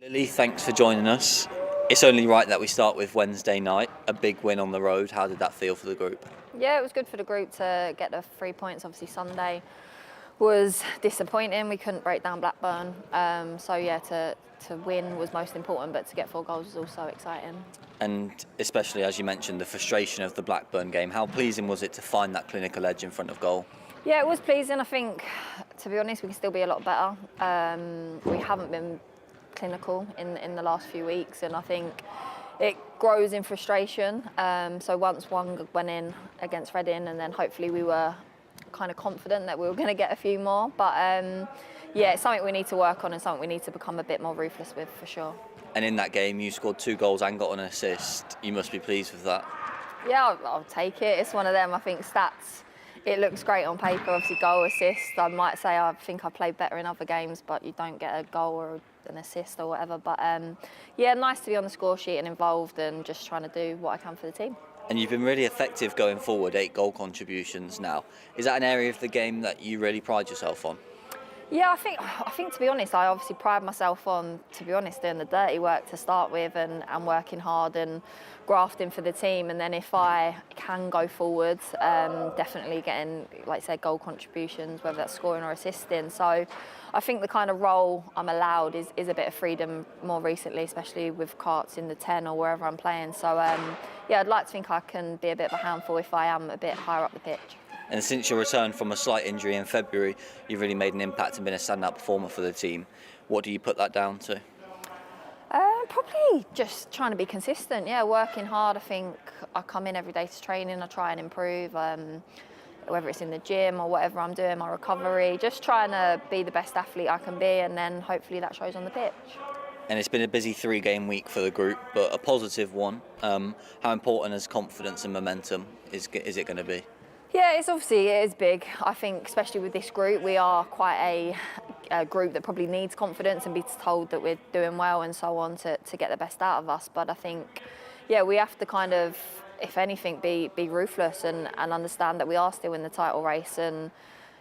Lily, thanks for joining us. It's only right that we start with Wednesday night, a big win on the road. How did that feel for the group? Yeah, it was good for the group to get the 3 points. Obviously Sunday was disappointing. We couldn't break down Blackburn. To win was most important, but to get 4 goals was also exciting. And especially, as you mentioned, the frustration of the Blackburn game. How pleasing was it to find that clinical edge in front of goal? Yeah, it was pleasing. I think, to be honest, we can still be a lot better. We haven't been clinical in the last few weeks, and I think it grows in frustration. So once one went in against Reading, and then hopefully we were kind of confident that we were going to get a few more. But yeah, it's something we need to work on and something we need to become a bit more ruthless with, for sure. And in that game, you scored 2 goals and got an assist. You must be pleased with that. Yeah, I'll take it. It's one of them. I think stats, it looks great on paper. Obviously, goal, assist. I might say I think I played better in other games, but you don't get a goal or an assist or whatever. But yeah, nice to be on the score sheet and involved and just trying to do what I can for the team. And you've been really effective going forward, 8 goal contributions now. Is that an area of the game that you really pride yourself on? Yeah, I think to be honest, I obviously pride myself on, to be honest, doing the dirty work to start with and working hard and grafting for the team. And then if I can go forwards, definitely getting, like I said, goal contributions, whether that's scoring or assisting. So I think the kind of role I'm allowed is a bit of freedom more recently, especially with Carts in the 10 or wherever I'm playing. So yeah, I'd like to think I can be a bit of a handful if I am a bit higher up the pitch. And since your return from a slight injury in February, you've really made an impact and been a standout performer for the team. What do you put that down to? Probably just trying to be consistent, yeah, working hard. I think I come in every day to training, I try and improve, whether it's in the gym or whatever I'm doing, my recovery, just trying to be the best athlete I can be, and then hopefully that shows on the pitch. And it's been a busy 3-game week for the group, but a positive one. How important is confidence and momentum is it going to be? Yeah, it is big. I think, especially with this group, we are quite a group that probably needs confidence and be told that we're doing well and so on to get the best out of us. But I think, yeah, we have to kind of, if anything, be ruthless and understand that we are still in the title race and,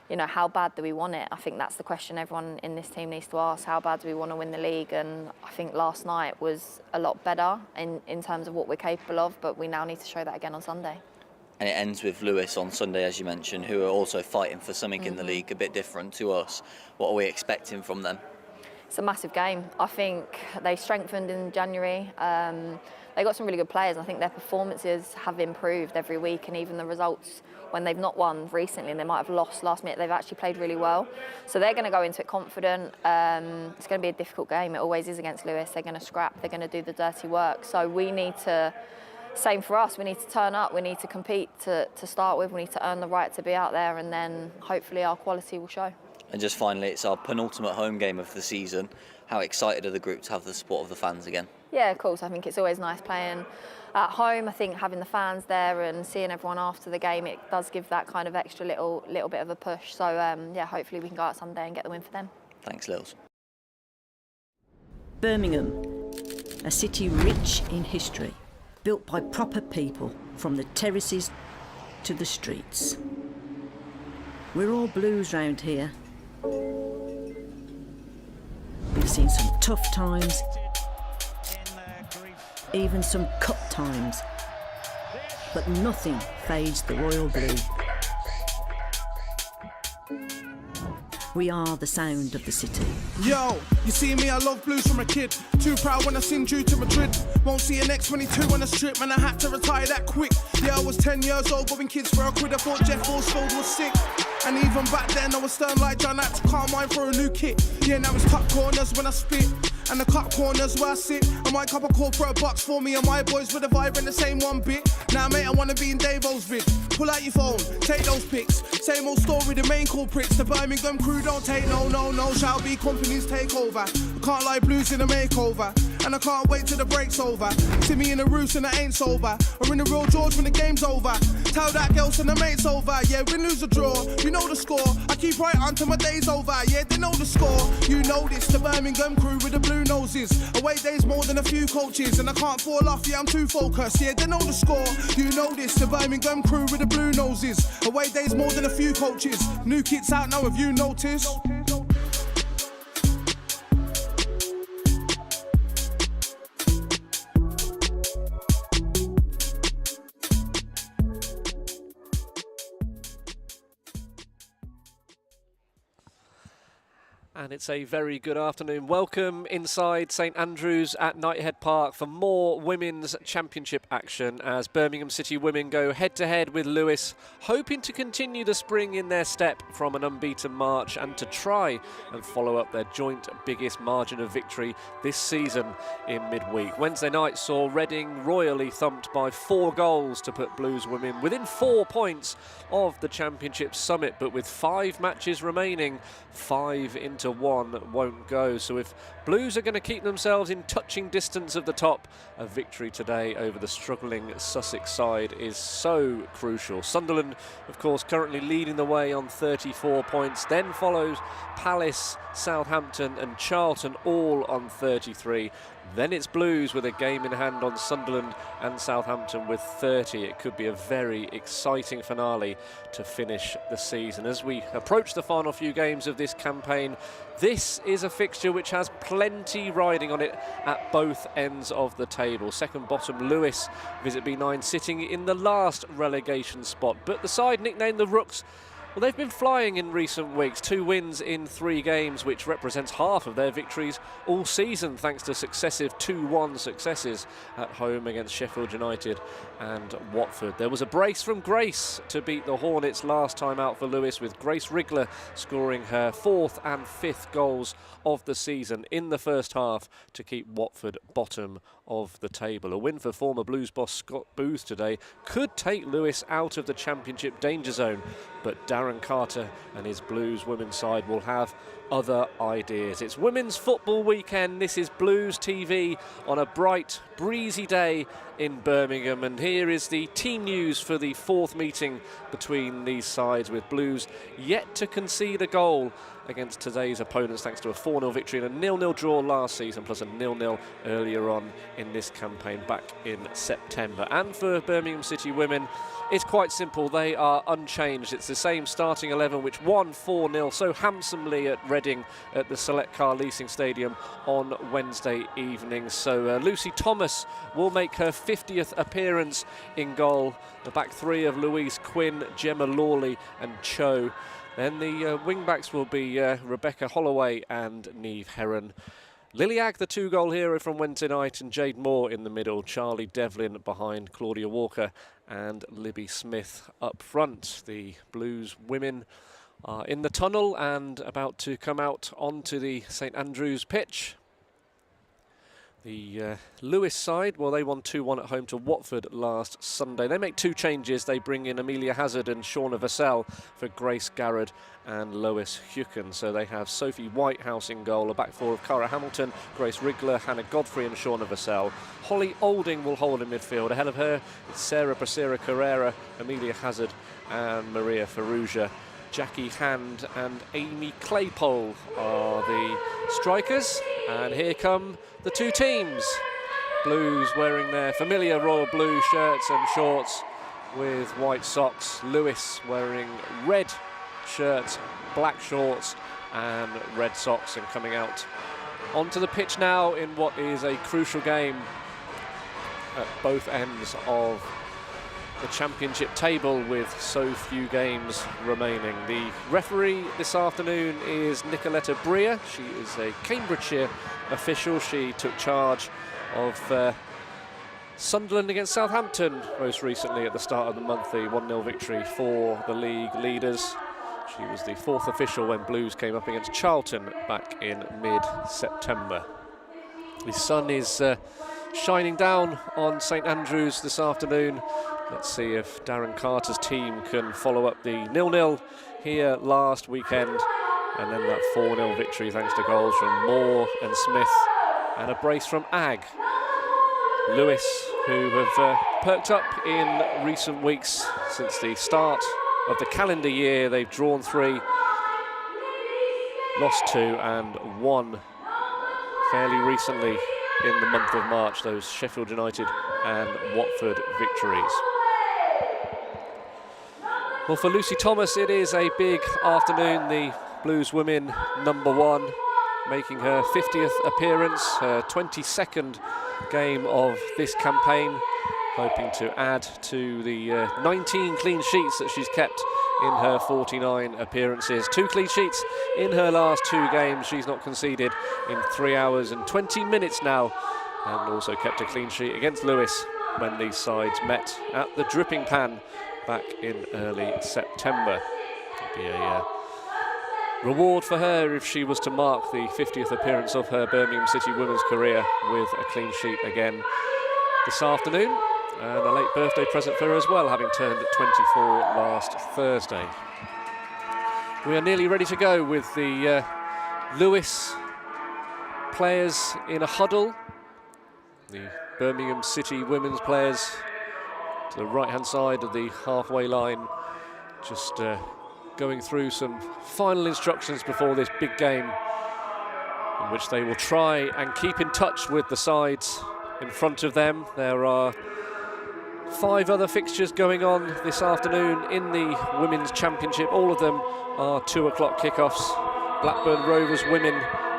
you know, how bad do we want it? I think that's the question everyone in this team needs to ask. How bad do we want to win the league? And I think last night was a lot better in terms of what we're capable of, but we now need to show that again on Sunday. And it ends with Lewes on Sunday, as you mentioned, who are also fighting for something in the league, a bit different to us. What are we expecting from them? It's a massive game. I think they strengthened in January. They got some really good players. I think their performances have improved every week, and even the results when they've not won recently and they might have lost last minute, they've actually played really well. So they're going to go into it confident. It's going to be a difficult game. It always is against Lewes. They're going to scrap. They're going to do the dirty work. So we need to... Same for us, we need to turn up, we need to compete to start with, we need to earn the right to be out there, and then hopefully our quality will show. And just finally, it's our penultimate home game of the season. How excited are the group to have the support of the fans again? Yeah, of course, I think it's always nice playing at home. I think having the fans there and seeing everyone after the game, it does give that kind of extra little bit of a push. So yeah, hopefully we can go out Sunday and get the win for them. Thanks, Lewes. Birmingham, a city rich in history. Built by proper people, from the terraces to the streets. We're all blues round here. We've seen some tough times, even some cup times, but nothing fades the royal blue. We are the sound of the city. Yo, you see me, I love blues from a kid. Too proud when I sing due to Madrid. Won't see an X22 on a strip, man, I had to retire that quick. Yeah, I was 10 years old, going kids for a quid. I thought Jeff Horsfield was sick. And even back then, I was stern like John, I had to calm mine for a new kit. Yeah, now it's cut corners when I spit. And the cut corners where I sit. I might cup a call for $1 for me and my boys with a vibe in the same one bit. Now mate, I wanna be in Davo's vid. Pull out your phone, take those pics. Same old story, the main culprits. The Birmingham crew don't take no. Shall be companies take over. I can't lie, blues in a makeover. And I can't wait till the break's over. See me in the roost and I ain't sober. Or in the real George when the game's over. Tell that girl and the mate's over. Yeah, win, lose or draw, you know the score. I keep right on till my day's over. Yeah, they know the score. You know this, the Birmingham crew with the blue noses. Away days more than a few coaches. And I can't fall off, yeah, I'm too focused. Yeah, they know the score. You know this, the Birmingham crew with the blue noses. Away days more than a few coaches. New kits out now, have you noticed? And it's a very good afternoon. Welcome inside St Andrews at Knighthead Park for more Women's Championship action as Birmingham City women go head-to-head with Lewes, hoping to continue the spring in their step from an unbeaten march and to try and follow up their joint biggest margin of victory this season in midweek. Wednesday night saw Reading royally thumped by 4 goals to put Blues women within 4 points of the Championship summit, but with 5 matches remaining, 5 into 1 won't go. So if Blues are going to keep themselves in touching distance of the top, a victory today over the struggling Sussex side is so crucial. Sunderland, of course, currently leading the way on 34 points, then follows Palace, Southampton and Charlton all on 33. Then it's Blues with a game in hand on Sunderland and Southampton with 30. It could be a very exciting finale to finish the season. As we approach the final few games of this campaign, this is a fixture which has plenty riding on it at both ends of the table. Second bottom Lewes visit B9 sitting in the last relegation spot, but the side nicknamed the Rooks, well, they've been flying in recent weeks. 2 wins in 3 games, which represents half of their victories all season, thanks to successive 2-1 successes at home against Sheffield United and Watford. There was a brace from Grace to beat the Hornets last time out for Lewes, with Grace Wriggler scoring her 4th and 5th goals of the season in the first half to keep Watford bottom of the table. A win for former Blues boss Scott Booth today could take Lewes out of the Championship danger zone, but Darren Carter and his Blues women's side will have other ideas. It's Women's Football Weekend. This is Blues TV on a bright, breezy day in Birmingham, and here is the team news for the 4th meeting between these sides, with Blues yet to concede a goal against today's opponents, thanks to a 4-0 victory and a 0-0 draw last season, plus a 0-0 earlier on in this campaign back in September. And for Birmingham City women, it's quite simple. They are unchanged. It's the same starting 11 which won 4-0 so handsomely at Reading at the Select Car Leasing Stadium on Wednesday evening. So Lucy Thomas will make her 50th appearance in goal. The back 3 of Louise Quinn, Gemma Lawley and Cho. Then the wing-backs will be Rebecca Holloway and Niamh Heron. Lily Agg, the 2-goal hero from Wednesday night, and Jade Moore in the middle. Charlie Devlin behind Claudia Walker and Libby Smith up front. The Blues women are in the tunnel and about to come out onto the St Andrews pitch. The Lewes side, well, they won 2-1 at home to Watford last Sunday. They make 2 changes. They bring in Amelia Hazard and Shauna Vassell for Grace Garrard and Lois Hucken. So they have Sophie Whitehouse in goal, a back 4 of Cara Hamilton, Grace Wriggler, Hannah Godfrey and Shauna Vassell. Holly Olding will hold in midfield. Ahead of her, it's Sarah Bracera Carrera, Amelia Hazard and Maria Ferrugia. Jackie Hand and Amy Claypole are the strikers. And here come the 2 teams. Blues wearing their familiar royal blue shirts and shorts with white socks. Lewes wearing red shirts, black shorts and red socks, and coming out onto the pitch now in what is a crucial game at both ends of the Championship table with so few games remaining. The referee this afternoon is Nicoletta Bria. She is a Cambridgeshire official. She took charge of Sunderland against Southampton most recently at the start of the month, the 1-0 victory for the league leaders. She was the 4th official when Blues came up against Charlton back in mid-September. The sun is shining down on St Andrews this afternoon. Let's see if Darren Carter's team can follow up the 0-0 here last weekend, and then that 4-0 victory thanks to goals from Moore and Smith and a brace from Agg. Lewes, who have perked up in recent weeks since the start of the calendar year. They've drawn 3, lost 2 and 1 fairly recently in the month of March, those Sheffield United and Watford victories. Well, for Lucy Thomas, it is a big afternoon. The Blues women #1, making her 50th appearance, her 22nd game of this campaign, hoping to add to the 19 clean sheets that she's kept in her 49 appearances. 2 clean sheets in her last 2 games. She's not conceded in 3 hours and 20 minutes now, and also kept a clean sheet against Lewes when these sides met at the Dripping Pan back in early September. It'd be a reward for her if she was to mark the 50th appearance of her Birmingham City women's career with a clean sheet again this afternoon, and a late birthday present for her as well, having turned 24 last Thursday. We are nearly ready to go with the Lewes players in a huddle. The Birmingham City women's players to the right-hand side of the halfway line, just going through some final instructions before this big game, in which they will try and keep in touch with the sides in front of them. There are 5 other fixtures going on this afternoon in the Women's Championship. All of them are 2 o'clock kickoffs. Blackburn Rovers women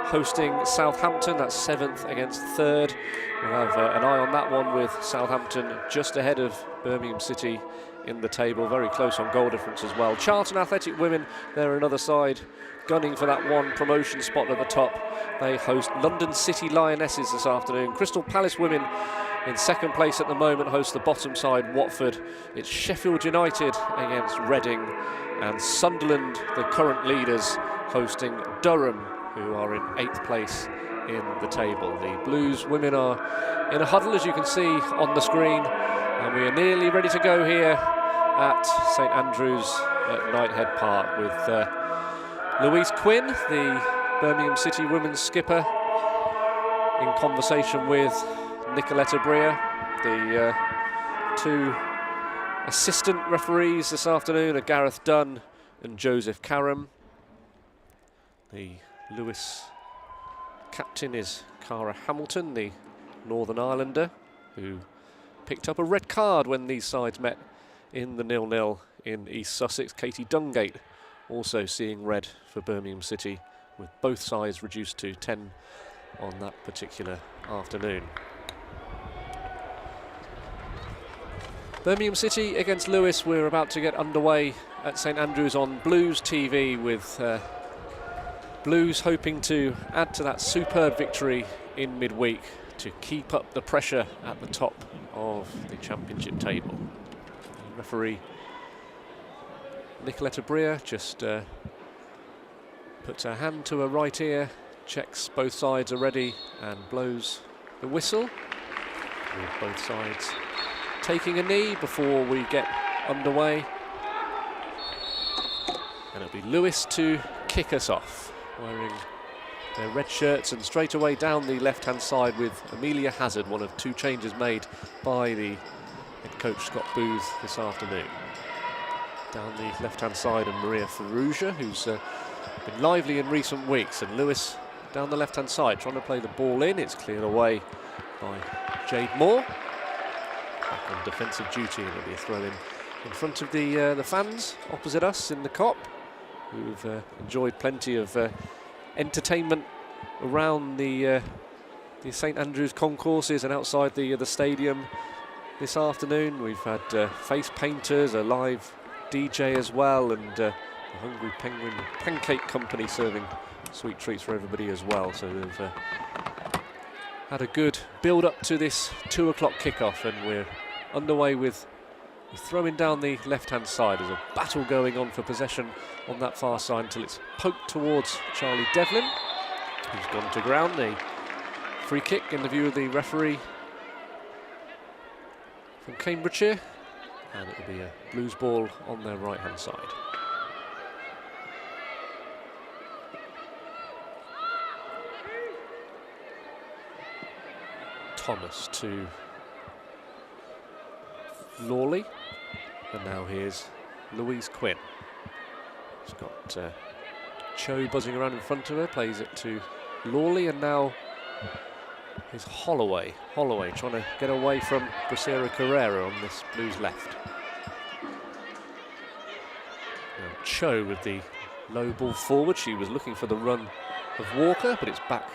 hosting Southampton, that's 7th against 3rd. We'll have an eye on that one, with Southampton just ahead of Birmingham City in the table, very close on goal difference as well. Charlton Athletic women, they're another side gunning for that one promotion spot at the top. They host London City Lionesses this afternoon. Crystal Palace women in 2nd place at the moment host the bottom side, Watford. It's Sheffield United against Reading, and Sunderland, the current leaders, hosting Durham, who are in 8th place in the table. The Blues women are in a huddle, as you can see on the screen, and we are nearly ready to go here at St Andrews at Knighthead Park, with Louise Quinn, the Birmingham City women's skipper, in conversation with Nicoletta Brea. The 2 assistant referees this afternoon are Gareth Dunn and Joseph Karam. The Lewes captain is Cara Hamilton, the Northern Irelander, who picked up a red card when these sides met in the 0-0 in East Sussex. Katie Dungate also seeing red for Birmingham City, with both sides reduced to 10 on that particular afternoon. Birmingham City against Lewes. We're about to get underway at St Andrews on Blues TV, with Blues hoping to add to that superb victory in midweek to keep up the pressure at the top of the championship table. The referee Nicoletta Brea just puts her hand to her right ear, checks both sides are ready, and blows the whistle, with both sides taking a knee before we get underway. And it'll be Lewes to kick us off, wearing their red shirts, and straight away down the left-hand side with Amelia Hazard, one of 2 changes made by the head coach Scott Booth this afternoon. Down the left-hand side, and Maria Ferrugia, who's been lively in recent weeks, and Lewes down the left-hand side trying to play the ball in. It's cleared away by Jade Moore, back on defensive duty, and it'll be a throw in front of the fans opposite us in the Kop, who've enjoyed plenty of entertainment around the St Andrews concourses and outside the stadium this afternoon. We've had face painters, a live DJ as well, and the Hungry Penguin Pancake Company serving sweet treats for everybody as well. So they've had a good build up to this 2 o'clock kickoff, and we're underway with throwing down the left-hand side. There's a battle going on for possession on that far side until it's poked towards Charlie Devlin, who's gone to ground. A free kick in the view of the referee from Cambridgeshire, and it'll be a Blues ball on their right-hand side. Thomas to Lawley, and now here's Louise Quinn. She's got Cho buzzing around in front of her, plays it to Lawley, and now is Holloway. Holloway trying to get away from Bracero Carrera on this Blues left. Now Cho with the low ball forward. She was looking for the run of Walker, but it's back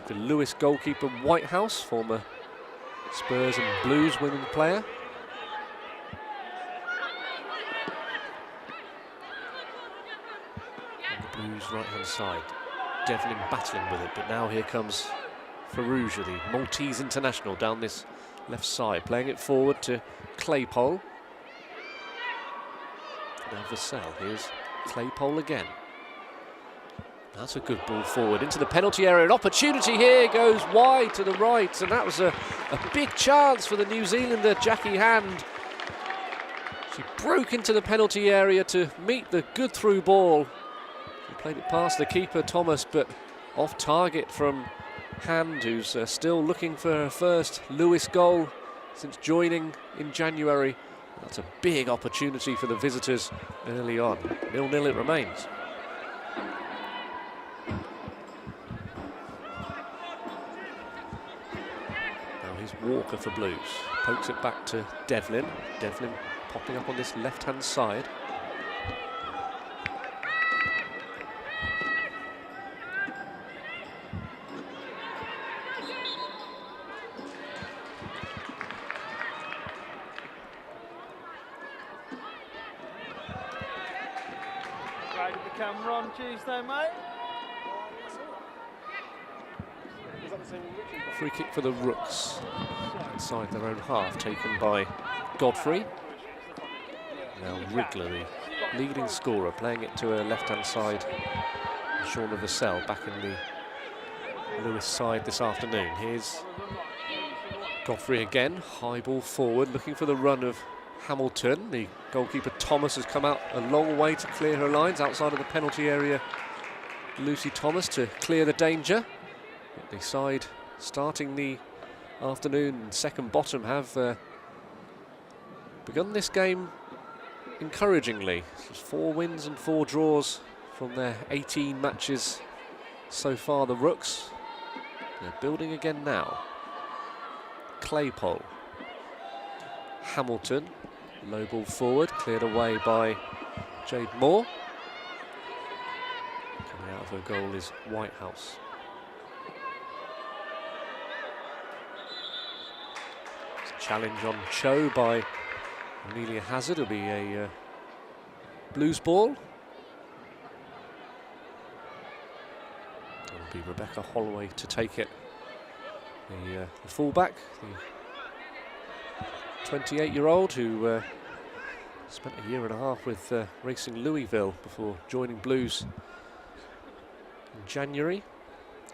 the Lewes goalkeeper Whitehouse, former Spurs and Blues women's player. right-hand side. Devlin battling with it, but now here comes Farouja, the Maltese international, down this left side, playing it forward to Claypole. Now Vassell, here's Claypole again. That's a good ball forward into the penalty area. An opportunity here, goes wide to the right, and that was a big chance for the New Zealander, Jackie Hand. She broke into the penalty area to meet the good through ball. She played it past the keeper, Thomas, but off target from Hand, who's still looking for her first Lewes goal since joining in January. That's a big opportunity for the visitors early on. 0-0 it remains. Now here's Walker for Blues. Pokes it back to Devlin. Devlin popping up on this left-hand side. Right at the camera on Tuesday, mate. Free kick for the Rooks. Inside their own half, taken by Godfrey. Now Wriggler, the leading scorer, playing it to her left-hand side. Shauna Vassell back in the Lewes side this afternoon. Here's Godfrey again, high ball forward, looking for the run of Hamilton. The goalkeeper Thomas has come out a long way to clear her lines outside of the penalty area. Lucy Thomas to clear the danger. But the side starting the afternoon second bottom have begun this game encouragingly. It's 4 wins and 4 draws from their 18 matches so far, the Rooks. They're building again now. Claypole. Hamilton. Low ball forward, cleared away by Jade Moore. Coming out of her goal is Whitehouse. Challenge on Cho by Amelia Hazard. It'll be a Blues ball. It'll be Rebecca Holloway to take it. The fullback, the 28-year-old who spent a year and a half with Racing Louisville before joining Blues in January.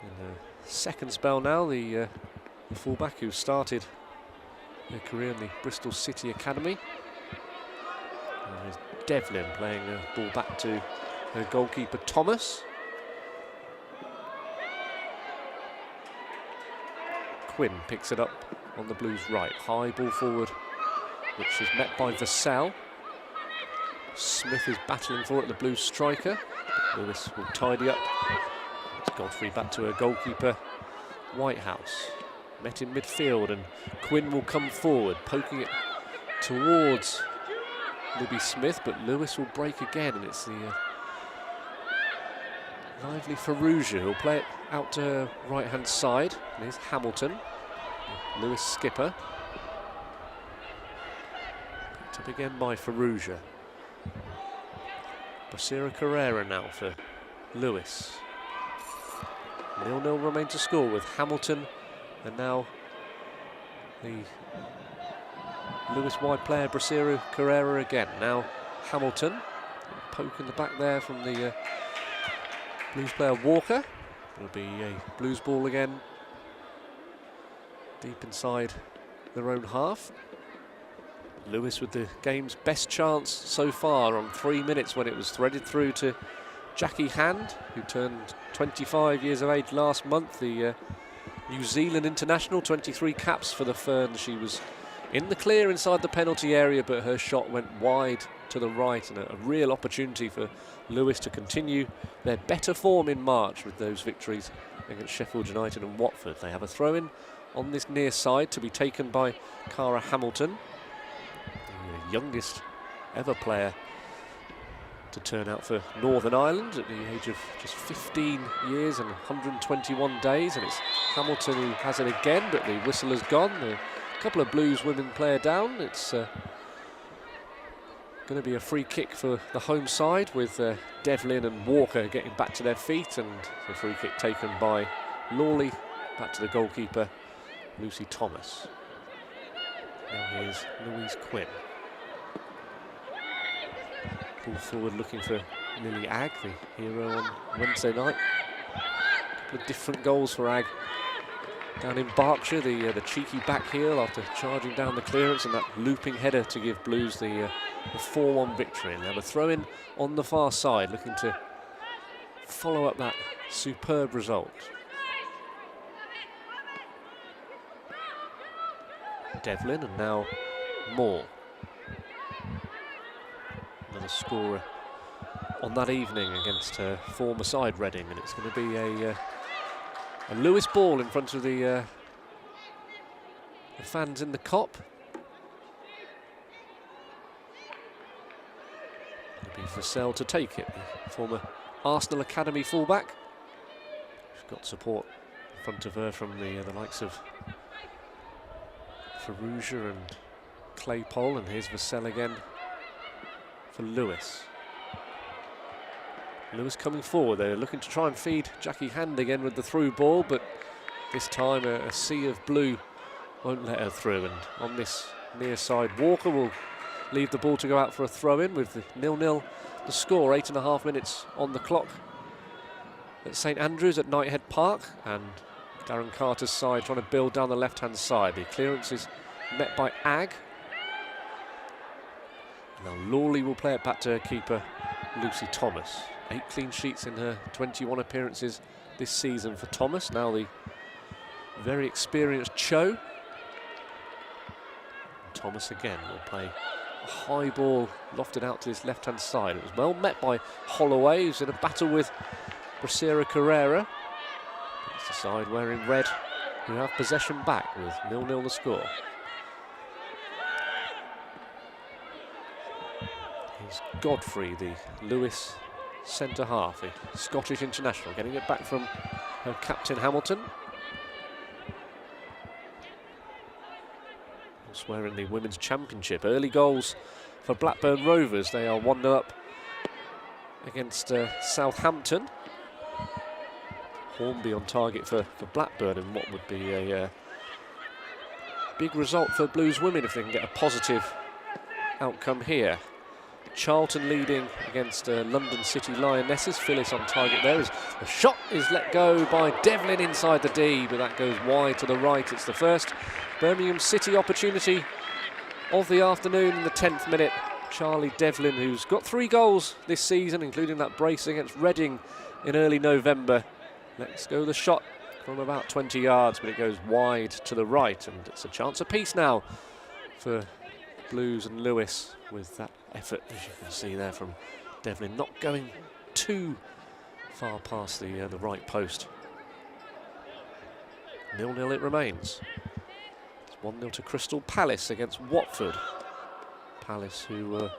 In the second spell now, the fullback who started her career in the Bristol City Academy. And there's Devlin playing the ball back to her goalkeeper Thomas. Quinn picks it up on the Blues' right. High ball forward, which is met by Vassell. Smith is battling for it, the Blues striker. Lewes will tidy up. It's Godfrey back to her goalkeeper Whitehouse. Met in midfield, and Quinn will come forward, poking it towards Libby Smith, but Lewes will break again, and it's the lively Farouja who'll play it out to her right-hand side. And here's Hamilton, Lewes skipper. Picked up again by Farouja. Brasera Carrera now for Lewes. 0-0 remain to score with Hamilton and now the Lewes wide player Brasera Carrera again. Now Hamilton, poke in the back there from the Blues player Walker. It'll be a Blues ball again, deep inside their own half. Lewes with the game's best chance so far on 3 minutes when it was threaded through to Jackie Hand, who turned 25 years of age last month, the New Zealand international, 23 caps for the Ferns. She was in the clear inside the penalty area, but her shot went wide to the right, and a real opportunity for Lewes to continue their better form in March with those victories against Sheffield United and Watford. They have a throw-in on this near side to be taken by Cara Hamilton, the youngest ever player to turn out for Northern Ireland at the age of just 15 years and 121 days, and it's Hamilton who has it again, but the whistle has gone. A couple of Blues women player down. It's going to be a free kick for the home side, with Devlin and Walker getting back to their feet, and the free kick taken by Lawley, back to the goalkeeper, Lucy Thomas. Now here's Louise Quinn. Ball forward looking for Lily Agg, the hero on Wednesday night. A couple of different goals for Agg down in Berkshire, the cheeky back heel after charging down the clearance, and that looping header to give Blues the 4-1 victory. And they were throw-in on the far side, looking to follow up that superb result. Devlin, and now Moore. Another scorer on that evening against her former side Reading, and it's going to be a Lewes ball in front of the fans in the Kop. It'll be Vassell to take it, the former Arsenal Academy fullback. She's got support in front of her from the likes of Ferrugia and Claypole, and here's Vassell again for Lewes. Lewes coming forward, they're looking to try and feed Jackie Hand again with the through ball, but this time a sea of blue won't let her through, and on this near side Walker will leave the ball to go out for a throw-in with the 0-0 the score, 8.5 minutes on the clock at St Andrews at Knighthead Park, and Darren Carter's side trying to build down the left-hand side. The clearance is met by Agg. Now Lawley will play it back to her keeper, Lucy Thomas. 8 clean sheets in her 21 appearances this season for Thomas. Now the very experienced Cho. Thomas again will play a high ball lofted out to his left-hand side. It was well met by Holloway, who's in a battle with Bracera Carrera. It's the side wearing red who have possession back with 0-0 the score. Here's Godfrey, the Lewes centre-half, the Scottish international, getting it back from her captain Hamilton. Elsewhere in the Women's Championship, early goals for Blackburn Rovers. They are 1-0 up against Southampton. Hornby on target for Blackburn in what would be a big result for Blues women if they can get a positive outcome here. Charlton leading against London City Lionesses. Phyllis on target there. The shot is let go by Devlin inside the D, but that goes wide to the right. It's the first Birmingham City opportunity of the afternoon in the 10th minute. Charlie Devlin, who's got 3 goals this season, including that brace against Reading in early November. Let's go the shot from about 20 yards, but it goes wide to the right, and it's a chance apiece now for Blues and Lewes, with that effort, as you can see there, from Devlin, not going too far past the right post. 0-0 it remains. It's 1-0 to Crystal Palace against Watford. Palace, who were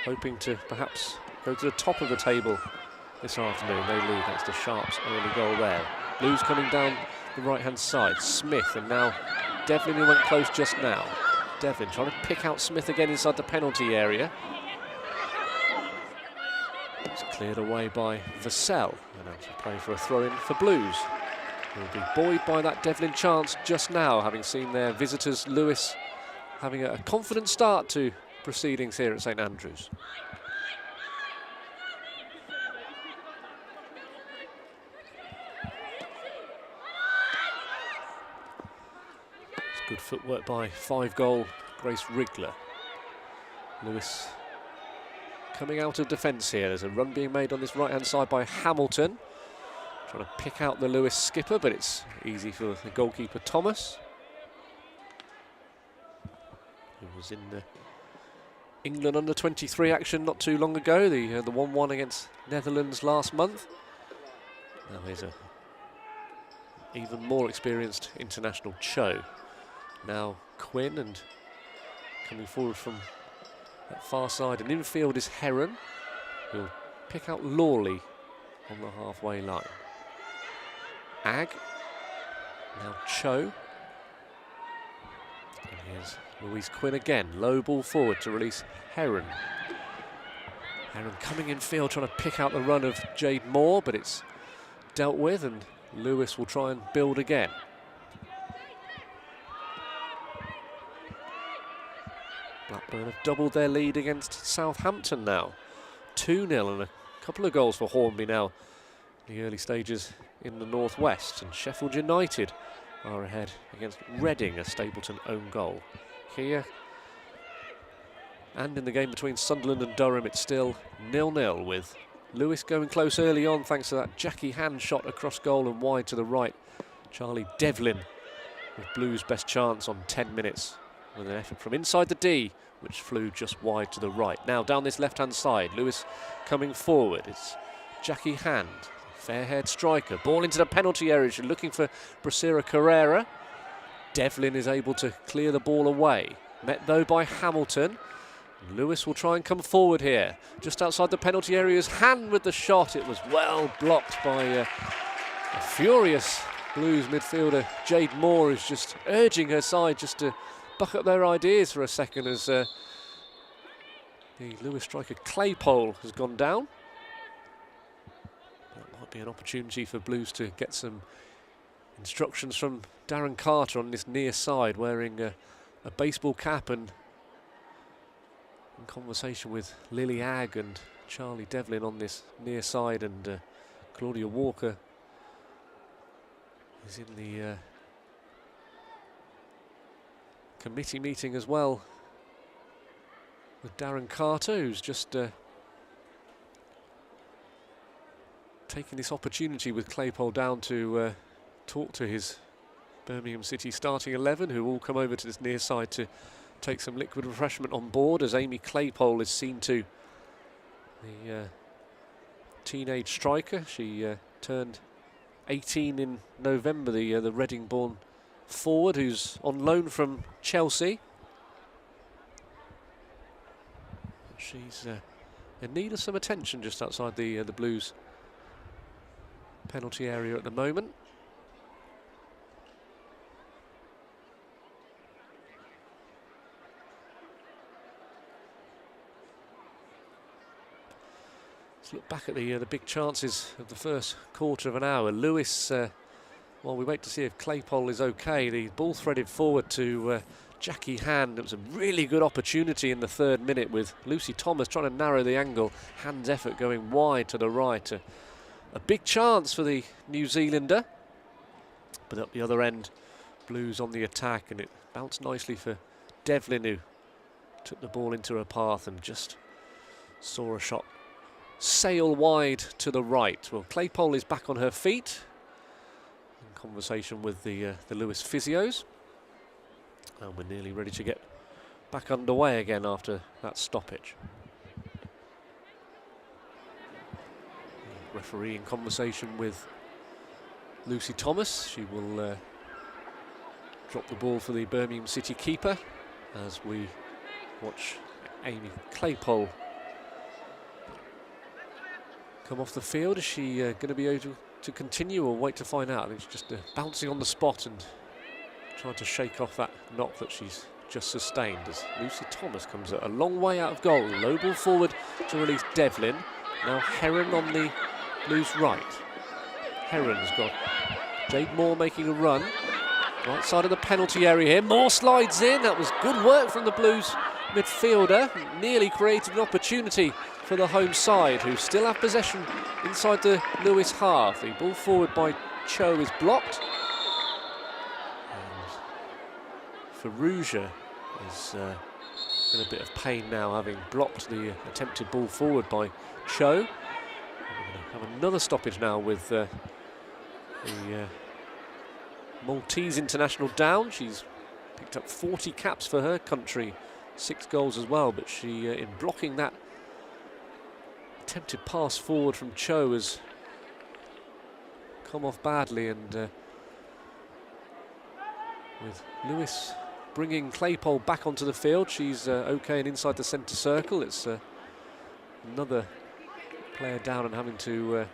hoping to perhaps go to the top of the table this afternoon. They lead thanks to Sharp's early goal there. Blues coming down the right-hand side. Smith, and now Devlin, who went close just now. Devlin trying to pick out Smith again inside the penalty area. It's cleared away by Vassell, and actually play for a throw-in for Blues. Will be buoyed by that Devlin chance just now, having seen their visitors Lewes having a confident start to proceedings here at St Andrews. Good footwork by 5-goal Grace Wriggler. Lewes coming out of defence here. There's a run being made on this right-hand side by Hamilton. Trying to pick out the Lewes skipper, but it's easy for the goalkeeper Thomas, who was in the England under-23 action not too long ago, the 1-1 against Netherlands last month. Now here's a even more experienced international Cho. Now Quinn, and coming forward from that far side and infield is Heron, who'll pick out Lawley on the halfway line. Agg, now Cho. And here's Louise Quinn again, low ball forward to release Heron. Heron coming in field, trying to pick out the run of Jade Moore, but it's dealt with, and Lewes will try and build again. Blackburn have doubled their lead against Southampton now. 2-0 and a couple of goals for Hornby now in the early stages in the northwest. And Sheffield United are ahead against Reading, a Stapleton own goal. Here and in the game between Sunderland and Durham, it's still 0-0 with Lewes going close early on thanks to that Jackie Hand shot across goal and wide to the right. Charlie Devlin with Blues' best chance on 10 minutes with an effort from inside the D, which flew just wide to the right. Now down this left-hand side, Lewes coming forward. It's Jackie Hand, fair-haired striker. Ball into the penalty area. She's looking for Brasira Carrera. Devlin is able to clear the ball away. Met though by Hamilton. Lewes will try and come forward here. Just outside the penalty area is Hand with the shot. It was well blocked by a furious Blues midfielder. Jade Moore is just urging her side just to buck up their ideas for a second as the Lewes striker Claypole has gone down. That might be an opportunity for Blues to get some instructions from Darren Carter on this near side, wearing a baseball cap and in conversation with Lily Agg and Charlie Devlin on this near side, and Claudia Walker is in the committee meeting as well with Darren Carter, who's just taking this opportunity with Claypole down to talk to his Birmingham City starting 11, who all come over to this near side to take some liquid refreshment on board, as Amy Claypole is seen to, the teenage striker. She turned 18 in November, the Reading-born forward who's on loan from Chelsea. She's in need of some attention just outside the Blues penalty area at the moment. Let's look back at the big chances of the first quarter of an hour. Lewes, while we wait to see if Claypole is okay, the ball threaded forward to Jackie Hand. It was a really good opportunity in the 3rd minute with Lucy Thomas trying to narrow the angle. Hand's effort going wide to the right. A big chance for the New Zealander. But up the other end, Blues on the attack, and it bounced nicely for Devlin, who took the ball into her path and just saw a shot sail wide to the right. Well, Claypole is back on her feet in conversation with the Lewes physios, and we're nearly ready to get back underway again after that stoppage. The referee in conversation with Lucy Thomas. She will drop the ball for the Birmingham City keeper as we watch Amy Claypole come off the field. Is she going to be able to continue or wait to find out? I think she's just bouncing on the spot and trying to shake off that knock that she's just sustained, as Lucy Thomas comes a long way out of goal. Low ball forward to release Devlin. Now Heron on the Blues right. Heron's got Jade Moore making a run. Right side of the penalty area here. Moore slides in. That was good work from the Blues midfielder. Nearly created an opportunity for the home side, who still have possession inside the Lewes half. The ball forward by Cho is blocked. And Ferrugia is in a bit of pain now, having blocked the attempted ball forward by Cho. We're going to have another stoppage now with the Maltese international down. She's picked up 40 caps for her country, 6 goals as well, but she, in blocking that attempted pass forward from Cho, has come off badly, and with Lewes bringing Claypole back onto the field, she's okay and inside the centre circle. It's another player down and having to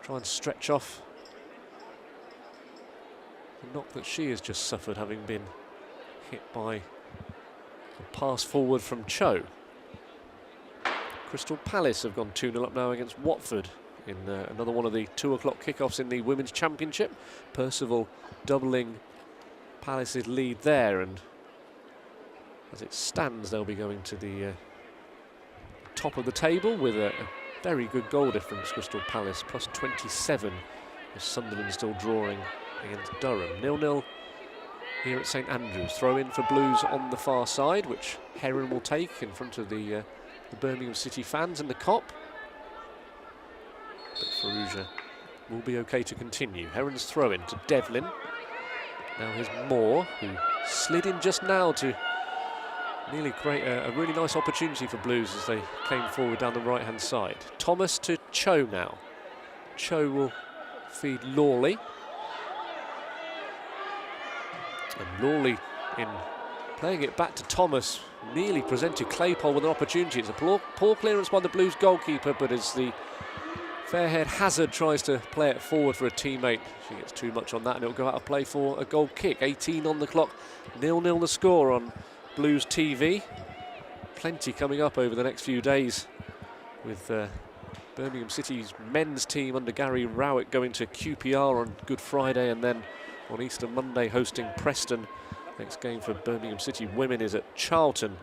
try and stretch off the knock that she has just suffered, having been hit by a pass forward from Cho. Crystal Palace have gone 2-0 up now against Watford in another one of the 2 o'clock kickoffs in the Women's Championship. Percival doubling Palace's lead there, and as it stands they'll be going to the top of the table with a very good goal difference. Crystal Palace plus 27, with Sunderland still drawing against Durham. 0-0 here at St Andrews. Throw in for Blues on the far side, which Heron will take in front of the Birmingham City fans in the Kop. But Ferrugia will be okay to continue. Heron's throw in to Devlin. Now here's Moore, who slid in just now to nearly create a really nice opportunity for Blues as they came forward down the right-hand side. Thomas to Cho now. Cho will feed Lawley. And Lawley, in playing it back to Thomas, nearly presented Claypole with an opportunity. It's a poor clearance by the Blues goalkeeper, but as the fair-haired Hazard tries to play it forward for a teammate, she gets too much on that and it'll go out of play for a goal kick. 18 on the clock, 0-0 the score on Blues TV. Plenty coming up over the next few days, with Birmingham City's men's team under Gary Rowett going to QPR on Good Friday, and then on Easter Monday hosting Preston. Next game for Birmingham City women is at Charlton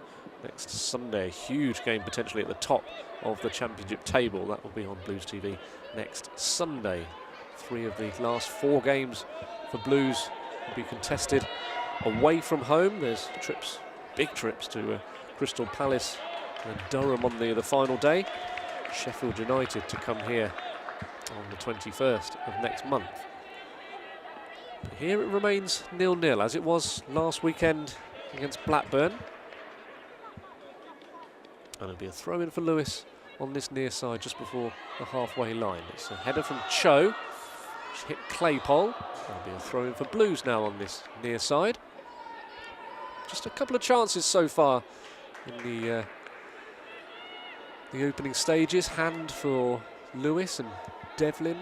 next Sunday. A huge game potentially at the top of the championship table. That will be on Blues TV next Sunday. 3 of the last 4 games for Blues will be contested away from home. There's trips, big trips to Crystal Palace and Durham on the final day. Sheffield United to come here on the 21st of next month. But here it remains 0-0 as it was last weekend against Blackburn. And it'll be a throw in for Lewes on this near side just before the halfway line. It's a header from Cho, which hit Claypole. There'll be a throw in for Blues now on this near side. Just a couple of chances so far in the opening stages. Hand for Lewes, and Devlin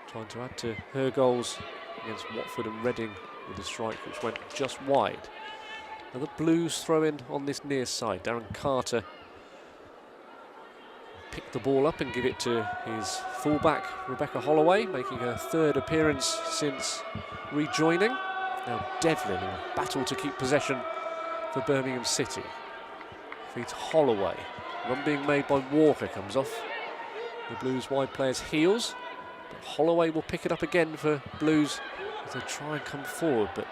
trying to add to her goals against Watford and Reading with a strike which went just wide. Now the Blues throw in on this near side. Darren Carter pick the ball up and give it to his fullback Rebecca Holloway, making her 3rd appearance since rejoining. Now Devlin in a battle to keep possession for Birmingham City. Feeds Holloway. Run being made by Walker comes off the Blues wide player's heels. But Holloway will pick it up again for Blues as they try and come forward, but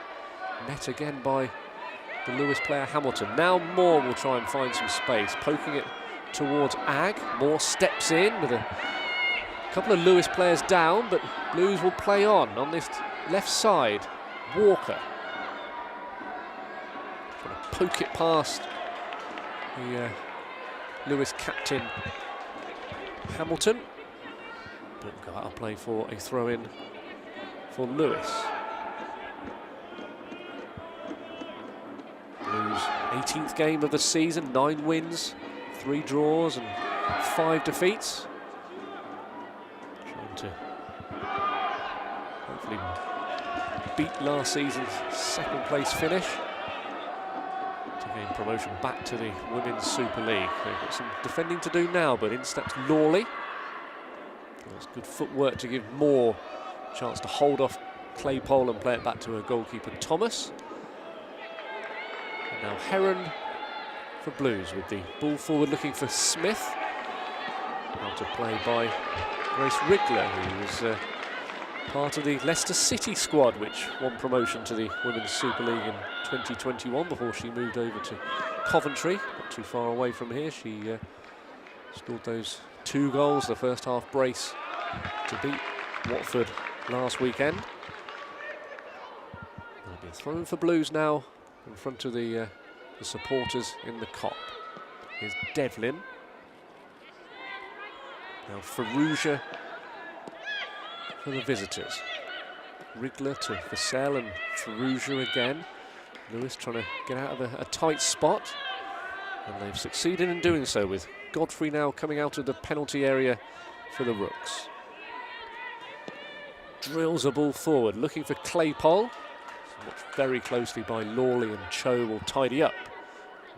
met again by the Lewes player Hamilton. Now Moore will try and find some space, poking it towards Ag. Moore steps in with a couple of Lewes players down, but Blues will play on this left side. Walker trying to poke it past the Lewes captain Hamilton, but go out of play for a throw-in for Lewes. Blues 18th game of the season, 9 wins, 3 draws and 5 defeats. Trying to hopefully beat last season's 2nd place finish to gain promotion back to the Women's Super League. They've got some defending to do now, but in steps Lawley. That's good footwork to give Moore a chance to hold off Claypole and play it back to her goalkeeper Thomas. And now Heron for Blues with the ball forward looking for Smith. Out of play by Grace Wriggler, who was part of the Leicester City squad, which won promotion to the Women's Super League in 2021 before she moved over to Coventry. Not too far away from here. She scored those 2 goals, the first half brace, to beat Watford last weekend. There'll be a throw for Blues now in front of the supporters in the Kop. Here's Devlin. Now Ferrugia for the visitors. Wriggler to Vassell and Ferrugia again. Lewes trying to get out of a tight spot, and they've succeeded in doing so, with Godfrey now coming out of the penalty area for the Rooks. Drills a ball forward, looking for Claypole. Watched very closely by Lawley, and Cho will tidy up.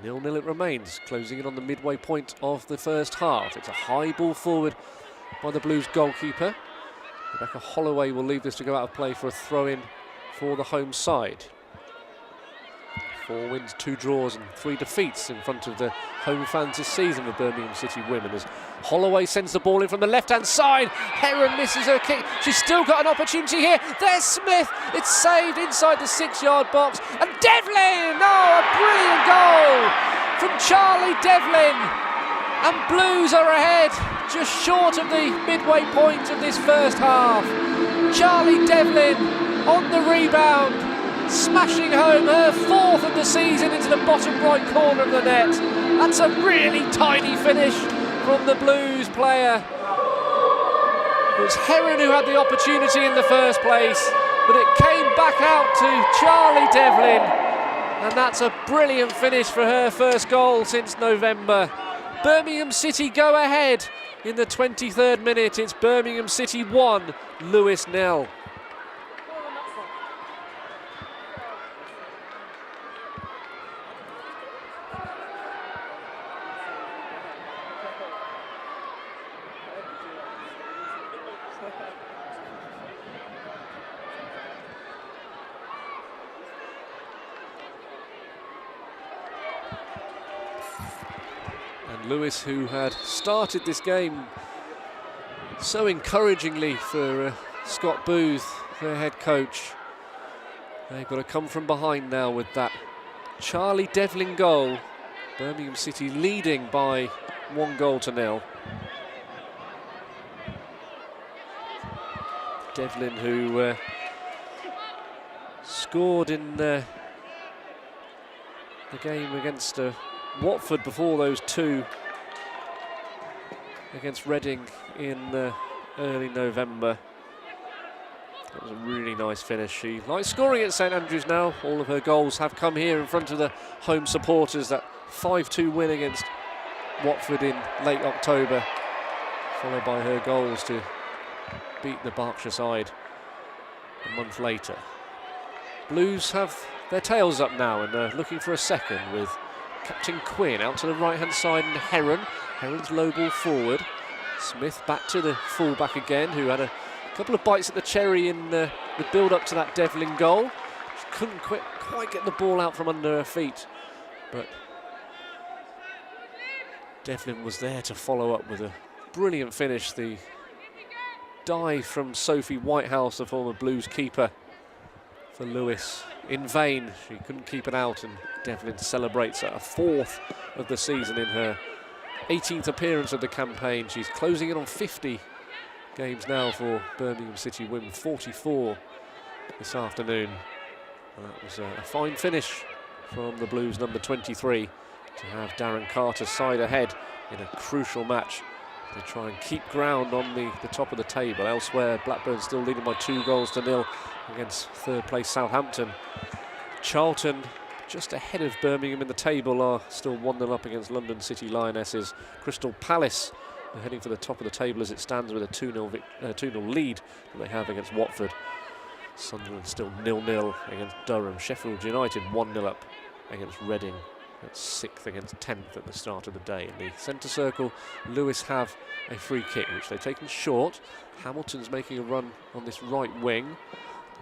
0-0 it remains, closing in on the midway point of the first half. It's a high ball forward by the Blues goalkeeper. Rebecca Holloway will leave this to go out of play for a throw-in for the home side. 4 wins, 2 draws and 3 defeats in front of the home fans this season with Birmingham City women, as Holloway sends the ball in from the left-hand side. Heron misses her kick. She's still got an opportunity here. There's Smith. It's saved inside the 6-yard box. And Devlin! Oh, a brilliant goal from Charlie Devlin. And Blues are ahead, just short of the midway point of this first half. Charlie Devlin on the rebound, smashing home her 4th of the season into the bottom right corner of the net. That's a really tiny finish from the Blues player. It was Heron who had the opportunity in the first place, but it came back out to Charlie Devlin, and that's a brilliant finish for her first goal since November. Birmingham City go ahead in the 23rd minute. It's Birmingham City 1, Lewes 0. Lewes, who had started this game so encouragingly for Scott Booth, their head coach, they've got to come from behind now with that Charlie Devlin goal. Birmingham City leading by 1-0. Devlin, who scored in the game against Watford before those 2 against Reading in early November. That was a really nice finish. She likes scoring at St Andrews now. All of her goals have come here in front of the home supporters. That 5-2 win against Watford in late October, followed by her goals to beat the Berkshire side a month later. Blues have their tails up now and are looking for a second, with Captain Quinn out to the right-hand side and Heron. Heron's low ball forward. Smith back to the full-back again, who had a couple of bites at the cherry in the build-up to that Devlin goal. She couldn't quite get the ball out from under her feet, but Devlin was there to follow up with a brilliant finish. The dive from Sophie Whitehouse, the former Blues keeper for Lewes. In vain, she couldn't keep it out, and Devlin celebrates a 4th of the season in her 18th appearance of the campaign. She's closing in on 50 games now for Birmingham City women, 44 this afternoon. And that was a fine finish from the Blues number 23 to have Darren Carter's side ahead in a crucial match. They try and keep ground on the top of the table. Elsewhere, Blackburn still leading by 2-0 against 3rd place Southampton. Charlton, just ahead of Birmingham in the table, are still 1-0 up against London City Lionesses. Crystal Palace are heading for the top of the table as it stands with a 2-0 lead that they have against Watford. Sunderland still 0-0 against Durham. Sheffield United 1-0 up against Reading. That's 6th against 10th at the start of the day. In the centre circle, Lewes have a free kick, which they've taken short. Hamilton's making a run on this right wing.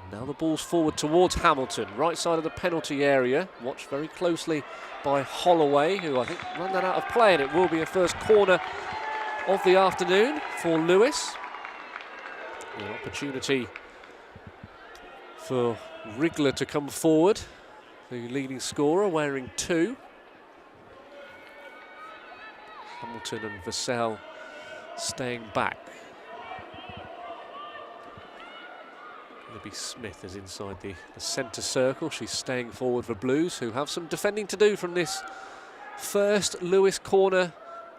And now the ball's forward towards Hamilton, right side of the penalty area. Watched very closely by Holloway, who I think ran that out of play, and it will be a first corner of the afternoon for Lewes. An opportunity for Wriggler to come forward, the leading scorer, wearing 2. Hamilton and Vassell staying back. Libby Smith is inside the centre circle. She's staying forward for Blues, who have some defending to do from this first Lewes corner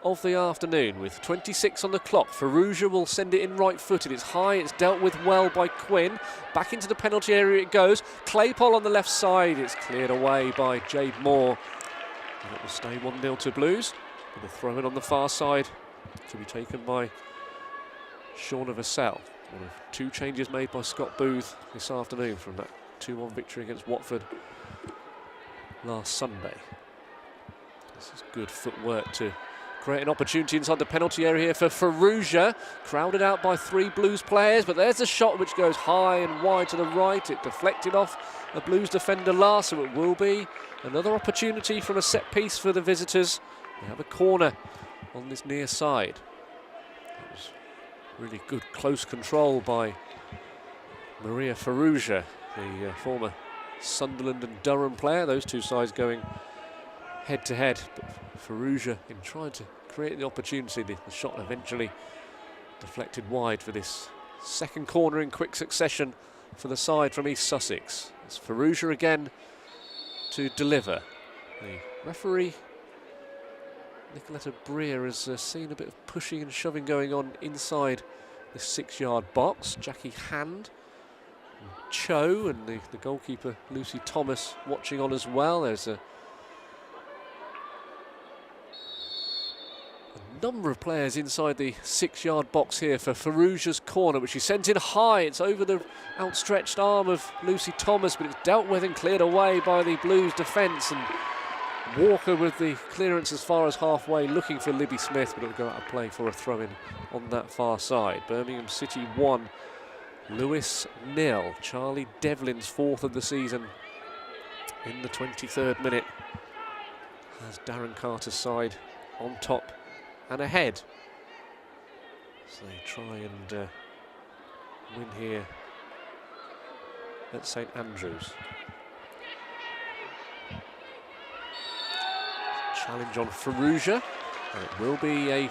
of the afternoon. With 26 on the clock, Ferrugia will send it in right-footed. It's high, it's dealt with well by Quinn. Back into the penalty area it goes. Claypole on the left side. It's cleared away by Jade Moore. And it will stay 1-0 to Blues. And a throw in on the far side to be taken by Shauna Vassell. One of 2 changes made by Scott Booth this afternoon from that 2-1 victory against Watford last Sunday. This is good footwork to create an opportunity inside the penalty area here for Farouja. Crowded out by 3 Blues players, but there's a shot which goes high and wide to the right. It deflected off a Blues defender last, so it will be another opportunity from a set piece for the visitors. They have a corner on this near side. It was really good close control by Maria Farouja, the former Sunderland and Durham player. Those two sides going head to head, but Farouja in trying to create the opportunity, the shot eventually deflected wide for this second corner in quick succession for the side from East Sussex. It's Farouja again to deliver. The referee Nicoletta Breer has seen a bit of pushing and shoving going on inside the 6-yard box. Jackie Hand, and Cho, and the goalkeeper Lucy Thomas watching on as well. There's a number of players inside the 6-yard box here for Farouja's corner, which she sent in high. It's over the outstretched arm of Lucy Thomas, but it's dealt with and cleared away by the Blues defence. And Walker with the clearance as far as halfway, looking for Libby Smith, but it'll go out of play for a throw-in on that far side. Birmingham City 1, Lewes 0. Charlie Devlin's 4th of the season in the 23rd minute has Darren Carter's side on top and ahead. So they try and win here at St Andrews. Challenge on Farouja, and it will be a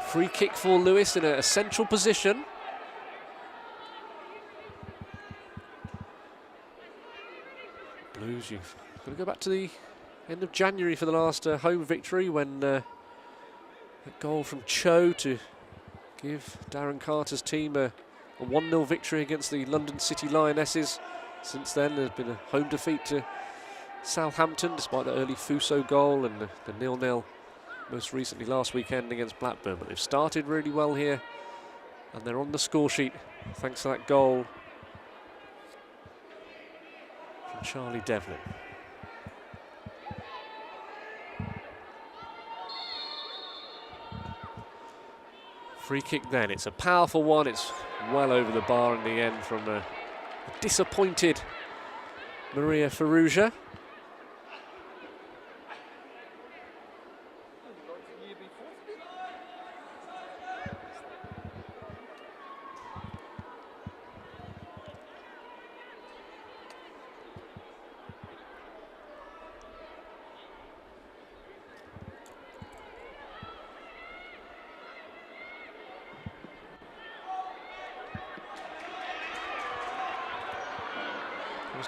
free kick for Lewes in a central position. Blues, you've got to go back to the end of January for the last home victory, when a goal from Cho to give Darren Carter's team a 1-0 victory against the London City Lionesses. Since then, there's been a home defeat to Southampton, despite the early Fuso goal, and the 0-0 most recently last weekend against Blackburn. But they've started really well here, and they're on the score sheet thanks to that goal from Charlie Devlin. Free kick then, it's a powerful one, it's well over the bar in the end from a disappointed Maria Farouja.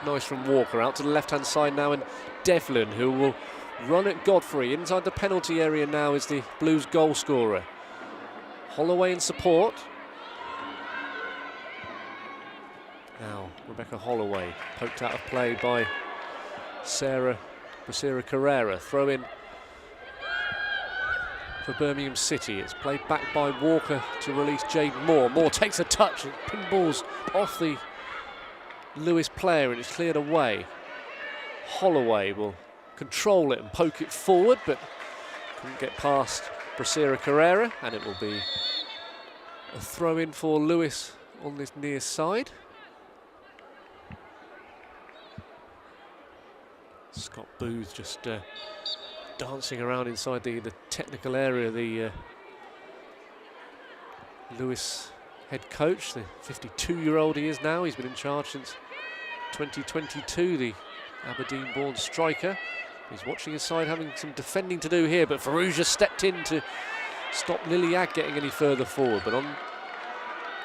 Nice from Walker, out to the left-hand side now, and Devlin, who will run at Godfrey. Inside the penalty area now is the Blues goal scorer. Holloway in support. Now Rebecca Holloway, poked out of play by Sarah Brasera Carrera. Throw in for Birmingham City. It's played back by Walker to release Jade Moore. Moore takes a touch and pinballs off the Lewes player, and it's cleared away. Holloway will control it and poke it forward, but couldn't get past Brasera Carrera, and it will be a throw in for Lewes on this near side. Scott Booth just dancing around inside the technical area. The Lewes head coach, the 52-year-old he is now. He's been in charge since 2022, the Aberdeen-born striker. He's watching his side having some defending to do here, but Farouja stepped in to stop Lily Ag getting any further forward. But on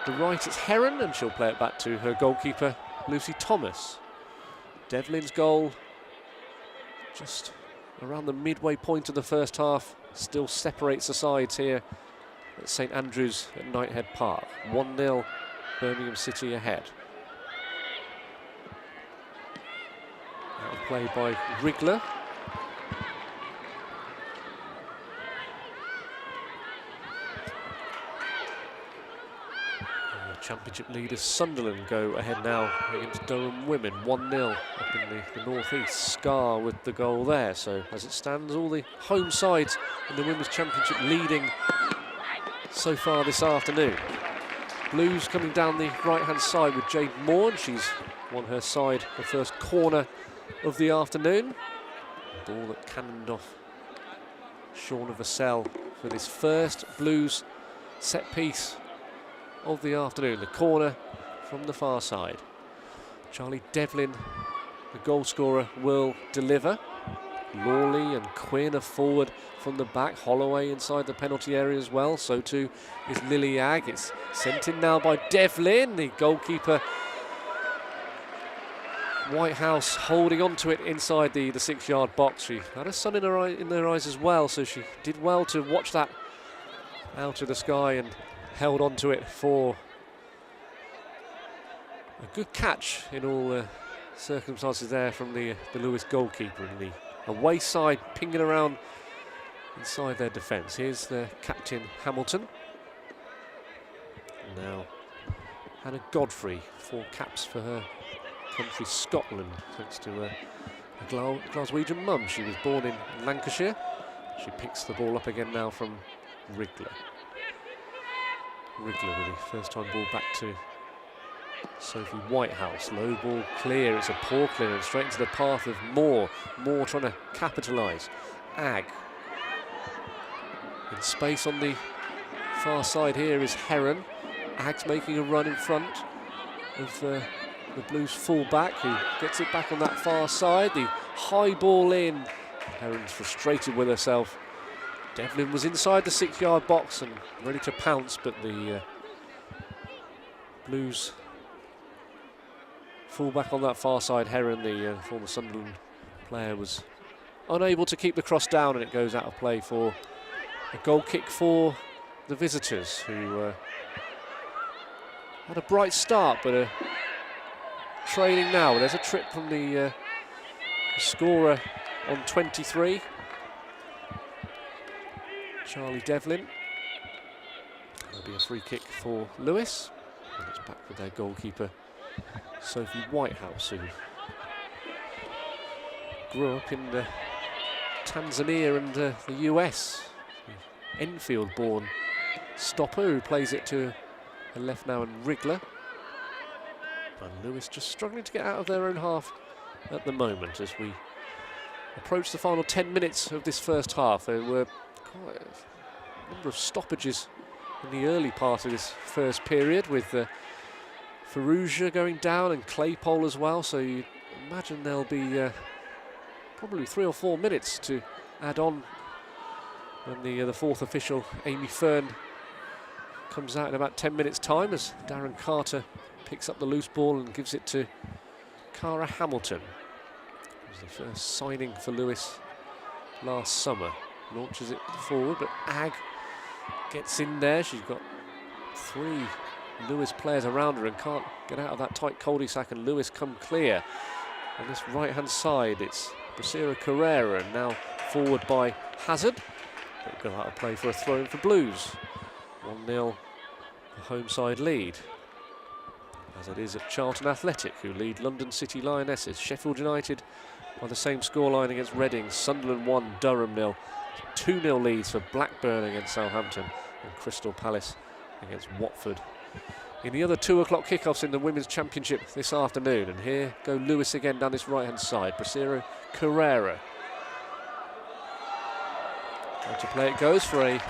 the right it's Heron, and she'll play it back to her goalkeeper, Lucy Thomas. Devlin's goal just around the midway point of the first half still separates the sides here at St Andrews at Knighthead Park. 1-0 Birmingham City ahead. Out of play by Wriggler. Championship leaders Sunderland go ahead now against Durham Women, 1-0 up in the northeast. Scar with the goal there. So as it stands, all the home sides in the Women's Championship leading so far this afternoon. Blues coming down the right-hand side with Jade Moore, and she's won her side the first corner of the afternoon. Ball that cannoned off Shauna Vassell for this first Blues set piece of the afternoon. The corner from the far side. Charlie Devlin, the goal scorer, will deliver. Lawley and Quinn are forward from the back. Holloway inside the penalty area as well. So too is Lily Agg. It's sent in now by Devlin, the goalkeeper. Whitehouse holding on to it inside the 6-yard box. She had a sun in her eyes as well, so she did well to watch that out of the sky and held on to it for a good catch in all circumstances there from the Lewes goalkeeper. And the away side pinging around inside their defence. Here's the captain Hamilton. Now Hannah Godfrey, 4 caps for her country Scotland, thanks to a Glaswegian mum. She was born in Lancashire. She picks the ball up again now from Wriggler. Wriggler with the first time ball back to Sophie Whitehouse. Low ball clear, it's a poor clearance straight into the path of Moore. Moore trying to capitalise. Agg. In space on the far side here is Heron. Agg's making a run in front of the Blues full-back, who gets it back on that far side. The high ball in. Heron's frustrated with herself. Devlin was inside the 6-yard box and ready to pounce, but the Blues full-back on that far side, Heron, the former Sunderland player, was unable to keep the cross down, and it goes out of play for a goal kick for the visitors, who had a bright start, but trailing now. There's a trip from the scorer on 23, Charlie Devlin. There'll be a free kick for Lewes, and it's back with their goalkeeper Sophie Whitehouse, who grew up in Tanzania and the US. Enfield-born stopper who plays it to her left now, and Wriggler. And Lewes just struggling to get out of their own half at the moment as we approach the final 10 minutes of this first half. There were quite a number of stoppages in the early part of this first period, with Ferrugia going down and Claypole as well, so you imagine there'll be probably 3 or 4 minutes to add on when the fourth official, Amy Fern, comes out in about 10 minutes' time, as Darren Carter picks up the loose ball and gives it to Cara Hamilton. It was the first signing for Lewes last summer. Launches it forward, but Agg gets in there. She's got 3 Lewes players around her and can't get out of that tight cul-de-sac, and Lewes come clear. On this right-hand side, it's Brasera Carrera, and now forward by Hazard. But go out of play for a throw-in for Blues. 1-0, the home side lead, as it is at Charlton Athletic, who lead London City Lionesses. Sheffield United by the same scoreline against Reading. Sunderland 1, Durham 0. 2-0 leads for Blackburn against Southampton, and Crystal Palace against Watford. In the other 2 o'clock kickoffs in the Women's Championship this afternoon, and here go Lewes again down this right-hand side. Brasero Carrera. Out to play it goes for a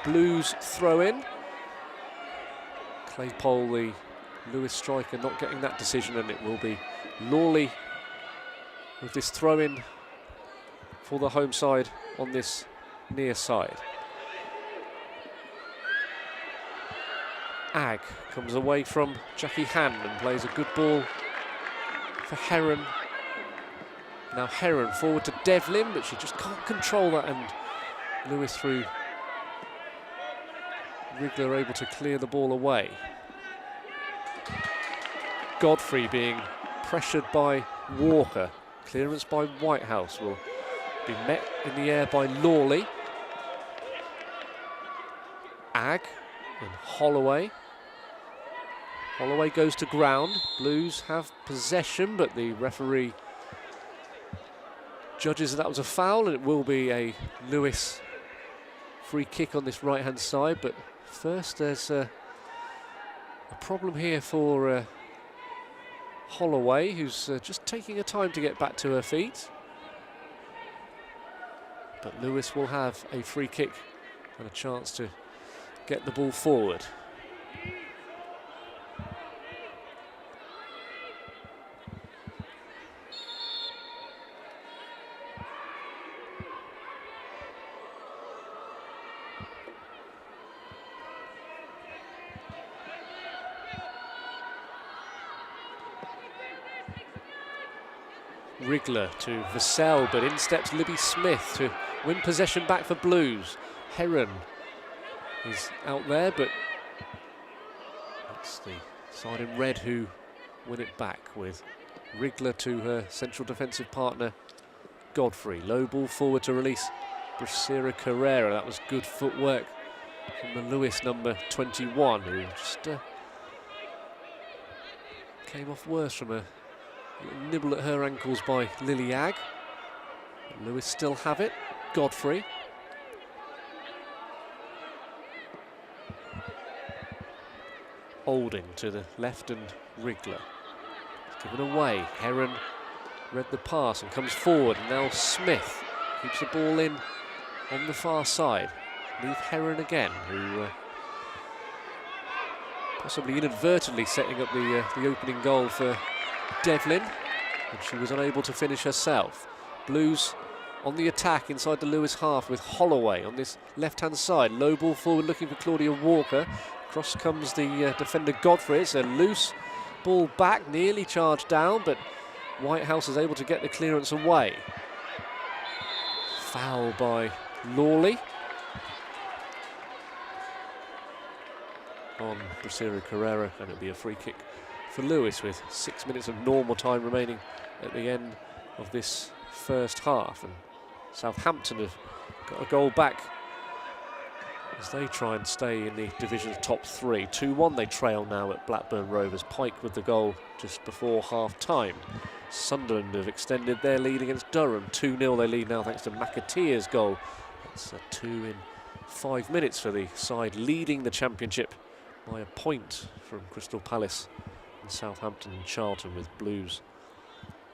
Blues throw-in. Claypole, the Lewes striker, not getting that decision, and it will be Lawley with this throw-in for the home side on this near side. Agg comes away from Jackie Hand and plays a good ball for Heron. Now Heron forward to Devlin, but she just can't control that, and Lewes through Wriggler able to clear the ball away. Godfrey being pressured by Walker. Clearance by Whitehouse will be met in the air by Lawley. Agg and Holloway. Holloway goes to ground. Blues have possession, but the referee judges that was a foul, and it will be a Lewes free kick on this right-hand side. But first, there's a problem here for Holloway, who's just taking her time to get back to her feet. But Lewes will have a free kick and a chance to get the ball forward. Wriggler to Vassell, but in steps Libby Smith to win possession back for Blues. Heron is out there, but it's the side in red who win it back, with Wriggler to her central defensive partner Godfrey. Low ball forward to release Bracera Carrera. That was good footwork from the Lewes number 21, who just came off worse from a nibble at her ankles by Lily Agg. Lewes still have it. Godfrey. Olding to the left and Wriggler. It's given away. Heron read the pass and comes forward. And now Smith keeps the ball in on the far side. Leave Heron again, who possibly inadvertently setting up the opening goal for Devlin, and she was unable to finish herself. Blues on the attack inside the Lewes half with Holloway on this left-hand side. Low ball forward looking for Claudia Walker. Cross comes the defender Godfrey. It's a loose ball back, nearly charged down, but Whitehouse is able to get the clearance away. Foul by Lawley on Bracera Carrera, and it'll be a free kick for Lewes with 6 minutes of normal time remaining at the end of this first half. And Southampton have got a goal back as they try and stay in the division's top three. 2-1 they trail now at Blackburn Rovers. Pike with the goal just before half-time. Sunderland have extended their lead against Durham. 2-0 they lead now thanks to McAteer's goal. That's a 2 in 5 minutes for the side leading the championship by a point from Crystal Palace and Southampton and Charlton, with Blues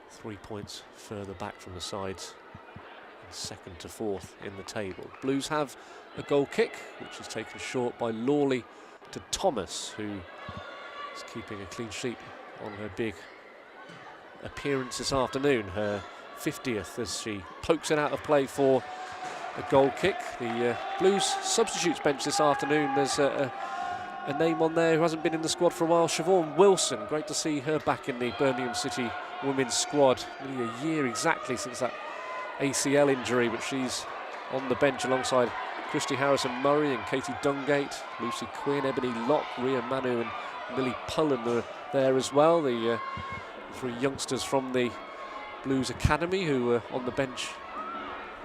3 points further back from the sides, and second to fourth in the table. Blues have a goal kick, which is taken short by Lawley to Thomas, who is keeping a clean sheet on her big appearance this afternoon, her 50th, as she pokes it out of play for a goal kick. The Blues substitutes bench this afternoon. There's a name on there who hasn't been in the squad for a while, Siobhan Wilson. Great to see her back in the Birmingham City women's squad. Nearly a year exactly since that ACL injury, but she's on the bench alongside Christy Harrison-Murray and Katie Dungate, Lucy Quinn, Ebony Locke, Ria Manu and Millie Pullen are there as well. The three youngsters from the Blues Academy who were on the bench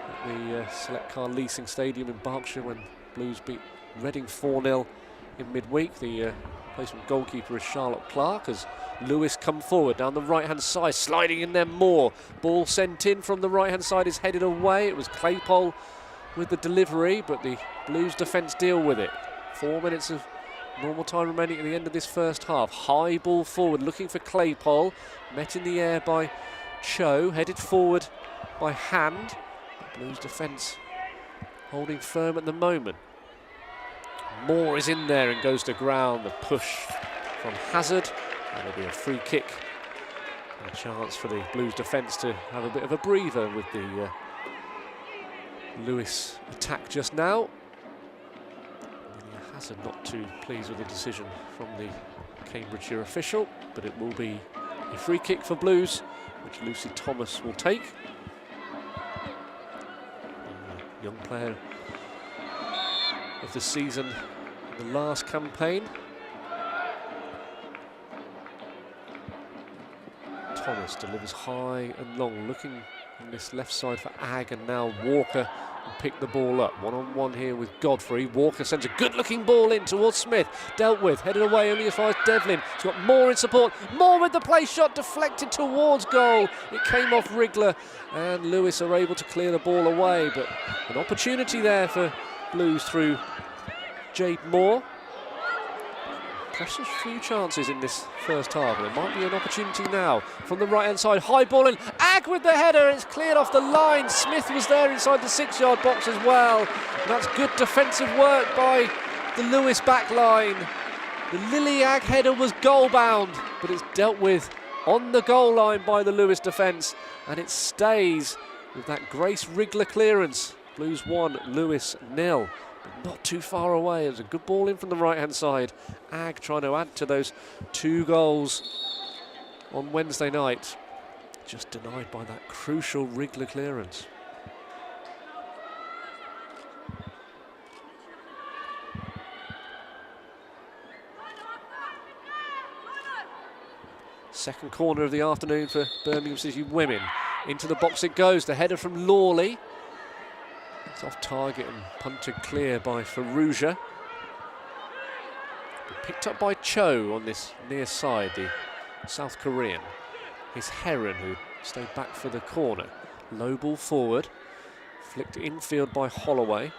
at the Select Car Leasing Stadium in Berkshire when Blues beat Reading 4-0 in midweek. The replacement goalkeeper is Charlotte Clark, as Lewes come forward down the right-hand side, sliding in there more. Ball sent in from the right-hand side is headed away. It was Claypole with the delivery, but the Blues defence deal with it. 4 minutes of normal time remaining at the end of this first half. High ball forward, looking for Claypole. Met in the air by Cho, headed forward by Hand. The Blues defence holding firm at the moment. Moore is in there and goes to ground. The push from Hazard, and it'll be a free kick. And a chance for the Blues defence to have a bit of a breather with the Lewes attack just now. Hazard not too pleased with the decision from the Cambridgeshire official, but it will be a free kick for Blues, which Lucy Thomas will take. A young player of the season, the last campaign. Thomas delivers high and long, looking on this left side for Ag, and now Walker will pick the ball up. One-on-one here with Godfrey. Walker sends a good-looking ball in towards Smith. Dealt with, headed away only as far as Devlin. He's got Moore in support. Moore with the place shot deflected towards goal. It came off Wriggler, and Lewes are able to clear the ball away. But an opportunity there for Blues through Jade Moore. Precious few chances in this first half, and it might be an opportunity now from the right-hand side. High ball in, Ag with the header, it's cleared off the line. Smith was there inside the 6-yard box as well. And that's good defensive work by the Lewes back line. The Lily Ag header was goal-bound, but it's dealt with on the goal line by the Lewes defence, and it stays with that Grace Wriggler clearance. Blues 1, Lewes 0. Not too far away. It was a good ball in from the right-hand side. Ag trying to add to those 2 goals on Wednesday night. Just denied by that crucial Wriggler clearance. Second corner of the afternoon for Birmingham City women. Into the box it goes. The header from Lawley. It's off target and punted clear by Faruja. Picked up by Cho on this near side, the South Korean. It's Heron who stayed back for the corner. Low ball forward. Flicked infield by Holloway.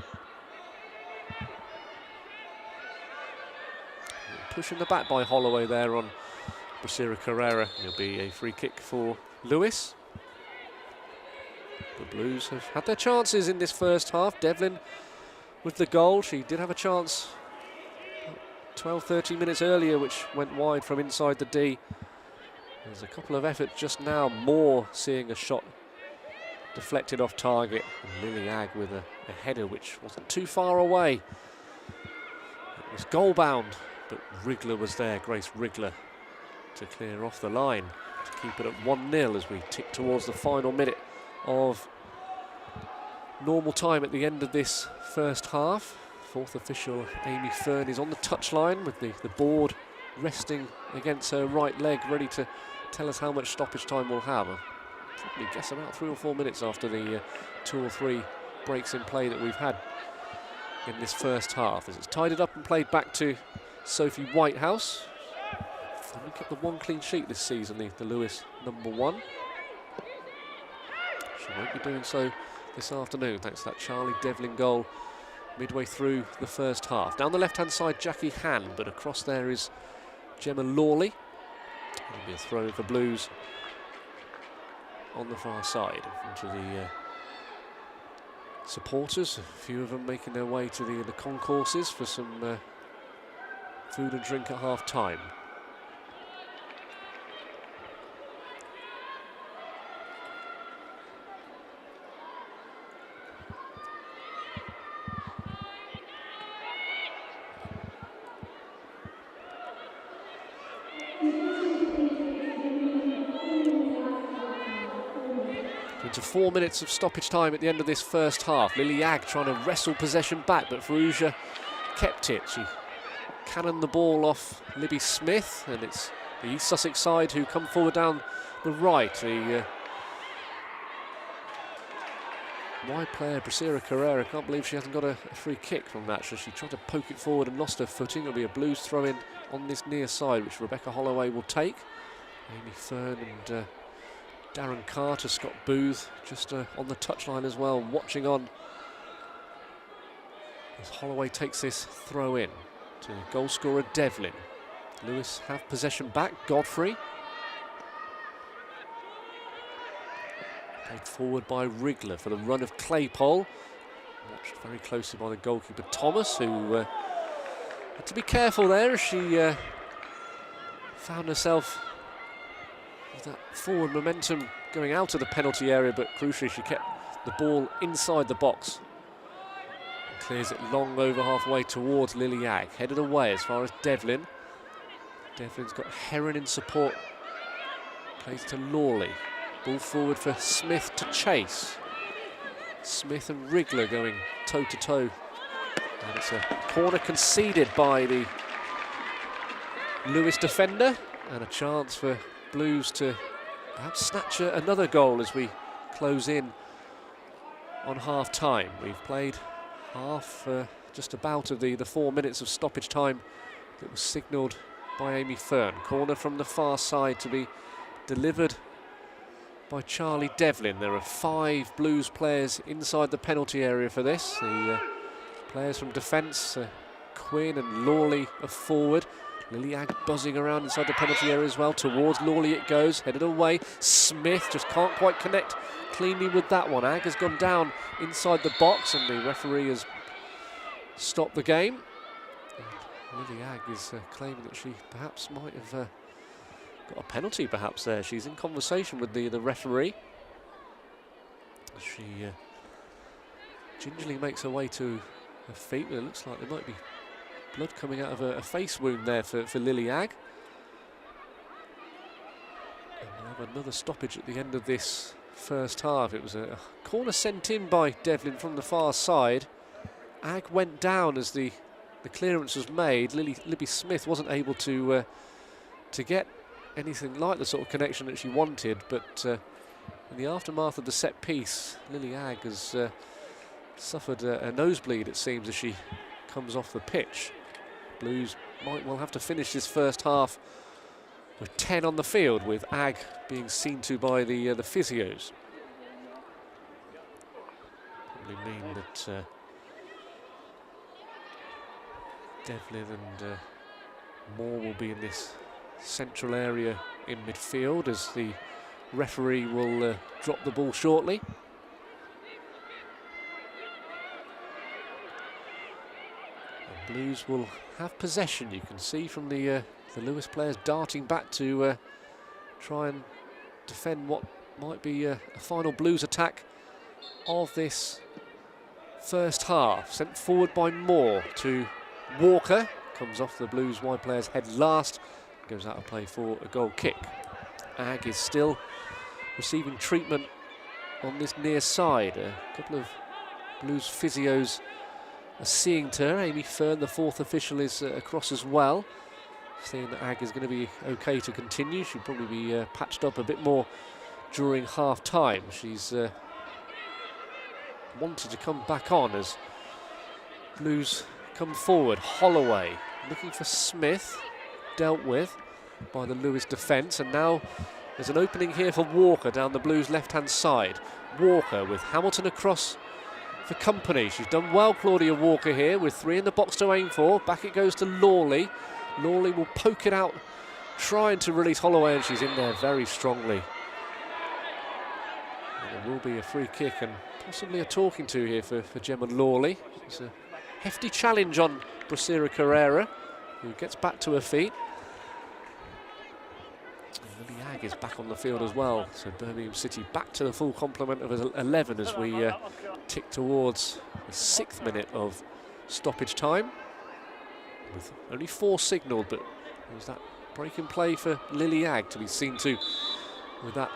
Pushing the back by Holloway there on Brasira Carrera. It'll be a free kick for Lewes. The Blues have had their chances in this first half. Devlin with the goal. She did have a chance 12-13 minutes earlier, which went wide from inside the D. There's a couple of efforts just now. Moore seeing a shot deflected off target. And Lily Ag with a header which wasn't too far away. It was goal bound, but Wriggler was there, Grace Wriggler, to clear off the line to keep it at 1-0 as we tick towards the final minute of normal time at the end of this first half. Fourth official Amy Fern is on the touchline with the board resting against her right leg, ready to tell us how much stoppage time we'll have. I probably guess about 3 or 4 minutes after the 2 or 3 breaks in play that we've had in this first half, as it's tidied up and played back to Sophie Whitehouse. And we kept the 1 clean sheet this season, the Lewes #1. She won't be doing so this afternoon, thanks to that Charlie Devlin goal midway through the first half. Down the left-hand side, Jackie Han, but across there is Gemma Lawley. It'll be a throw for Blues on the far side into the supporters. A few of them making their way to the concourses for some food and drink at half-time. Into 4 minutes of stoppage time at the end of this first half. Lily Ag trying to wrestle possession back, but Faruja kept it. She cannoned the ball off Libby Smith, and it's the East Sussex side who come forward down the right. The wide player, Brasira Carrera, can't believe she hasn't got a free kick from that. So she tried to poke it forward and lost her footing. It'll be a Blues throw-in on this near side, which Rebecca Holloway will take. Amy Fern and Darren Carter, Scott Booth just on the touchline as well, watching on as Holloway takes this throw in to goal scorer Devlin. Lewes have possession back. Godfrey played forward by Wriggler for the run of Claypole, watched very closely by the goalkeeper Thomas, who had to be careful there as she found herself with that forward momentum going out of the penalty area, but crucially she kept the ball inside the box. And clears it long over halfway towards Lily Ag, headed away as far as Devlin. Devlin's got Heron in support, plays to Lawley. Ball forward for Smith to chase. Smith and Wriggler going toe-to-toe. And it's a corner conceded by the Lewes defender, and a chance for Blues to perhaps snatch another goal as we close in on half-time. We've played half, just about of the 4 minutes of stoppage time that was signalled by Amy Fern. Corner from the far side to be delivered by Charlie Devlin. There are 5 Blues players inside the penalty area for this. The players from defence, Quinn and Lawley are forward. Lily Agg buzzing around inside the penalty area as well. Towards Lawley it goes, headed away. Smith just can't quite connect cleanly with that one. Agg has gone down inside the box and the referee has stopped the game. Lily Agg is claiming that she perhaps might have got a penalty perhaps there. She's in conversation with the referee. She gingerly makes her way to her feet. It looks like there might be blood coming out of a face wound there for Lily Agg. And we'll have another stoppage at the end of this first half. It was a corner sent in by Devlin from the far side. Agg went down as the clearance was made. Libby Smith wasn't able to get anything like the sort of connection that she wanted, but in the aftermath of the set piece, Lily Agg has suffered a nosebleed, it seems, as she comes off the pitch. Blues might well have to finish this first half with 10 on the field, with Agg being seen to by the physios. Probably mean that Devlin and Moore will be in this central area in midfield as the referee will drop the ball shortly. And Blues will have possession. You can see from the Lewes players darting back to try and defend what might be a final Blues attack of this first half. Sent forward by Moore to Walker, comes off the Blues wide player's head last, goes out of play for a goal kick. Agg is still receiving treatment on this near side. A couple of Blues physios are seeing to her. Amy Fern, the 4th official, is across as well, saying that Agg is going to be okay to continue. She'll probably be patched up a bit more during half-time. She's wanted to come back on as Blues come forward. Holloway looking for Smith, dealt with by the Lewes defence, and now there's an opening here for Walker down the Blues left-hand side. Walker with Hamilton across for company. She's done well, Claudia Walker, here with 3 in the box to aim for. Back it goes to Lawley. Lawley will poke it out, trying to release Holloway, and she's in there very strongly. And there will be a free kick and possibly a talking to here for Gemma Lawley. It's a hefty challenge on Brasira Carrera, who gets back to her feet. And Lily Agg is back on the field as well, so Birmingham City back to the full complement of 11 as we tick towards the 6th minute of stoppage time, with only 4 signalled, but there was that break in play for Lily Agg to be seen to with that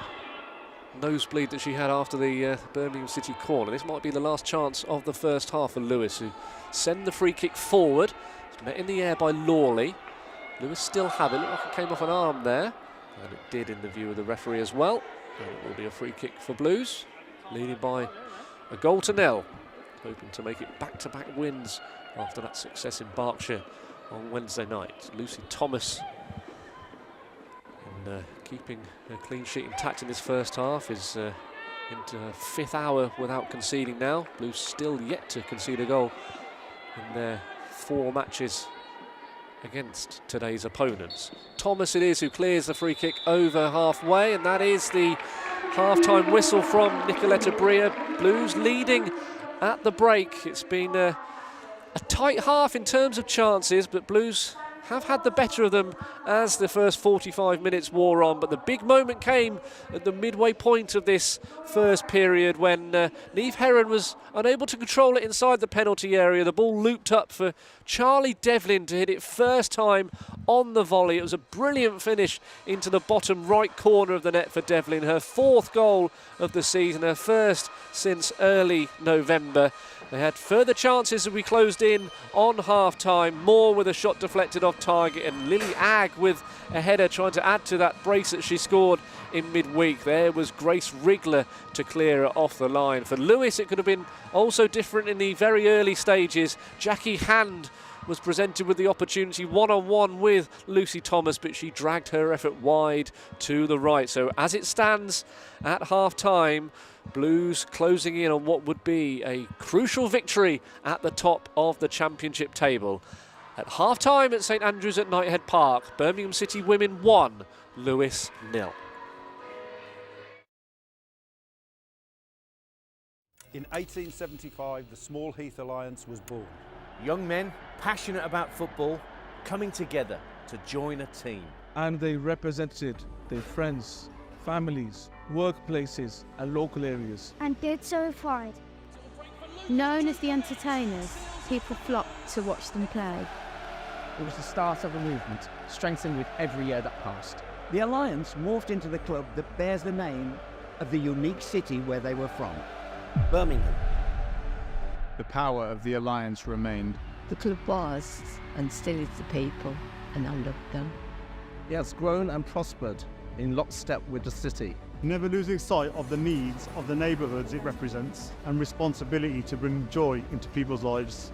nosebleed that she had after the Birmingham City corner. This might be the last chance of the first half for Lewes, who send the free kick forward. It's met in the air by Lawley. Lewes still have it. Looked like it came off an arm there, and it did in the view of the referee as well. And it will be a free kick for Blues, leading by a goal to nil, hoping to make it back-to-back wins after that success in Berkshire on Wednesday night. Lucy Thomas, keeping a clean sheet intact in this first half, is into her 5th hour without conceding now. Blues still yet to concede a goal in their 4 matches against today's opponents. Thomas it is who clears the free kick over halfway, and that is the half-time whistle from Nicoletta Bria. Blues leading at the break. It's been a tight half in terms of chances, but Blues have had the better of them as the first 45 minutes wore on. But the big moment came at the midway point of this first period when Niamh Heron was unable to control it inside the penalty area. The ball looped up for Charlie Devlin to hit it first time on the volley. It was a brilliant finish into the bottom right corner of the net for Devlin. Her 4th goal of the season, her first since early November. They had further chances as we closed in on half-time. Moore with a shot deflected off target, and Lily Agg with a header trying to add to that brace that she scored in midweek. There was Grace Wrigler to clear it off the line. For Lewes, it could have been also different in the very early stages. Jackie Hand was presented with the opportunity one-on-one with Lucy Thomas, but she dragged her effort wide to the right. So as it stands at half-time, Blues closing in on what would be a crucial victory at the top of the championship table. At half-time at St Andrews at Knighthead Park, Birmingham City women 1, Lewes 0. In 1875, the Small Heath Alliance was born. Young men passionate about football coming together to join a team. And they represented their friends, families, workplaces and local areas. And did so with pride. Known as the entertainers, people flocked to watch them play. It was the start of a movement, strengthened with every year that passed. The Alliance morphed into the club that bears the name of the unique city where they were from. Birmingham. The power of the Alliance remained. The club was, and still is, the people, and I love them. It has grown and prospered in lockstep with the city. Never losing sight of the needs of the neighbourhoods it represents and responsibility to bring joy into people's lives.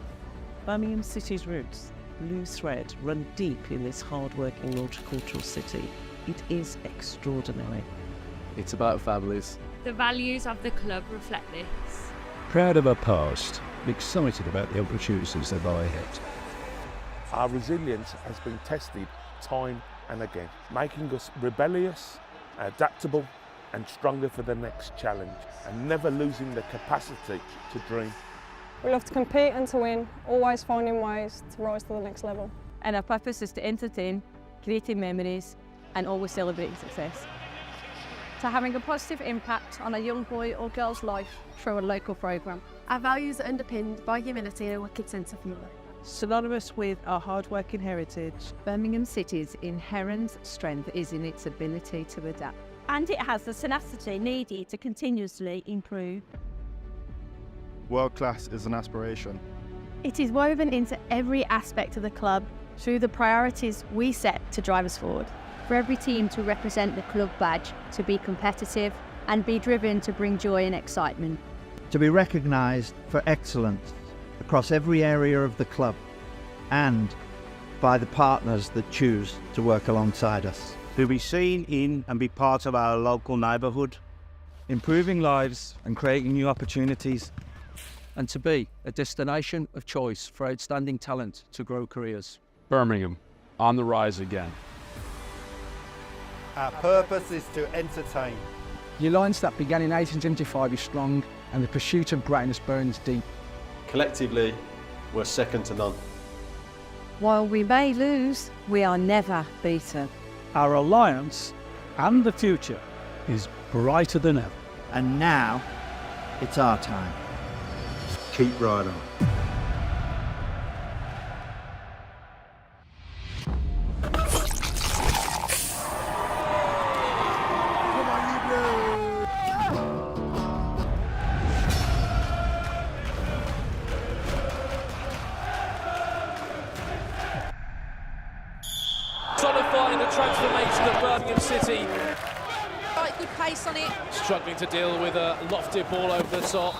Birmingham City's roots, blue thread, run deep in this hard-working multicultural city. It is extraordinary. It's about families. The values of the club reflect this. Proud of our past, excited about the opportunities that lie ahead. Our resilience has been tested time and again, making us rebellious, adaptable and stronger for the next challenge, and never losing the capacity to dream. We love to compete and to win, always finding ways to rise to the next level. And our purpose is to entertain, creating memories and always celebrating success. To having a positive impact on a young boy or girl's life through a local programme. Our values are underpinned by humility and a wicked sense of humour. Synonymous with our hard-working heritage, Birmingham City's inherent strength is in its ability to adapt. And it has the tenacity needed to continuously improve. World class is an aspiration. It is woven into every aspect of the club through the priorities we set to drive us forward. For every team to represent the club badge, to be competitive and be driven to bring joy and excitement. To be recognised for excellence across every area of the club and by the partners that choose to work alongside us. To be seen in and be part of our local neighbourhood. Improving lives and creating new opportunities. And to be a destination of choice for outstanding talent to grow careers. Birmingham, on the rise again. Our purpose is to entertain. The alliance that began in 1875 is strong, and the pursuit of greatness burns deep. Collectively, we're second to none. While we may lose, we are never beaten. Our alliance and the future is brighter than ever. And now, it's our time. Keep right on. Solidifying the transformation of Birmingham City. Right, good pace on it. Struggling to deal with a lofted ball over the top.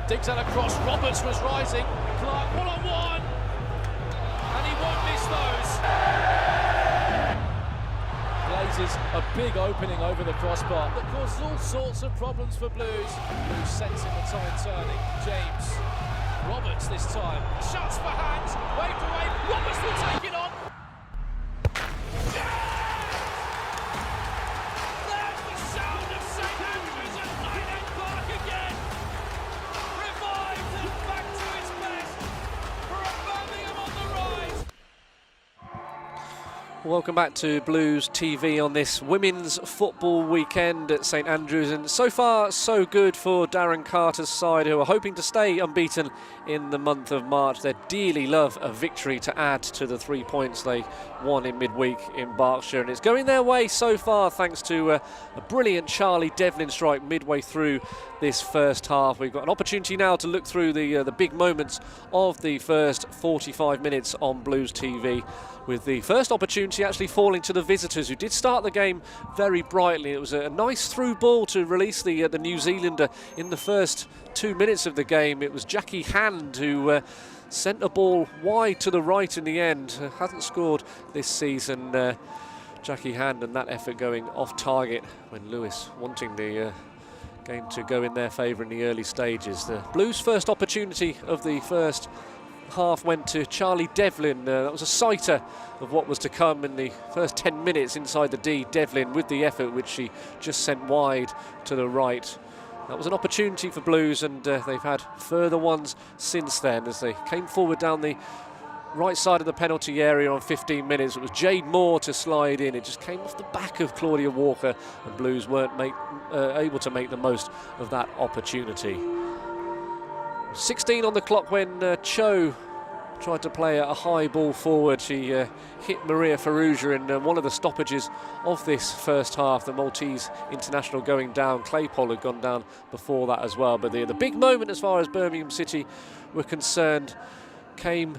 Digs that across, Roberts was rising. Clark one-on-one. And he won't miss those. Blazes a big opening over the crossbar that causes all sorts of problems for Blues. Blues sensing the time turning. James. Roberts this time. Shots for hands. Waved away. Roberts will take it on. There's the sound of St Andrews at Knighthead Park again. Revived and back to its best for a Birmingham on the rise. Welcome back to Blues TV on this women's football weekend at St Andrews, and so far so good for Darren Carter's side, who are hoping to stay unbeaten in the month of March. They dearly love a victory to add to the 3 points they won in midweek in Berkshire, and it's going their way so far thanks to a brilliant Charlie Devlin strike midway through this first half. We've got an opportunity now to look through the big moments of the first 45 minutes on Blues TV, with the first opportunity actually falling to the visitors, who did start the game very brightly. It was a nice through ball to release the New Zealander in the first 2 minutes of the game. It was Jackie Hand who sent a ball wide to the right in the end. Hasn't scored this season, Jackie Hand, and that effort going off target when Lewes wanting the game to go in their favour in the early stages. The Blues' first opportunity of the first half went to Charlie Devlin. That was a sighter of what was to come in the first 10 minutes inside the D. Devlin with the effort which she just sent wide to the right. That was an opportunity for Blues, and they've had further ones since then as they came forward down the right side of the penalty area on 15 minutes. It was Jade Moore to slide in. It just came off the back of Claudia Walker, and Blues weren't able to make the most of that opportunity. 16 on the clock when Cho tried to play a high ball forward. She hit Maria Ferrugia in one of the stoppages of this first half. The Maltese international going down. Claypole had gone down before that as well. But the big moment as far as Birmingham City were concerned came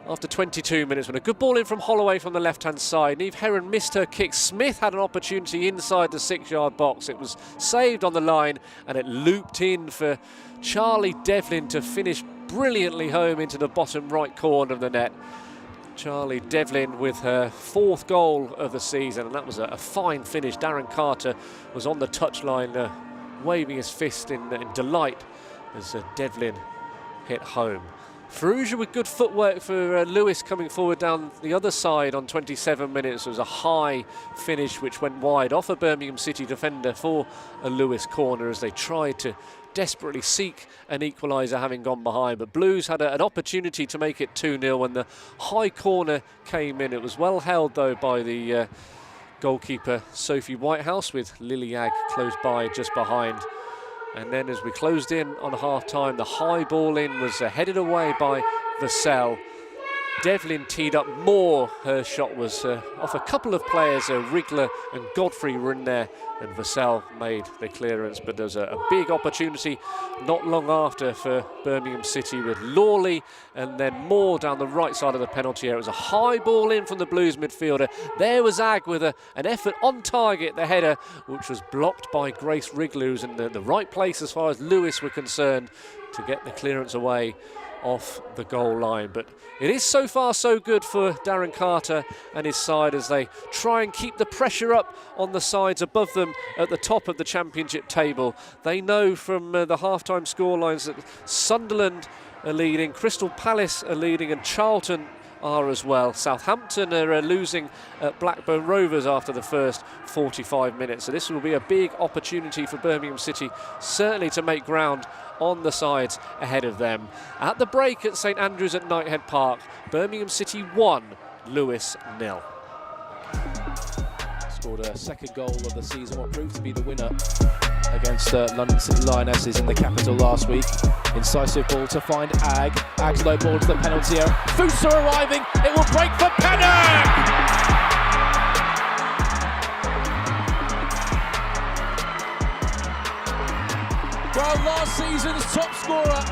after 22 minutes when a good ball in from Holloway from the left-hand side. Niamh Heron missed her kick. Smith had an opportunity inside the 6-yard box. It was saved on the line, and it looped in for Charlie Devlin to finish brilliantly home into the bottom right corner of the net. Charlie Devlin with her 4th goal of the season, and that was a fine finish. Darren Carter was on the touchline waving his fist in delight as Devlin hit home. Ferrugia with good footwork for Lewes coming forward down the other side on 27 minutes. It was a high finish which went wide off a Birmingham City defender for a Lewes corner as they tried to desperately seek an equaliser, having gone behind. But Blues had an opportunity to make it 2-0 when the high corner came in. It was well held though by the goalkeeper Sophie Whitehouse, with Lily Agg close by just behind. And then as we closed in on half-time, the high ball in was headed away by Vassell. Devlin teed up more. Her shot was off a couple of players. Wriggler and Godfrey were in there, and Vassell made the clearance. But there was a big opportunity not long after for Birmingham City with Lawley and then Moore down the right side of the penalty area. It was a high ball in from the Blues midfielder. There was Agg with an effort on target, the header, which was blocked by Grace Wriggler, who's in the right place as far as Lewes were concerned to get the clearance away off the goal line. But it is so far so good for Darren Carter and his side as they try and keep the pressure up on the sides above them at the top of the championship table. They know from the half-time scorelines that Sunderland are leading, Crystal Palace are leading, and Charlton are as well. Southampton are losing at Blackburn Rovers after the first 45 minutes. So this will be a big opportunity for Birmingham City, certainly to make ground on the sides ahead of them. At the break at St Andrews at Knighthead Park, Birmingham City 1, Lewes 0. Scored a second goal of the season, what proved to be the winner against London City Lionesses in the capital last week. Incisive ball to find Agg. Agg's low ball to the penalty area. Fusa arriving, it will break for Pennock! Well, last season's top scorer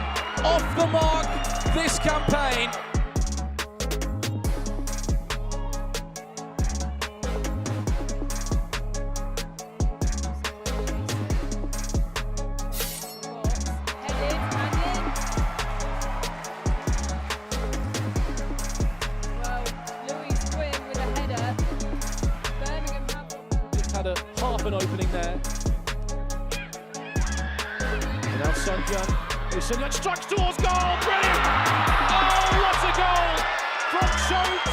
off the mark this campaign. Had a half an opening there. And now Sunjan strikes towards goal, brilliant! Oh, what a goal from Sunjan!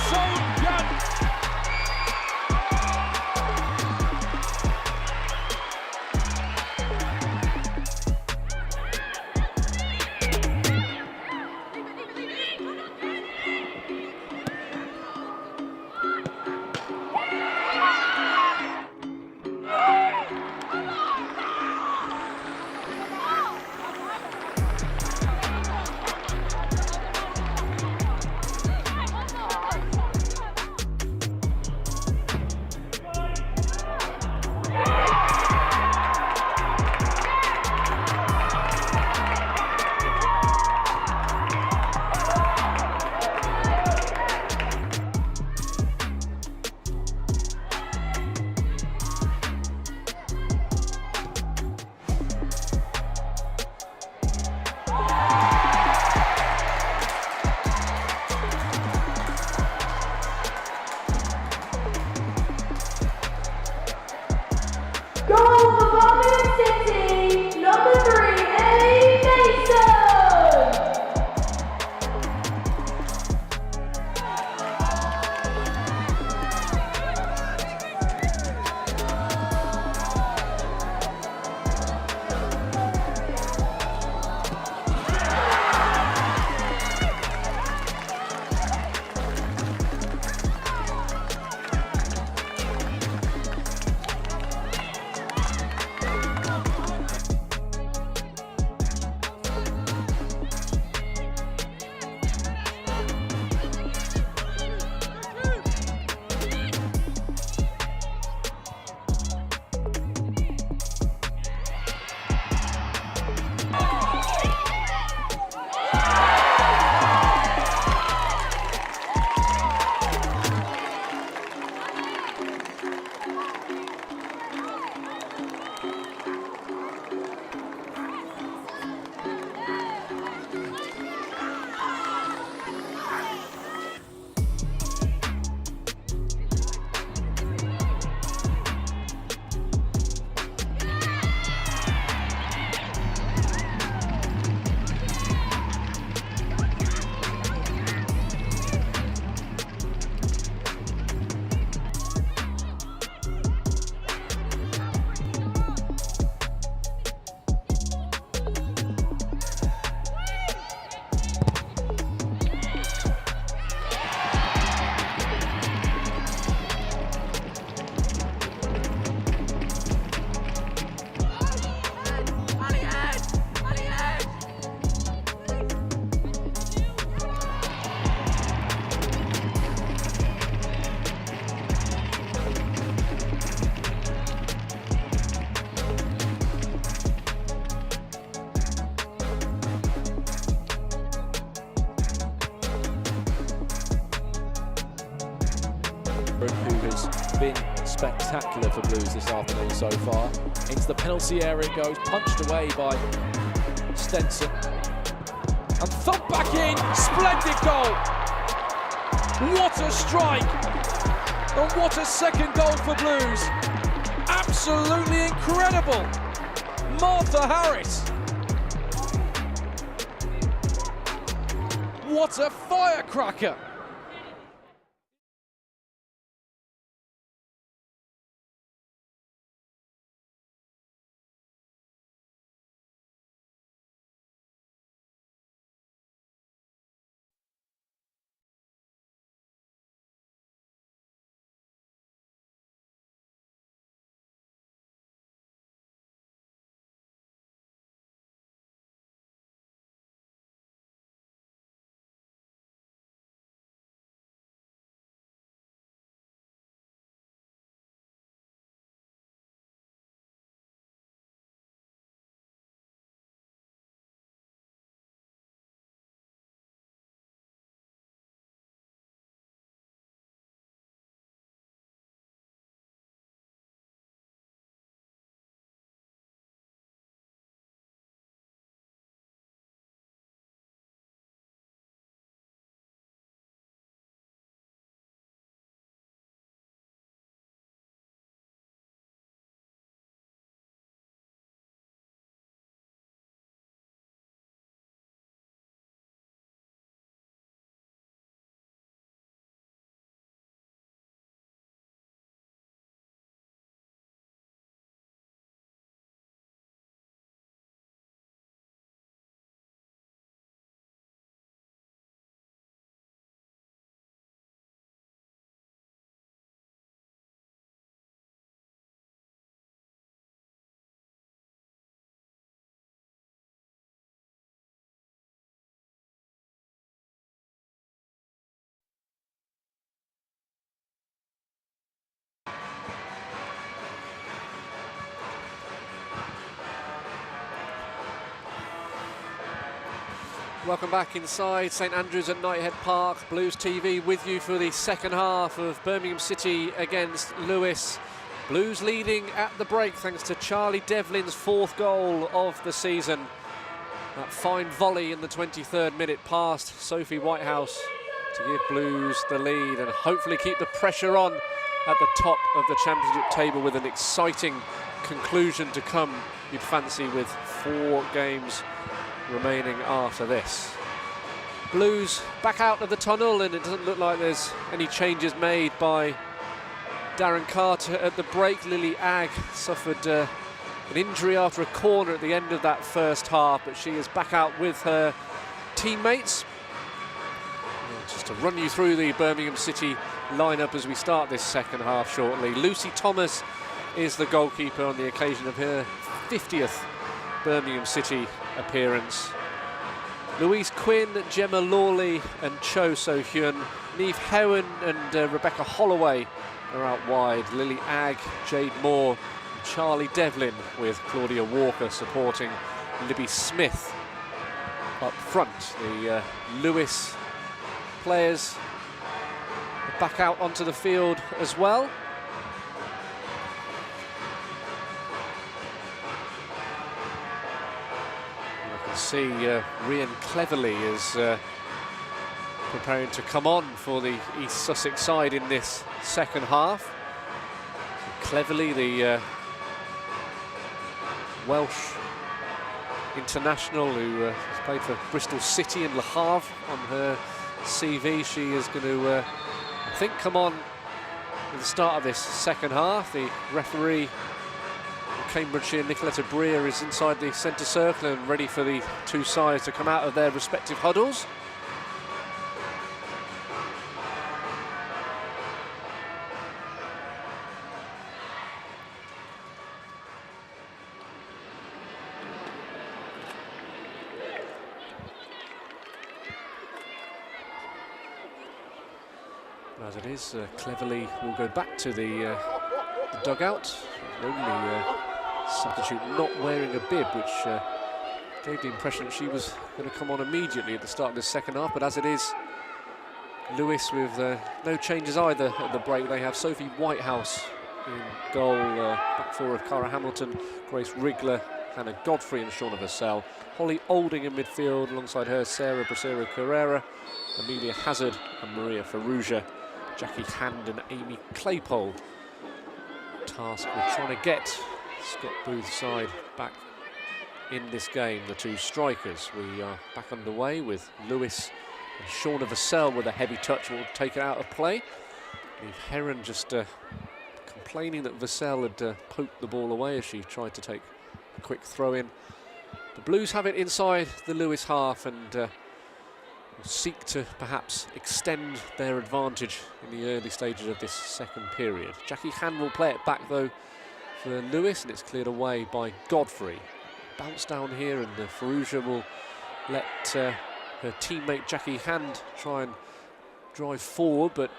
spectacular for Blues this afternoon so far. Into the penalty area it goes, punched away by Stenson. And thumped back in, splendid goal! What a strike! And what a second goal for Blues! Absolutely incredible! Martha Harris! What a firecracker! Welcome back inside St Andrews at Knighthead Park. Blues TV with you for the second half of Birmingham City against Lewes. Blues leading at the break thanks to Charlie Devlin's 4th goal of the season. That fine volley in the 23rd minute past Sophie Whitehouse to give Blues the lead and hopefully keep the pressure on at the top of the championship table with an exciting conclusion to come, you'd fancy, with 4 games remaining after this. Blues back out of the tunnel, and it doesn't look like there's any changes made by Darren Carter at the break. Lily Agg suffered an injury after a corner at the end of that first half, but she is back out with her teammates. Just to run you through the Birmingham City lineup as we start this second half shortly. Lucy Thomas is the goalkeeper on the occasion of her 50th Birmingham City appearance. Louise Quinn, Gemma Lawley and Cho So-hyun. Niamh Hewen and Rebecca Holloway are out wide. Lily Agg, Jade Moore, and Charlie Devlin, with Claudia Walker supporting Libby Smith up front. The Lewes players are back out onto the field as well. See Rhian Cleverly is preparing to come on for the East Sussex side in this second half. So Cleverly, the Welsh international who has played for Bristol City and Le Havre on her CV. She is going to, I think, come on at the start of this second half. The referee, Cambridgeshire, Nicoletta Breer, is inside the centre circle and ready for the 2 sides to come out of their respective huddles. As it is, Cleverly will go back to the dugout. Only substitute not wearing a bib, which gave the impression that she was going to come on immediately at the start of the second half. But as it is, Lewes with no changes either at the break. They have Sophie Whitehouse in goal, back four of Cara Hamilton, Grace Wriggler, Hannah Godfrey and Shauna Vassell. Holly Olding in midfield, alongside her Sarah Bracero Carrera, Amelia Hazard and Maria Ferrugia, Jackie Hand and Amy Claypole. Tasked with trying to get Scott Booth's side back in this game, the two strikers. We are back underway with Lewes and Shauna Vassell with a heavy touch will take it out of play. Leave Heron just complaining that Vassell had poked the ball away as she tried to take a quick throw in. The Blues have it inside the Lewes half and will seek to perhaps extend their advantage in the early stages of this second period. Jackie Han will play it back though for Lewes, and it's cleared away by Godfrey. Bounce down here, and the Ferrugia will let her teammate Jackie Hand try and drive forward, but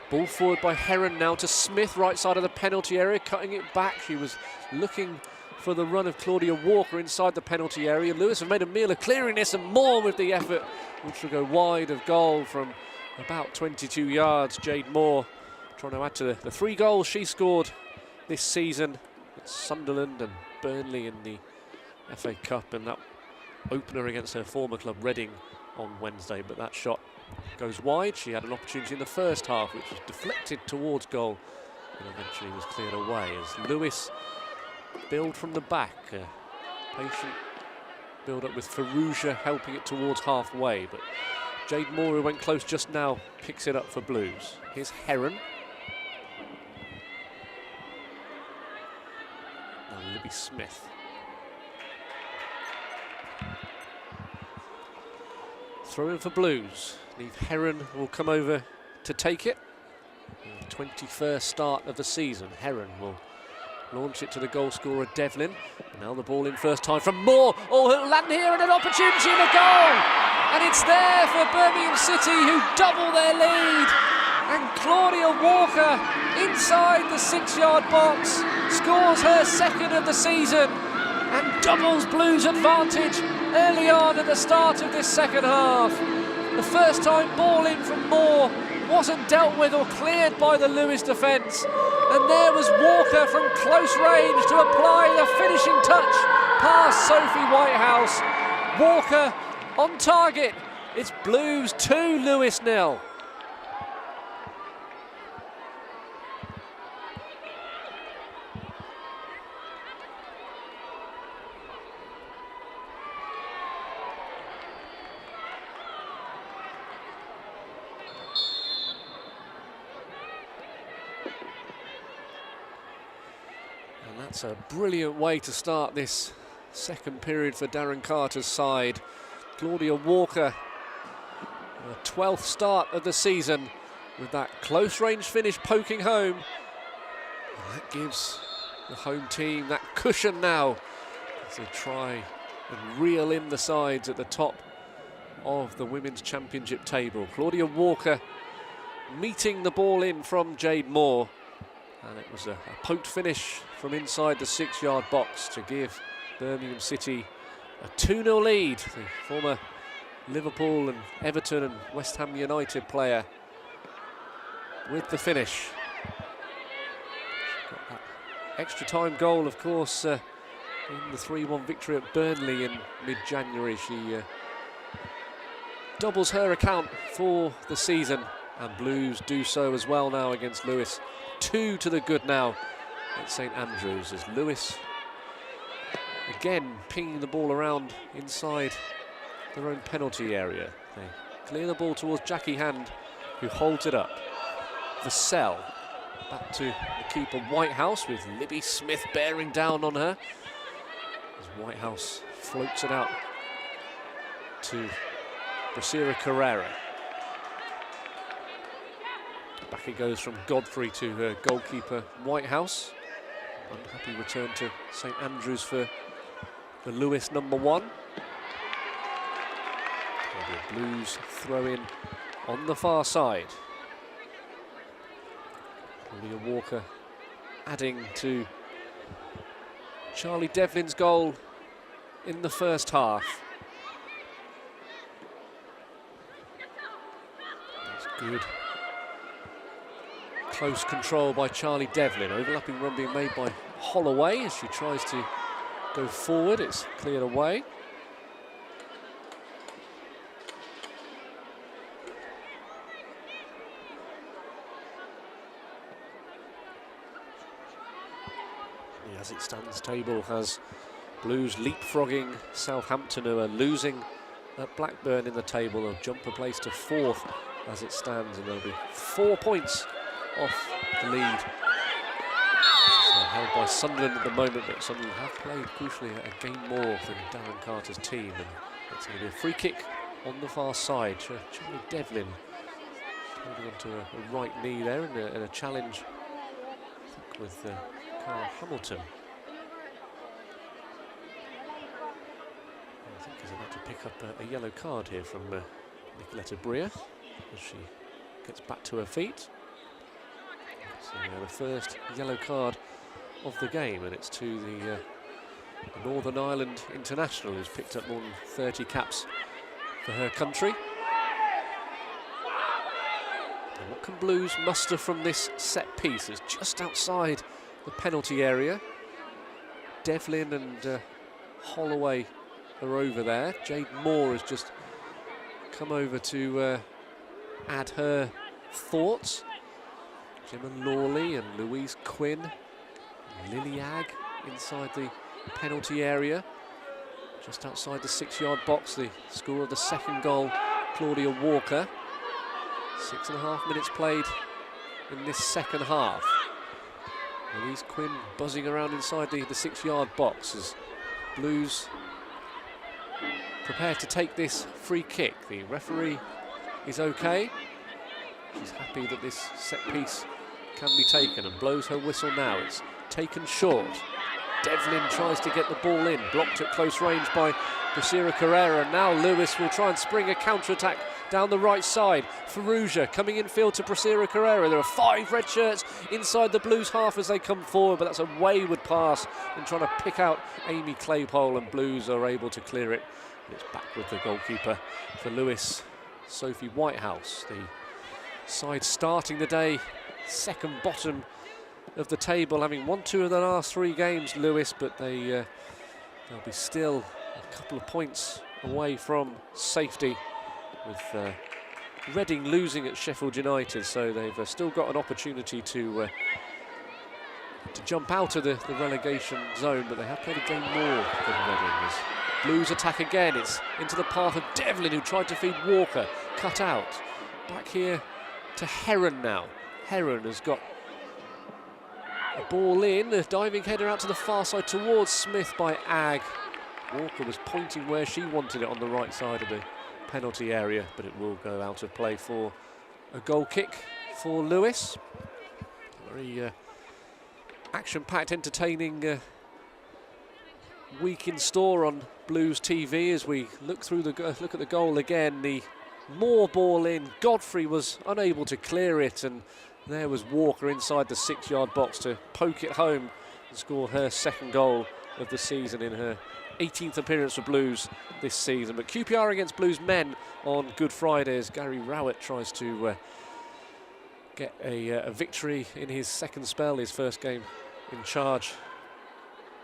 ball forward by Heron now to Smith, right side of the penalty area, cutting it back. She was looking for the run of Claudia Walker inside the penalty area. Lewes have made a meal of clearing this and more with the effort, which will go wide of goal from about 22 yards. Jade Moore trying to add to the 3 goals she scored this season at Sunderland and Burnley in the FA Cup, and that opener against her former club Reading on Wednesday, but that shot goes wide. She had an opportunity in the first half which was deflected towards goal and eventually was cleared away as Lewes build from the back. Patient build up with Ferrugia helping it towards halfway, but Jade Moore, who went close just now, picks it up for Blues. Here's Heron. And Libby Smith. Throw in for Blues. Neve Heron will come over to take it. The 21st start of the season. Heron will launch it to the goal scorer Devlin. And now the ball in first time from Moore. Oh, he'll land here and an opportunity and a goal! And it's there for Birmingham City, who double their lead. And Claudia Walker inside the 6-yard box scores her second of the season and doubles Blues' advantage early on at the start of this second half. The first time ball in from Moore wasn't dealt with or cleared by the Lewes defence, and there was Walker from close range to apply the finishing touch past Sophie Whitehouse. Walker on target. It's Blues 2, Lewes 0. That's a brilliant way to start this second period for Darren Carter's side. Claudia Walker, her 12th start of the season, with that close range finish poking home. And that gives the home team that cushion now as they try and reel in the sides at the top of the Women's Championship table. Claudia Walker meeting the ball in from Jade Moore. And it was a poked finish from inside the 6-yard box to give Birmingham City a 2-0 lead. The former Liverpool and Everton and West Ham United player with the finish. Got that extra time goal, of course, in the 3-1 victory at Burnley in mid-January. She doubles her account for the season, and Blues do so as well now against Lewes. 2 to the good now at St Andrews as Lewes again pinging the ball around inside their own penalty area. They clear the ball towards Jackie Hand, who holds it up. Vassell back to the keeper Whitehouse, with Libby Smith bearing down on her as Whitehouse floats it out to Bracera Carrera. Back it goes from Godfrey to her goalkeeper Whitehouse. Unhappy return to St Andrews for the Lewes number 1. The Blues throw in on the far side. Claudia Walker adding to Charlie Devlin's goal in the first half. That's good Close control by Charlie Devlin. Overlapping run being made by Holloway as she tries to go forward. It's cleared away. As it stands, table has Blues leapfrogging Southampton, who are losing at Blackburn in the table. They'll jump a place to 4th as it stands, and they'll be 4 points off the lead. So held by Sunderland at the moment, but Sunderland have played crucially a game more than Darren Carter's team, and it's going to be a free kick on the far side. Charlie Devlin holding onto a right knee there in a challenge, I think, with Cara Hamilton. I think he's about to pick up a yellow card here from Nicoletta Bria as she gets back to her feet. So the first yellow card of the game, and it's to the Northern Ireland international, who's picked up more than 30 caps for her country. And what can Blues muster from this set piece? It's just outside the penalty area. Devlin and Holloway are over there. Jade Moore has just come over to add her thoughts. Gemma Lawley and Louise Quinn, and Lily Agg inside the penalty area, just outside the 6-yard box. The scorer of the second goal, Claudia Walker. 6.5 minutes played in this second half. Louise Quinn buzzing around inside the 6-yard box as Blues prepare to take this free kick. The referee is okay. She's happy that this set piece can be taken and blows her whistle now. It's taken short. Devlin tries to get the ball in, blocked at close range by Brasira Carrera. Now Lewes will try and spring a counter-attack down the right side. Faruja coming in field to Brasira Carrera. There are 5 red shirts inside the Blues half as they come forward, but that's a wayward pass and trying to pick out Amy Claypole, and Blues are able to clear it. And it's back with the goalkeeper for Lewes, Sophie Whitehouse. The side starting the day second bottom of the table, having won 2 of the last 3 games, Lewes, but they'll be still a couple of points away from safety, with Reading losing at Sheffield United, so they've still got an opportunity to jump out of the relegation zone, but they have played a game more than Reading. As Blues attack again, it's into the path of Devlin, who tried to feed Walker, cut out. Back here to Heron now. Heron has got a ball in, a diving header out to the far side towards Smith by Agg. Walker was pointing where she wanted it on the right side of the penalty area, but it will go out of play for a goal kick for Lewes. Very action-packed, entertaining week in store on Blues TV as we look at the goal again. The Moore ball in, Godfrey was unable to clear it, and there was Walker inside the 6-yard box to poke it home and score her second goal of the season in her 18th appearance for Blues this season. But QPR against Blues men on Good Friday as Gary Rowett tries to get a victory in his second spell, his first game in charge,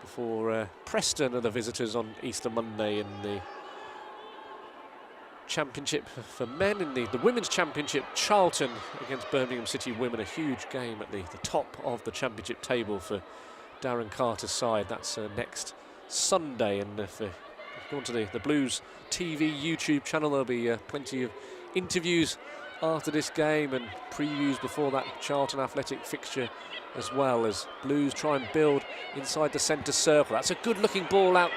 before Preston are the visitors on Easter Monday in the Championship for men. In the Women's Championship, Charlton against Birmingham City Women, a huge game at the top of the Championship table for Darren Carter's side. That's next Sunday, and if you go onto the Blues TV YouTube channel, there'll be plenty of interviews after this game and previews before that Charlton Athletic fixture, as well as Blues try and build inside the centre circle. That's a good looking ball out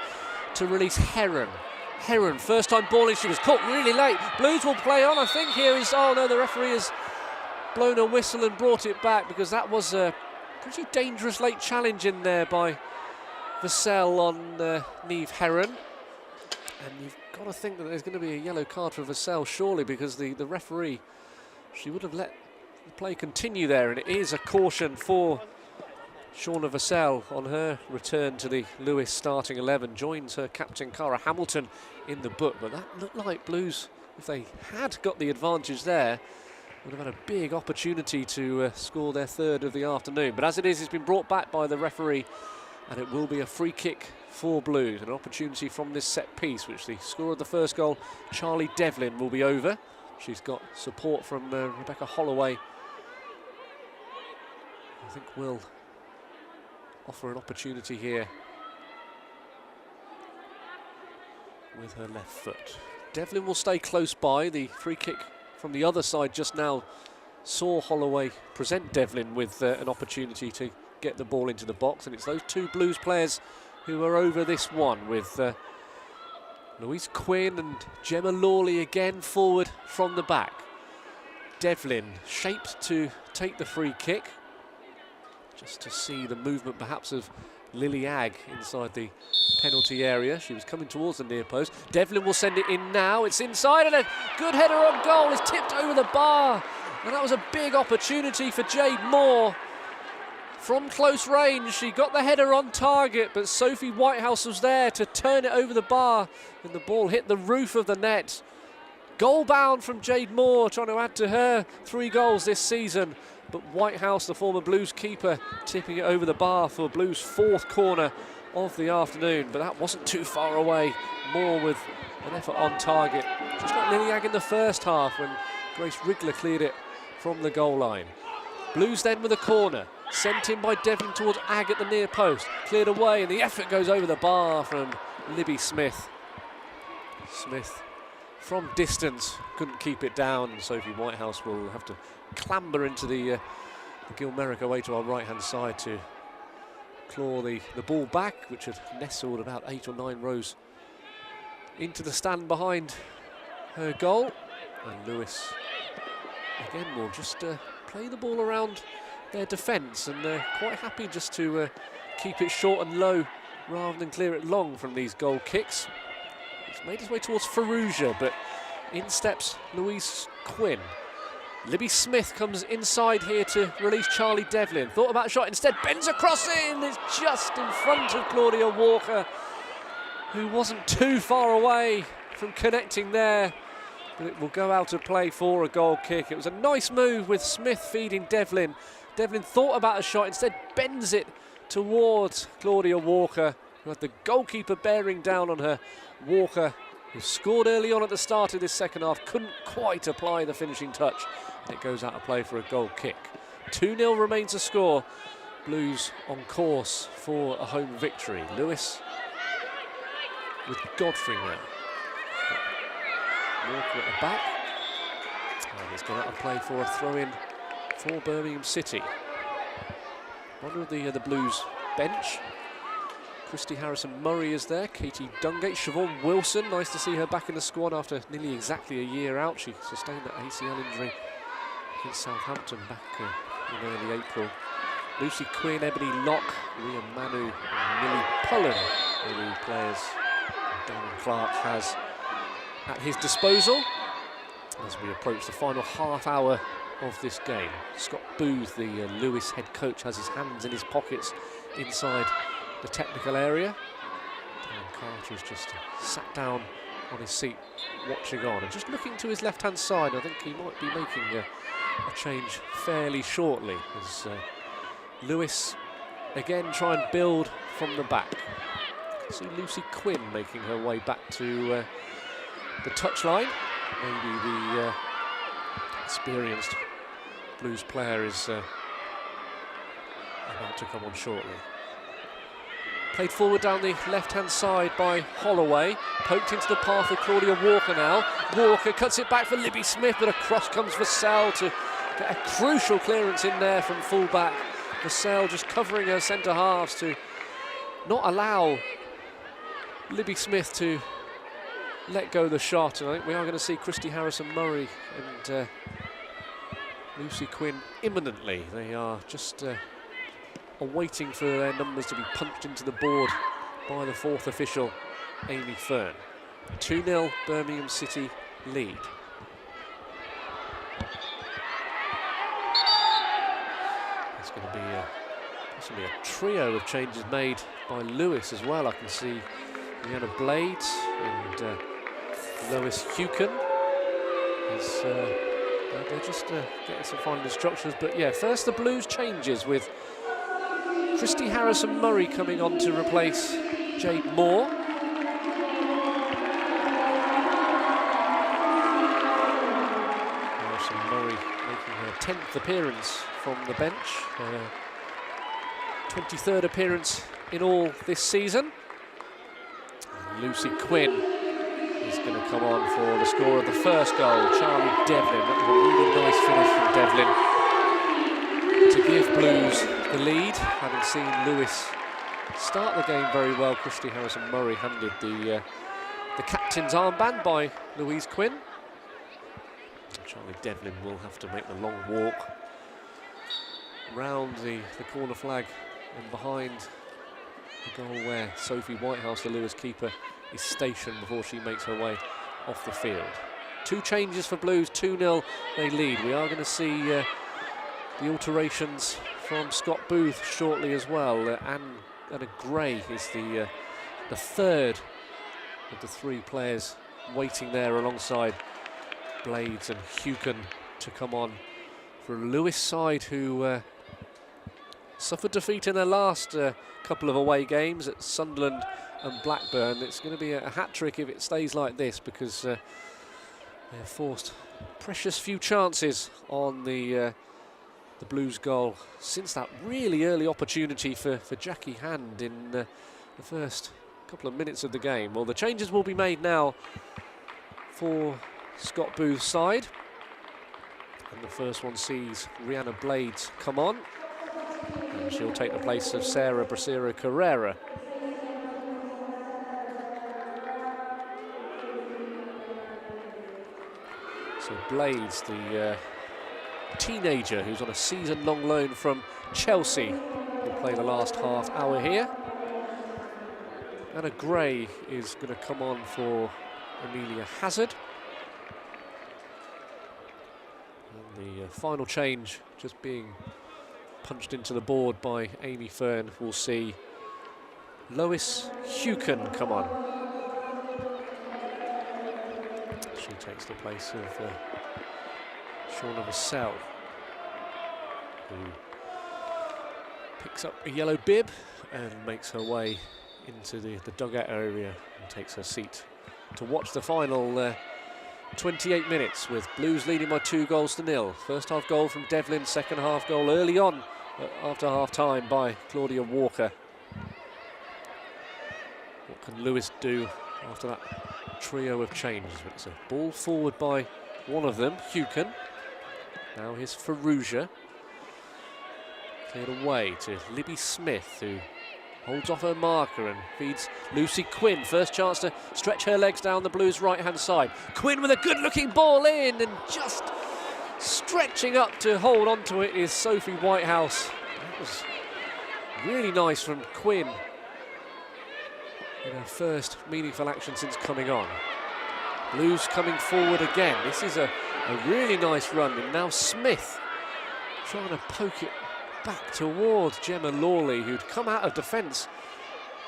to release Heron. Heron, first time balling, she was caught really late. Blues will play on, I think here is, oh no, the referee has blown a whistle and brought it back, because that was a pretty dangerous late challenge in there by Vassell on Niamh Heron. And you've got to think that there's going to be a yellow card for Vassell, surely, because the referee, she would have let the play continue there, and it is a caution for Shauna Vassell on her return to the Lewes starting 11. Joins her captain Cara Hamilton in the book, but that looked like Blues, if they had got the advantage there, would have had a big opportunity to score their third of the afternoon. But as it is, it's been brought back by the referee, and it will be a free kick for Blues. An opportunity from this set piece, which the scorer of the first goal, Charlie Devlin, will be over. She's got support from Rebecca Holloway. I think will offer an opportunity here with her left foot. Devlin will stay close by. The free kick from the other side just now saw Holloway present Devlin with an opportunity to get the ball into the box, and it's those two Blues players who are over this one, with Louise Quinn and Gemma Lawley again forward from the back. Devlin shaped to take the free kick, just to see the movement perhaps of Lily Agg inside the penalty area. She was coming towards the near post. Devlin will send it in now. It's inside, and a good header on goal. Is tipped over the bar, and that was a big opportunity for Jade Moore. From close range, she got the header on target, but Sophie Whitehouse was there to turn it over the bar, and the ball hit the roof of the net. Goal bound from Jade Moore, trying to add to her 3 goals this season. But Whitehouse, the former Blues keeper, tipping it over the bar for Blues' 4th corner of the afternoon. But that wasn't too far away. Moore with an effort on target. Just like Lily Agg in the first half when Grace Wriggler cleared it from the goal line. Blues then with a corner. Sent in by Devlin towards Agg at the near post. Cleared away, and the effort goes over the bar from Libby Smith. Smith from distance couldn't keep it down. Sophie Whitehouse will have to clamber into the Gilmerick away to our right-hand side to claw the ball back, which had nestled about 8 or 9 rows into the stand behind her goal. And Lewes again will just play the ball around their defence, and they're quite happy just to keep it short and low rather than clear it long from these goal kicks. It's made its way towards Farouja, but in steps Louise Quinn. Libby Smith comes inside here to release Charlie Devlin. Thought about a shot, instead bends across in. It's just in front of Claudia Walker, who wasn't too far away from connecting there. But it will go out of play for a goal kick. It was a nice move with Smith feeding Devlin. Devlin thought about a shot, instead bends it towards Claudia Walker, who had the goalkeeper bearing down on her. Walker, who scored early on at the start of this second half, couldn't quite apply the finishing touch. And it goes out of play for a goal kick. 2-0 remains to score. Blues on course for a home victory. Lewes with Godfrey now. Walker at the back. And it's gone out of play for a throw-in for Birmingham City. One of the Blues bench. Christy Harrison-Murray is there, Katie Dungate, Siobhan Wilson, nice to see her back in the squad after nearly exactly a year out. She sustained that ACL injury against Southampton back in early April. Lucy Quinn, Ebony Locke, Ria Manu and Millie Pullen are the players Darren Clark has at his disposal as we approach the final half hour of this game. Scott Booth, the Lewes head coach, has his hands in his pockets inside the technical area. Darren Carter has just sat down on his seat watching on and just looking to his left-hand side. I think he might be making a change fairly shortly as Lewes again try and build from the back. You can see Lucy Quinn making her way back to the touchline. Maybe the experienced Blues player is about to come on shortly. Played forward down the left-hand side by Holloway. Poked into the path of Claudia Walker now. Walker cuts it back for Libby Smith, but a cross comes for Vassell to get a crucial clearance in there from full-back. Vassell just covering her centre-halves to not allow Libby Smith to let go of the shot. And I think we are going to see Christy Harrison-Murray and Lucy Quinn imminently. They are just waiting for their numbers to be punched into the board by the 4th official, Amy Fern. 2-0 Birmingham City lead. It's going to be possibly a trio of changes made by Lewes as well. I can see Leanna Blades and Lois Hukin is They're just getting some final instructions. But yeah, first the Blues changes with Christy Harrison-Murray coming on to replace Jade Moore. Harrison-Murray making her 10th appearance from the bench. 23rd appearance in all this season. And Lucy Quinn is going to come on for the score of the first goal. Charlie Devlin. That was a really nice finish from Devlin to give Blues the lead. Having seen Lewes start the game very well, Christy Harrison-Murray handed the captain's armband by Louise Quinn. Charlie Devlin will have to make the long walk round the corner flag and behind the goal where Sophie Whitehouse, the Lewes keeper, is stationed before she makes her way off the field. 2 changes for Blues, 2-0 they lead. We are going to see the alterations from Scott Booth shortly as well. Anna Gray is the third of the 3 players waiting there alongside Blades and Hukin to come on for a Lewes side who suffered defeat in their last couple of away games at Sunderland and Blackburn. It's going to be a hat-trick if it stays like this, because they've forced precious few chances on the Blues goal since that really early opportunity for Jackie Hand in the first couple of minutes of the game. Well, the changes will be made now for Scott Booth's side, and the first one sees Rihanna Blades come on, and she'll take the place of Sarah Bracero Carrera. So Blades, the teenager who's on a season-long loan from Chelsea, will play the last half hour here. Anna Gray is going to come on for Amelia Hazard. And the final change just being punched into the board by Amy Fern. We'll see Lois Hukin come on. She takes the place of Shauna Vassell, who picks up a yellow bib and makes her way into the dugout area and takes her seat to watch the final 28 minutes, with Blues leading by 2-0. First half goal from Devlin, second half goal early on after half time by Claudia Walker. What can Lewes do after that trio of changes? It's a ball forward by one of them, Hukin. Now here's Faruja. Cleared away to Libby Smith, who holds off her marker and feeds Lucy Quinn. First chance to stretch her legs down the Blues' right-hand side. Quinn with a good-looking ball in, and just stretching up to hold on to it is Sophie Whitehouse. That was really nice from Quinn in her first meaningful action since coming on. Blues coming forward again. This is a really nice run, and now Smith trying to poke it back towards Gemma Lawley, who'd come out of defence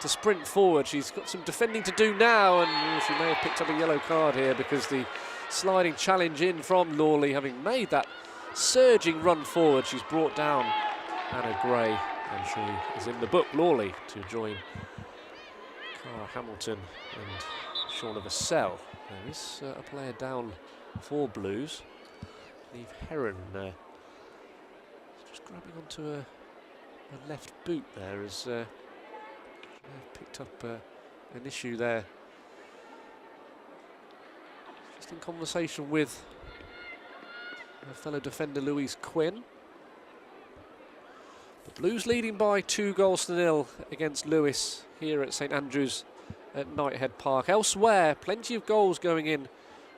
to sprint forward. She's got some defending to do now, and she may have picked up a yellow card here, because the sliding challenge in from Lawley, having made that surging run forward, she's brought down Anna Gray, and she is in the book, Lawley, to join Cara Hamilton and Shauna Vassell. There is a player down for Blues. Neve Heron just grabbing onto a left boot there, as picked up an issue there. Just in conversation with her fellow defender Louise Quinn. The Blues leading by 2-0 against Lewes here at St Andrews at Knighthead Park. Elsewhere, plenty of goals going in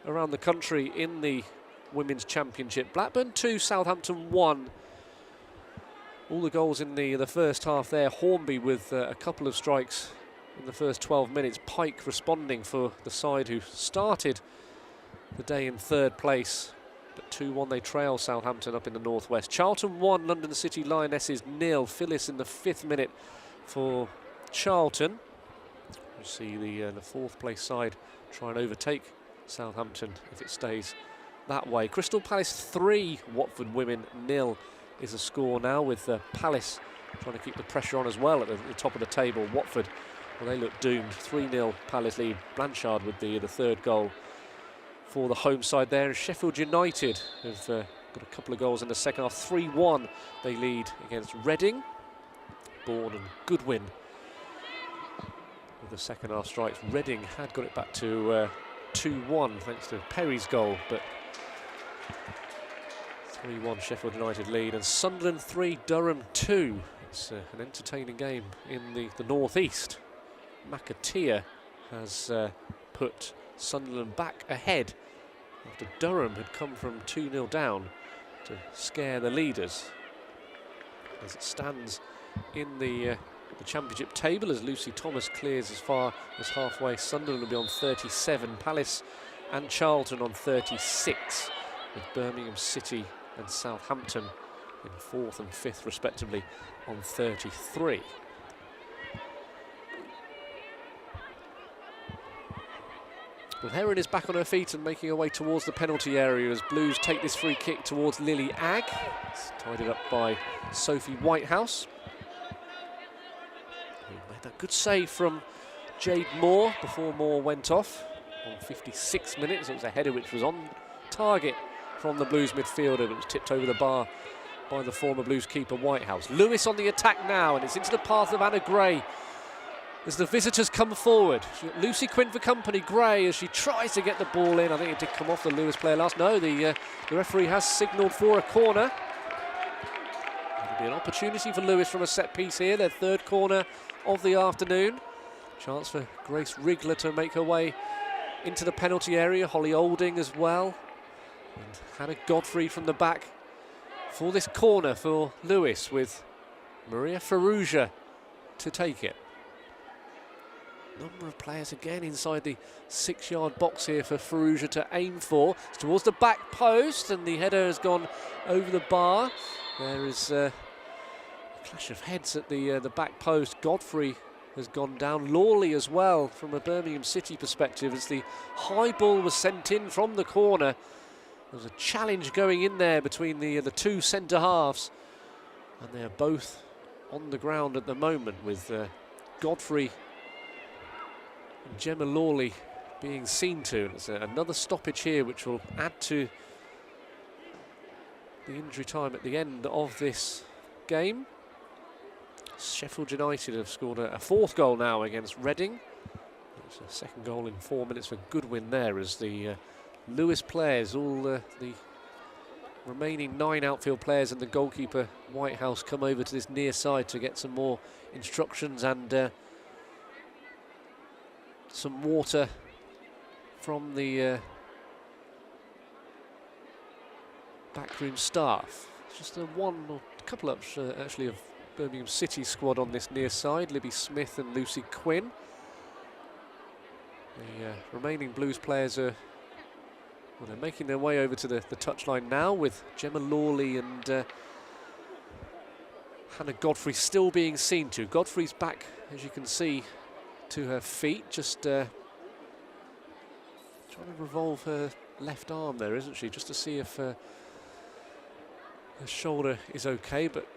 around the country in the Women's Championship. Blackburn 2, Southampton 1. All the goals in the first half there. Hornby with a couple of strikes in the first 12 minutes. Pike responding for the side who started the day in third place. But 2-1 they trail Southampton up in the northwest. Charlton 1, London City Lionesses 0. Phyllis in the 5th minute for Charlton. You see the 4th place side try and overtake Southampton if it stays that way. Crystal Palace 3, Watford Women 0 is a score now, with Palace trying to keep the pressure on as well at the top of the table. Watford, well, they look doomed. 3-0 Palace lead. Blanchard with the third goal for the home side there. Sheffield United have got a couple of goals in the second half. 3-1 they lead against Reading. Bourne and Goodwin with the second half strikes. Reading had got it back to 2-1 thanks to Perry's goal, but 3-1 Sheffield United lead. And Sunderland 3, Durham 2. It's an entertaining game in the northeast. McAteer has put Sunderland back ahead after Durham had come from 2-0 down to scare the leaders. As it stands in the championship table, as Lucy Thomas clears as far as halfway, Sunderland will be on 37, Palace and Charlton on 36, with Birmingham City and Southampton in 4th and 5th respectively on 33. Well, Heron is back on her feet and making her way towards the penalty area as Blues take this free kick towards Lily Agg. It's tidied up by Sophie Whitehouse, who made that good save from Jade Moore before Moore went off on 56 minutes. It was a header which was on target from the Blues midfielder, but it was tipped over the bar by the former Blues keeper Whitehouse. Lewes on the attack now, and it's into the path of Anna Gray as the visitors come forward. Lucy Quinn for company. Gray, as she tries to get the ball in. I think it did come off the Lewes player last. No, the referee has signalled for a corner. It'll be an opportunity for Lewes from a set piece here, their third corner of the afternoon. Chance for Grace Wriggler to make her way into the penalty area. Holly Olding as well. And Hannah Godfrey from the back for this corner for Lewes, with Maria Ferrugia to take it. Number of players again inside the 6-yard box here for Ferrugia to aim for. It's towards the back post, and the header has gone over the bar. There is a clash of heads at the back post. Godfrey has gone down. Lawley as well from a Birmingham City perspective, as the high ball was sent in from the corner. There was a challenge going in there between the two centre halves, and they are both on the ground at the moment, with Godfrey and Gemma Lawley being seen to. And it's another stoppage here, which will add to the injury time at the end of this game. Sheffield United have scored a fourth goal now against Reading. It's a second goal in 4 minutes for Goodwin there, as the Lewes players, all the remaining 9 outfield players and the goalkeeper Whitehouse, come over to this near side to get some more instructions and some water from the backroom staff. It's just a couple of actually of Birmingham City squad on this near side, Libby Smith and Lucy Quinn. The remaining Blues players are, well, they're making their way over to the touchline now, with Gemma Lawley and Hannah Godfrey still being seen to. Godfrey's back, as you can see, to her feet, just trying to revolve her left arm there, isn't she, just to see if her shoulder is okay. But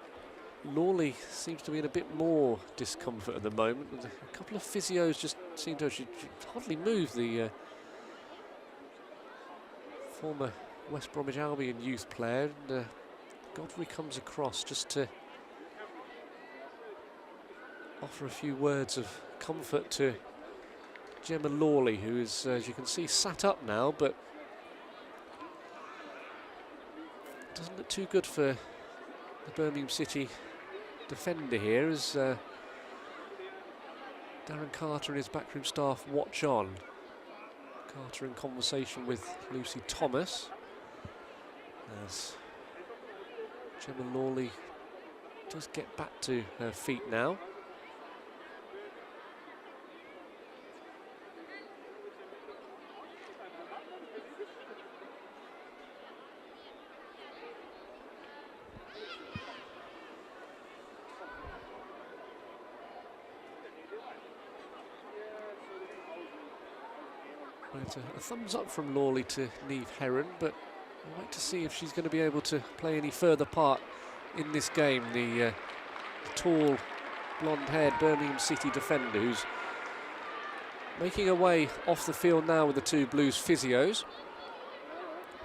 Lawley seems to be in a bit more discomfort at the moment. A couple of physios just seem to, she hardly moved, the former West Bromwich Albion youth player. And Godfrey comes across just to offer a few words of comfort to Gemma Lawley, who is, as you can see, sat up now, but doesn't look too good for the Birmingham City defender here, as Darren Carter and his backroom staff watch on. Carter in conversation with Lucy Thomas, as Gemma Lawley does get back to her feet now. Right, a thumbs up from Lawley to Niamh Heron, but I'd like to see if she's going to be able to play any further part in this game. The tall, blonde-haired Birmingham City defender who's making her way off the field now with the two Blues physios.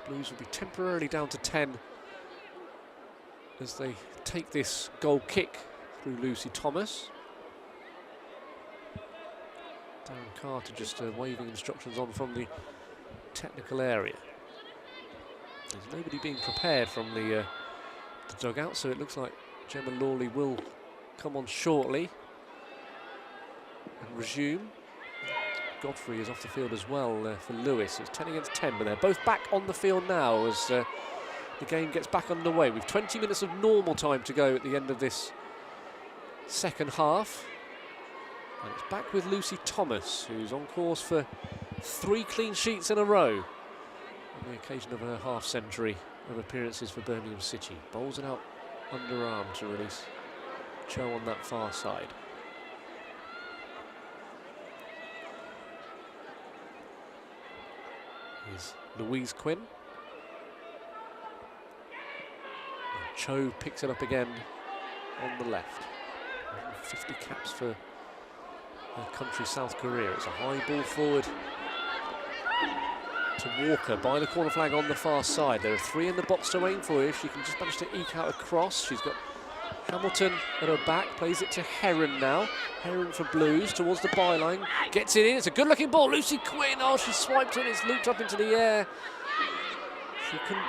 Blues will be temporarily down to 10 as they take this goal kick through Lucy Thomas. Darren Carter just waving instructions on from the technical area. There's nobody being prepared from the dugout, so it looks like Gemma Lawley will come on shortly and resume. Godfrey is off the field as well for Lewes. It's 10 against 10, but they're both back on the field now as the game gets back underway. We've 20 minutes of normal time to go at the end of this second half. And it's back with Lucy Thomas, who's on course for 3 clean sheets in a row on the occasion of her half-century of appearances for Birmingham City. Bowls it out underarm to release Cho on that far side. Here's Louise Quinn. And Cho picks it up again on the left. 50 caps for her country, South Korea. It's a high ball forward to Walker by the corner flag on the far side. There are 3 in the box to aim for if she can just manage to eke out a cross. She's got Hamilton at her back, plays it to Heron now. Heron for Blues towards the byline, gets it in. It's a good looking ball. Lucy Quinn, oh, she swiped it, it's looped up into the air. She couldn't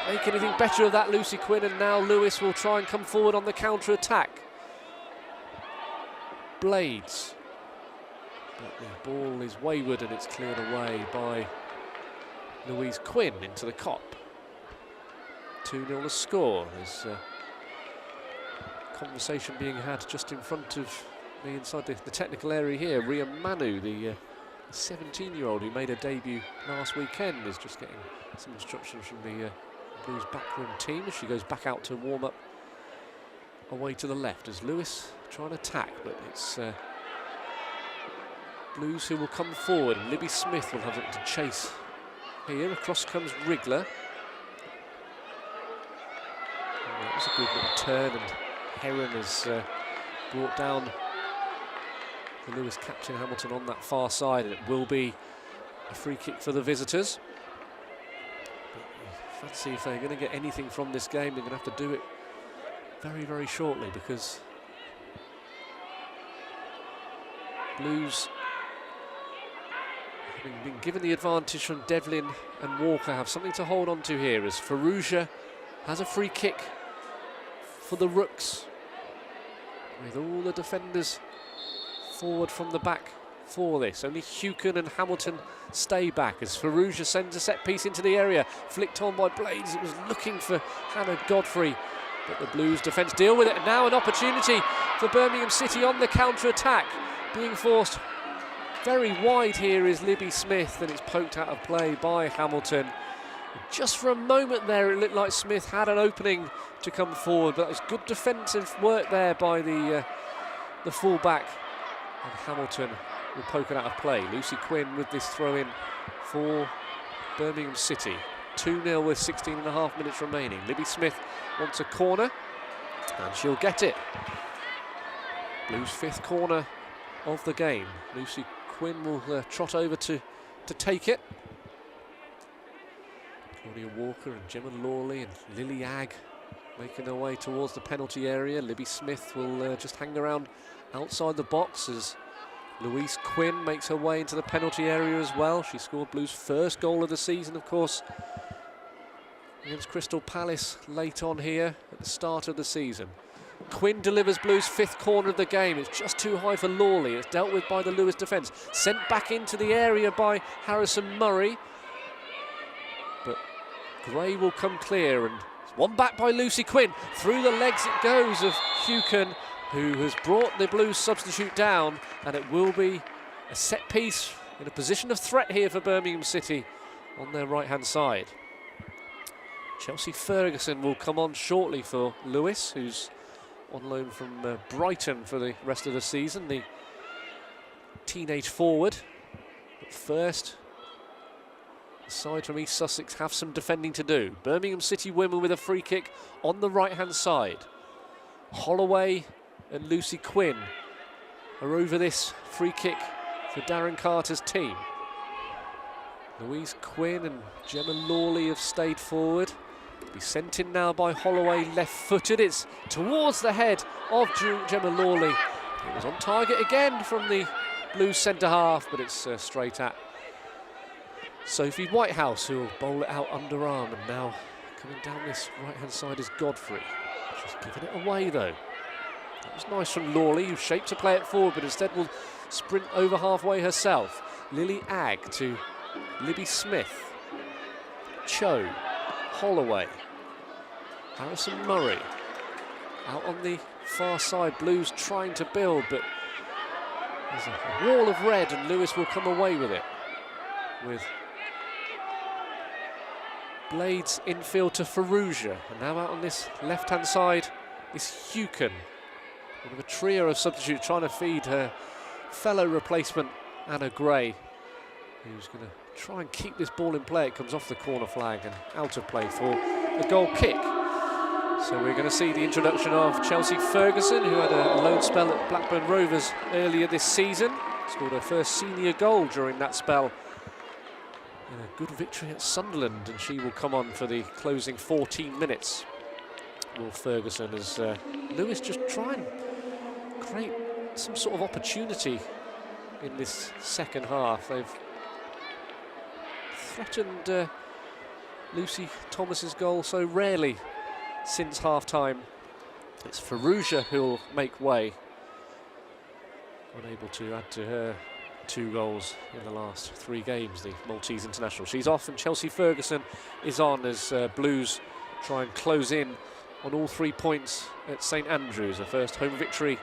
make anything better of that, Lucy Quinn, and now Lewes will try and come forward on the counter attack. Blades. But the ball is wayward and it's cleared away by Louise Quinn into the cop. 2-0 the score. There's conversation being had just in front of me inside the technical area here. Ria Manu, the 17-year-old who made her debut last weekend, is just getting some instructions from the Blues backroom team as she goes back out to warm up away to the left as Lewes trying to attack, but it's Blues who will come forward, and Libby Smith will have it to chase here. Across comes Wriggler. And that was a good little turn, and Heron has brought down the Lewes captain Hamilton on that far side, and it will be a free kick for the visitors. But fancy if they're going to get anything from this game, they're going to have to do it very, very shortly, because Blues, having been given the advantage from Devlin and Walker, have something to hold on to here as Farouja has a free kick for the Rooks, with all the defenders forward from the back for this. Only Hukin and Hamilton stay back as Farouja sends a set piece into the area, flicked on by Blades. It was looking for Hannah Godfrey, but the Blues defence deal with it. And now an opportunity for Birmingham City on the counter-attack, being forced very wide here is Libby Smith, and it's poked out of play by Hamilton. Just for a moment there, it looked like Smith had an opening to come forward, but it's good defensive work there by the full-back. And Hamilton will poke it out of play. Lucy Quinn with this throw-in for Birmingham City. 2-0 with 16.5 minutes remaining. Libby Smith wants a corner, and she'll get it. Blues' 5th corner of the game. Lucy Quinn will trot over to take it. Claudia Walker and Gemma Lawley and Lily Agg making their way towards the penalty area. Libby Smith will just hang around outside the box as Louise Quinn makes her way into the penalty area as well. She scored Blues' 1st goal of the season, of course, against Crystal Palace late on here at the start of the season. Quinn delivers Blues' 5th corner of the game. It's just too high for Lawley. It's dealt with by the Lewes defence. Sent back into the area by Harrison Murray. But Gray will come clear, and one back by Lucy Quinn. Through the legs it goes of Hukin, who has brought the Blues substitute down, and it will be a set piece in a position of threat here for Birmingham City on their right-hand side. Chelsea Ferguson will come on shortly for Lewes, who's on loan from Brighton for the rest of the season, the teenage forward. But first, The side from East Sussex have some defending to do. Birmingham City women with a free kick on the right-hand side. Holloway and Lucy Quinn are over this free kick for Darren Carter's team. Louise Quinn and Gemma Lawley have stayed forward. Be sent in now by Holloway, left-footed. It's towards the head of Gemma Lawley. It was on target again from the Blues centre-half, but it's straight at Sophie Whitehouse, who will bowl it out underarm. And now coming down this right-hand side is Godfrey. She's given it away, though. That was nice from Lawley, who shaped to play it forward, but instead will sprint over halfway herself. Lily Agg to Libby Smith. Cho. Holloway. Harrison Murray. Out on the far side, Blues trying to build, but there's a wall of red and Lewes will come away with it. With Blades infield to Faruja. And now out on this left-hand side is Hukin. One of a trio of substitutes trying to feed her fellow replacement, Anna Gray, who's going to try and keep this ball in play. It comes off the corner flag and out of play for a goal kick. So we're going to see the introduction of Chelsea Ferguson, who had a loan spell at Blackburn Rovers earlier this season. Scored her first senior goal during that spell in a good victory at Sunderland, and she will come on for the closing 14 minutes. Will Ferguson, as Lewes just try and create some sort of opportunity in this second half. They've threatened Lucy Thomas's goal so rarely since half-time. It's Faruja who'll make way, unable to add to her 2 goals in the last 3 games, the Maltese international. She's off and Chelsea Ferguson is on as Blues try and close in on all 3 points at St Andrews. Her first home victory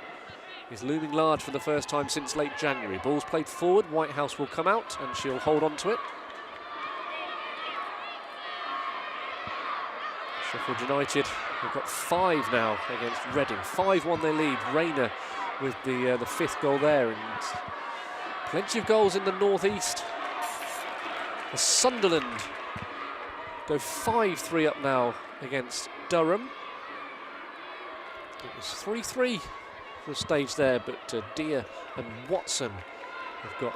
is looming large for the first time since late January. Ball's played forward, Whitehouse will come out and she'll hold on to it. Sheffield United have got 5 now against Reading. 5-1 they lead. Rayner with the 5th goal there, and plenty of goals in the northeast. The Sunderland go 5-3 up now against Durham. It was 3-3 for a stage there, but Deere and Watson have got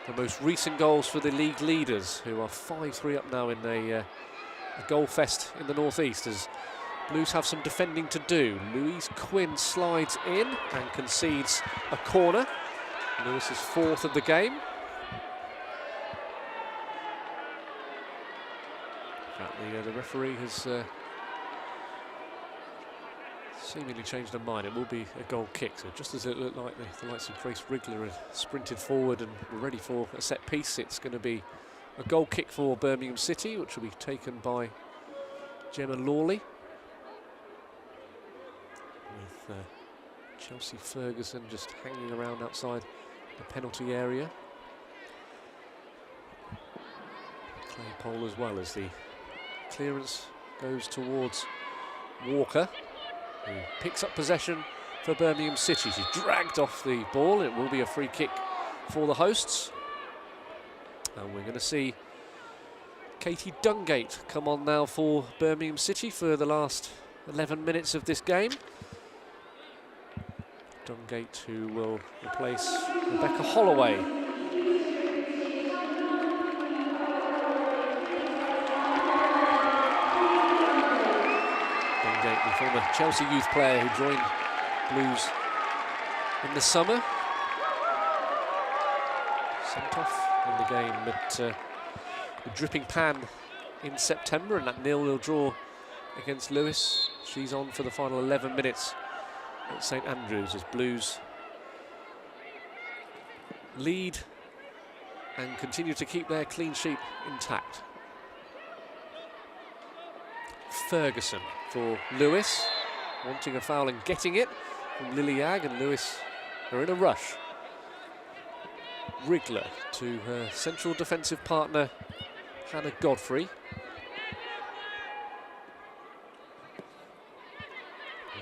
the most recent goals for the league leaders, who are 5-3 up now in a goal fest in the northeast, as Blues have some defending to do. Louise Quinn slides in and concedes a corner. Lewis is 4th of the game. In fact, the referee has seemingly changed her mind. It will be a goal kick. So just as it looked like the likes of Grace Wriggler had sprinted forward and were ready for a set piece, it's going to be a goal kick for Birmingham City, which will be taken by Gemma Lawley. With Chelsea Ferguson just hanging around outside the penalty area. Claypole as well, as the clearance goes towards Walker, who picks up possession for Birmingham City. She's dragged off the ball. It will be a free kick for the hosts. And we're going to see Katie Dungate come on now for Birmingham City for the last 11 minutes of this game. Dungate, who will replace Rebecca Holloway. Dungate, the former Chelsea youth player who joined Blues in the summer. Sent off in the game, but the dripping pan in September, and that 0-0 draw against Lewes. She's on for the final 11 minutes at St Andrews as Blues lead and continue to keep their clean sheet intact. Ferguson for Lewes, wanting a foul and getting it from Lily Agg, and Lewes are in a rush. Wriggler to her central defensive partner Hannah Godfrey.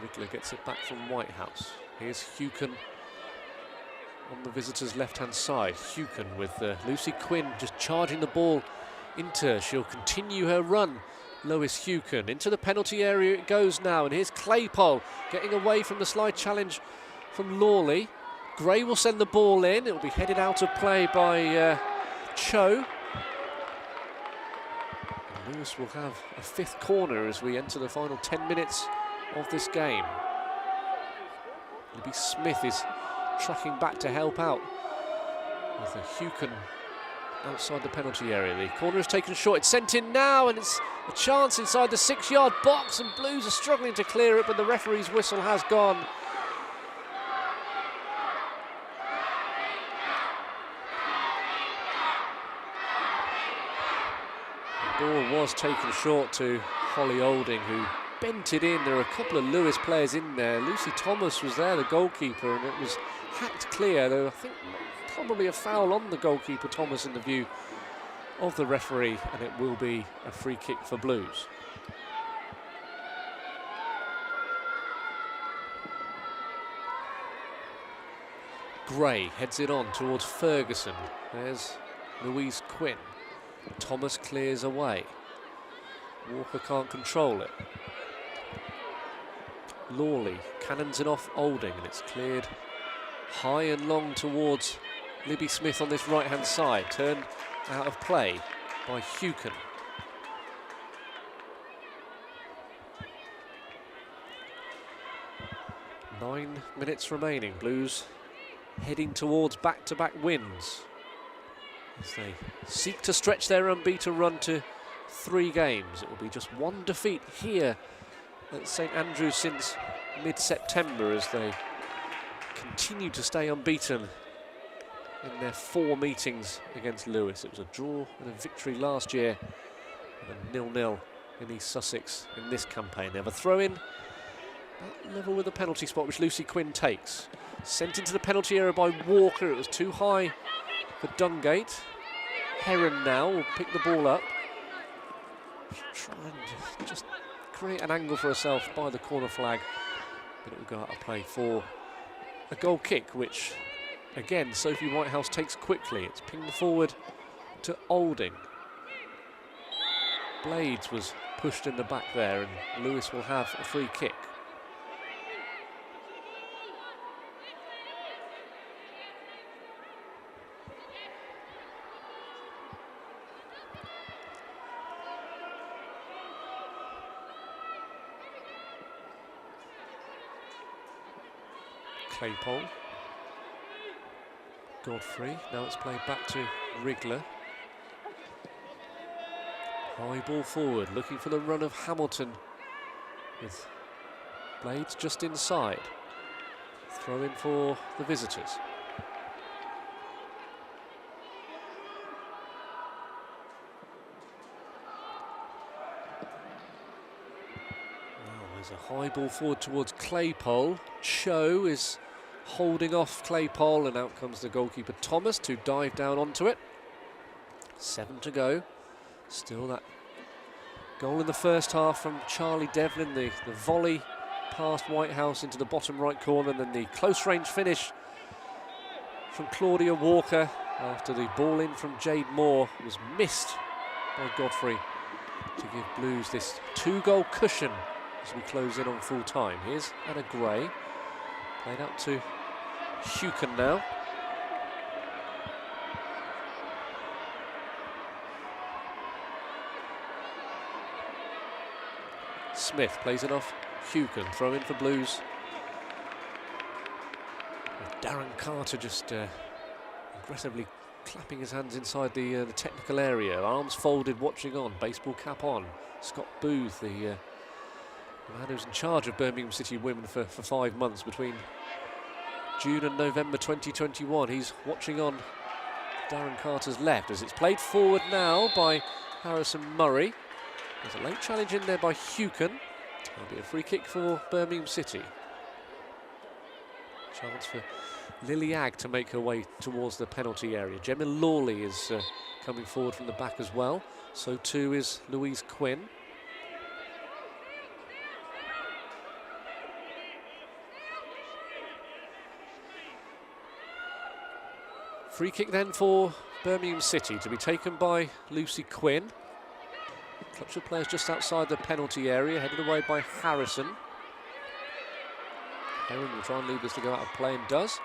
Wriggler gets it back from Whitehouse. Here's Hukin on the visitors' left-hand side. Hukin with Lucy Quinn just charging the ball Inter, she'll continue her run. Lewes Hukin into the penalty area it goes now, and here's Claypole getting away from the slide challenge from Lawley. Gray will send the ball in. It will be headed out of play by Cho. And Lewes will have a 5th corner as we enter the final 10 minutes of this game. Libby Smith is tracking back to help out with the Hukin outside the penalty area. The corner is taken short. It's sent in now, and it's a chance inside the 6-yard box, and Blues are struggling to clear it, but the referee's whistle has gone. The ball was taken short to Holly Olding, who bent it in. There are a couple of Lewes players in there. Lucy Thomas was there, the goalkeeper, and it was hacked clear, though I think probably a foul on the goalkeeper Thomas in the view of the referee, and it will be a free kick for Blues. Gray heads it on towards Ferguson. There's Louise Quinn. Thomas clears away. Walker can't control it. Lawley cannons it off Olding, and it's cleared high and long towards Libby Smith on this right-hand side, turned out of play by Hukin. Nine minutes remaining. Blues heading towards back-to-back wins as they seek to stretch their unbeaten run to 3 games. It will be just 1 defeat here at St Andrews since mid-September as they continue to stay unbeaten in their 4 meetings against Lewes. It was a draw and a victory last year, and a 0-0 in East Sussex in this campaign. They have a throw-in at level with the penalty spot, which Lucy Quinn takes. Sent into the penalty area by Walker. It was too high for Dungate. Heron now will pick the ball up. She'll try and just create an angle for herself by the corner flag, but it will go out of play for a goal kick, which again Sophie Whitehouse takes quickly. It's pinged forward to Olding. Blades was pushed in the back there, and Lewes will have a free kick. Claypole. Godfrey, now it's played back to Wriggler. High ball forward, looking for the run of Hamilton with Blades just inside. Throw in for the visitors. There's a high ball forward towards Claypole. Cho is holding off Claypole, and out comes the goalkeeper Thomas to dive down onto it. 7 to go. Still that goal in the first half from Charlie Devlin, the volley past Whitehouse into the bottom right corner, and then the close range finish from Claudia Walker after the ball in from Jade Moore was missed by Godfrey to give Blues this 2-goal cushion as we close in on full time. Here's Anna Gray, played out to Hukin now. Smith plays it off Hukin, throw in for Blues. With Darren Carter just aggressively clapping his hands inside the technical area, arms folded, watching on, baseball cap on. Scott Booth, the man who's in charge of Birmingham City women for 5 months between June and November 2021. He's watching on Darren Carter's left as it's played forward now by Harrison Murray. There's a late challenge in there by Hukin. There'll be a free kick for Birmingham City. Chance for Lily Agg to make her way towards the penalty area. Gemma Lawley is coming forward from the back as well. So too is Louise Quinn. Free kick then for Birmingham City to be taken by Lucy Quinn. Clutch of players just outside the penalty area, headed away by Harrison. Heron will try and leave this to go out of play and does.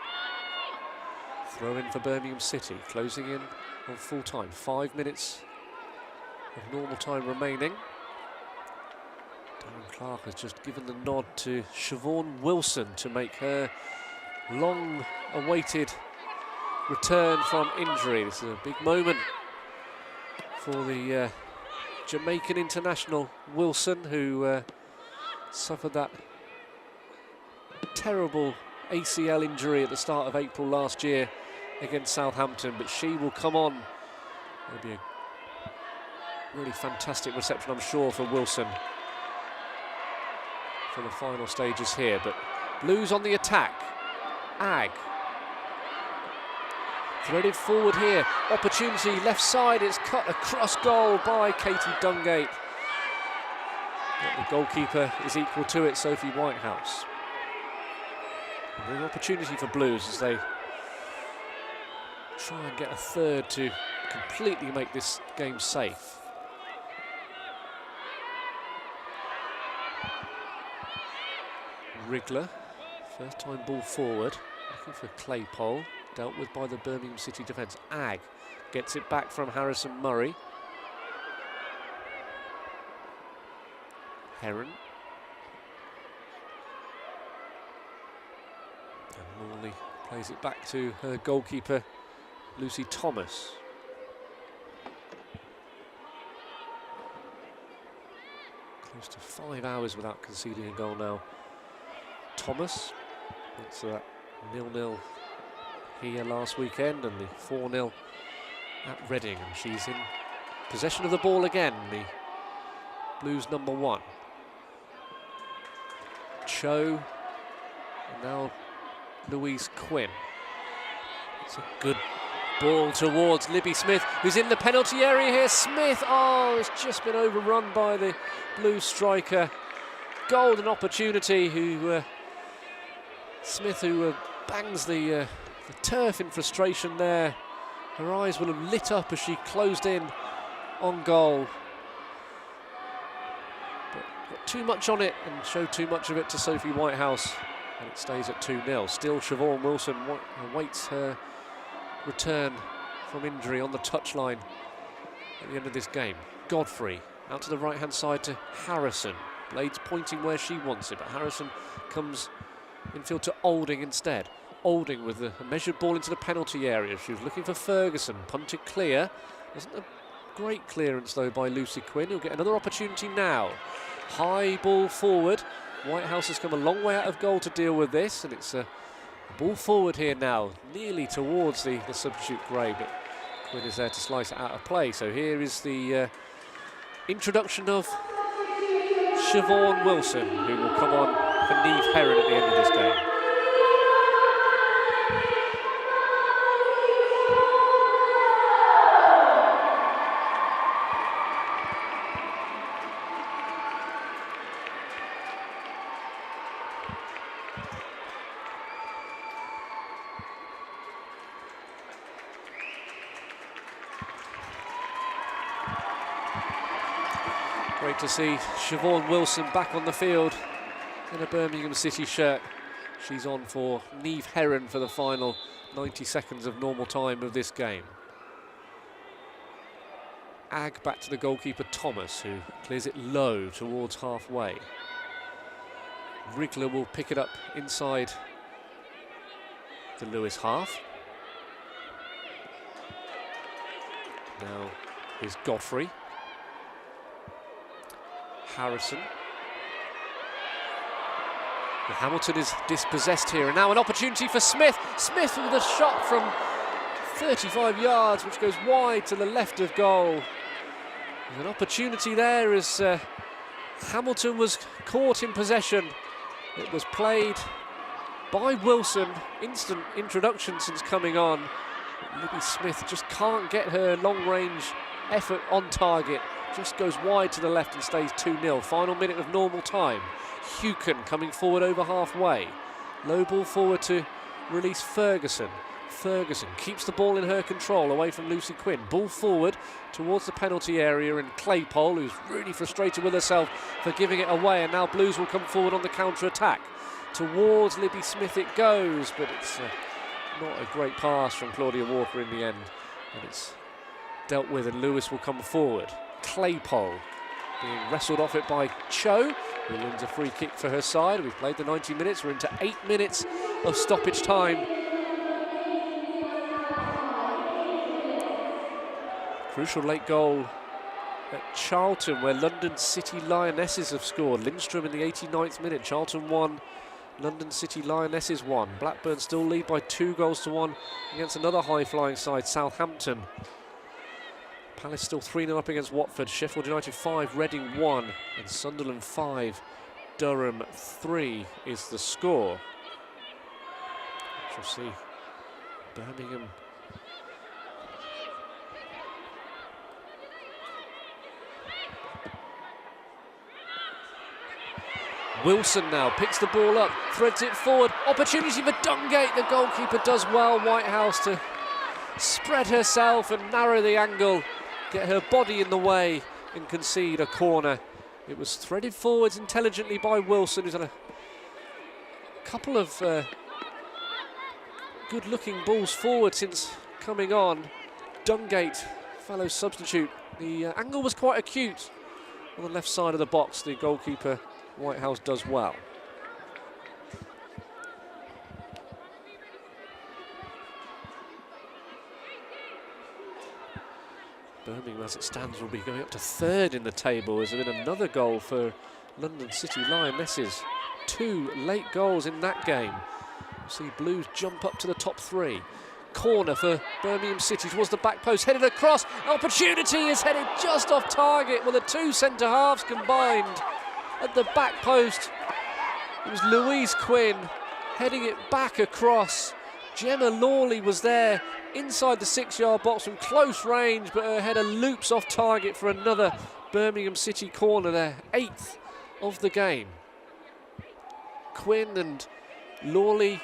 Throw in for Birmingham City, closing in on full time. 5 minutes of normal time remaining. Darren Clark has just given the nod to Siobhan Wilson to make her long-awaited return from injury. This is a big moment for the Jamaican international Wilson, who suffered that terrible ACL injury at the start of April last year against Southampton, but she will come on. It'll be a really fantastic reception, I'm sure, for Wilson for the final stages here. But Blues on the attack. Ag threaded forward here, opportunity left side, it's cut across goal by Katie Dungate. But the goalkeeper is equal to it, Sophie Whitehouse. A real opportunity for Blues as they try and get a third to completely make this game safe. Wriggler, first time ball forward, looking for Claypole, dealt with by the Birmingham City defence. Ag gets it back from Harrison Murray. Heron. And Morley plays it back to her goalkeeper, Lucy Thomas. Close to 5 hours without conceding a goal now. Thomas, it's that 0-0 here last weekend and the 4-0 at Reading, and she's in possession of the ball again, the Blues number 1. Cho, and now Louise Quinn. It's a good ball towards Libby Smith, who's in the penalty area here. Smith, oh, has just been overrun by the Blues striker. Golden opportunity, who Smith, who bangs the turf in frustration there. Her eyes will have lit up as she closed in on goal. But got too much on it and showed too much of it to Sophie Whitehouse, and it stays at 2-0. Still Siobhan Wilson awaits her return from injury on the touchline at the end of this game. Godfrey out to the right-hand side to Harrison. Blades pointing where she wants it, but Harrison comes infield to Olding instead. Olding with a measured ball into the penalty area. She was looking for Ferguson, punted clear. Wasn't a great clearance though by Lucy Quinn, who'll get another opportunity now. High ball forward. Whitehouse has come a long way out of goal to deal with this, and it's a ball forward here now, nearly towards the substitute Gray, but Quinn is there to slice it out of play. So here is the introduction of Siobhan Wilson, who will come on for Niamh Heron at the end of this game. Great to see Siobhan Wilson back on the field in a Birmingham City shirt. She's on for Niamh Heron for the final 90 seconds of normal time of this game. Ag back to the goalkeeper Thomas, who clears it low towards halfway. Wriggler will pick it up inside the Lewes half. Now is Godfrey. Harrison. And Hamilton is dispossessed here, and now an opportunity for Smith. Smith with a shot from 35 yards, which goes wide to the left of goal. There's an opportunity there as Hamilton was caught in possession. It was played by Wilson. Instant introduction since coming on. Libby Smith just can't get her long-range effort on target. Just goes wide to the left and stays 2-0. Final minute of normal time. Hukin coming forward over halfway. Low ball forward to release Ferguson. Ferguson keeps the ball in her control away from Lucy Quinn. Ball forward towards the penalty area, and Claypole, who's really frustrated with herself for giving it away, and now Blues will come forward on the counter-attack. Towards Libby Smith it goes, but it's not a great pass from Claudia Walker in the end, and it's dealt with, and Lewes will come forward. Claypole being wrestled off it by Cho, who wins a free kick for her side. We've played the 90 minutes, we're into 8 minutes of stoppage time. Crucial late goal at Charlton, where London City Lionesses have scored. Lindstrom in the 89th minute. Charlton 1, London City Lionesses 1. Blackburn still lead by 2-1 against another high-flying side, Southampton. Palace still 3-0 up against Watford. Sheffield United 5, Reading 1, and Sunderland 5, Durham 3 is the score. We'll see Birmingham Wilson now picks the ball up, threads it forward, opportunity for Dungate. The goalkeeper does well, Whitehouse, to spread herself and narrow the angle, get her body in the way and concede a corner. It was threaded forwards intelligently by Wilson, who's had a couple of good-looking balls forward since coming on. Dungate, fellow substitute. The angle was quite acute on the left side of the box. The goalkeeper, Whitehouse, does well. Birmingham, as it stands, will be going up to 3rd in the table. There's been another goal for London City Lionesses. 2 late goals in that game. We'll see Blues jump up to the top 3. Corner for Birmingham City towards the back post, headed across. Opportunity is headed just off target with the 2 centre-halves combined. At the back post, it was Louise Quinn heading it back across. Gemma Lawley was there inside the 6-yard box from close range, but her header loops off target for another Birmingham City corner there. 8th of the game. Quinn and Lawley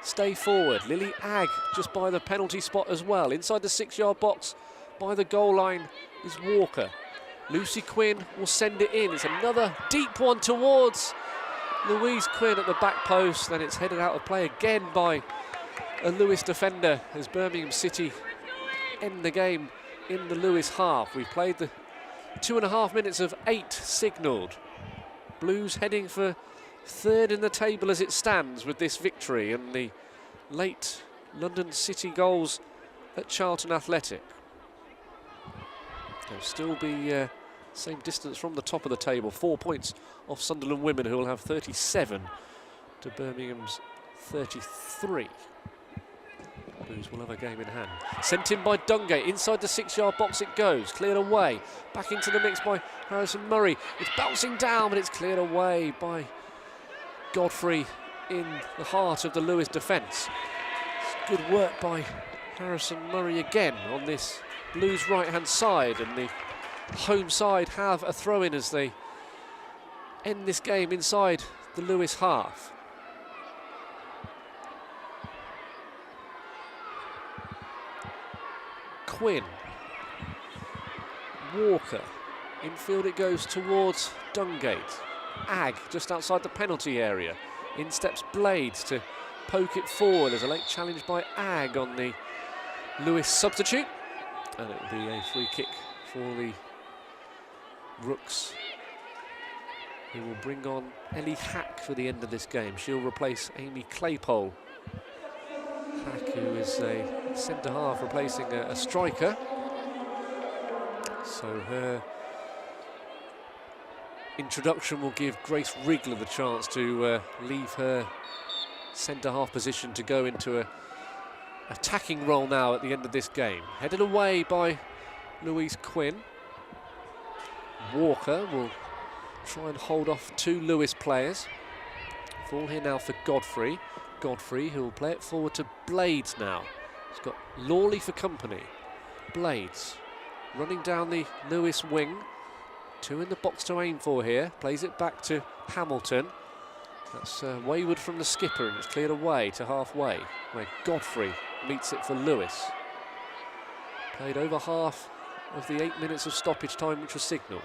stay forward. Lily Agg just by the penalty spot as well. Inside the 6-yard box by the goal line is Walker. Lucy Quinn will send it in. It's another deep one towards Louise Quinn at the back post. Then it's headed out of play again by a Lewes defender as Birmingham City end the game in the Lewes half. We've played the 2.5 minutes of 8 signalled. Blues heading for 3rd in the table as it stands with this victory and the late London City goals at Charlton Athletic. They'll still be same distance from the top of the table, 4 points off Sunderland Women, who will have 37 to Birmingham's 33. Blues will have a game in hand. Sent in by Dungate, inside the 6-yard box it goes, cleared away, back into the mix by Harrison Murray. It's bouncing down, but it's cleared away by Godfrey in the heart of the Lewes defence. It's good work by Harrison Murray again on this Blues right-hand side, and the home side have a throw-in as they end this game inside the Lewes half. Quinn, Walker, infield it goes towards Dungate. Agg just outside the penalty area. In steps Blades to poke it forward. There's a late challenge by Agg on the Lewes substitute, and it will be a free kick for the Rooks, who will bring on Ellie Hack for the end of this game. She'll replace Amy Claypole. Hack, who is a centre-half replacing a striker. So her introduction will give Grace Wriggler the chance to leave her centre-half position to go into a attacking role now at the end of this game. Headed away by Louise Quinn. Walker will try and hold off 2 Lewes players. Ball here now for Godfrey. Godfrey, who will play it forward to Blades now. He's got Lawley for company. Blades running down the Lewes wing. 2 in the box to aim for here. Plays it back to Hamilton. That's wayward from the skipper, and it's cleared away to halfway, where Godfrey meets it for Lewes. Played over half of the 8 minutes of stoppage time which was signalled.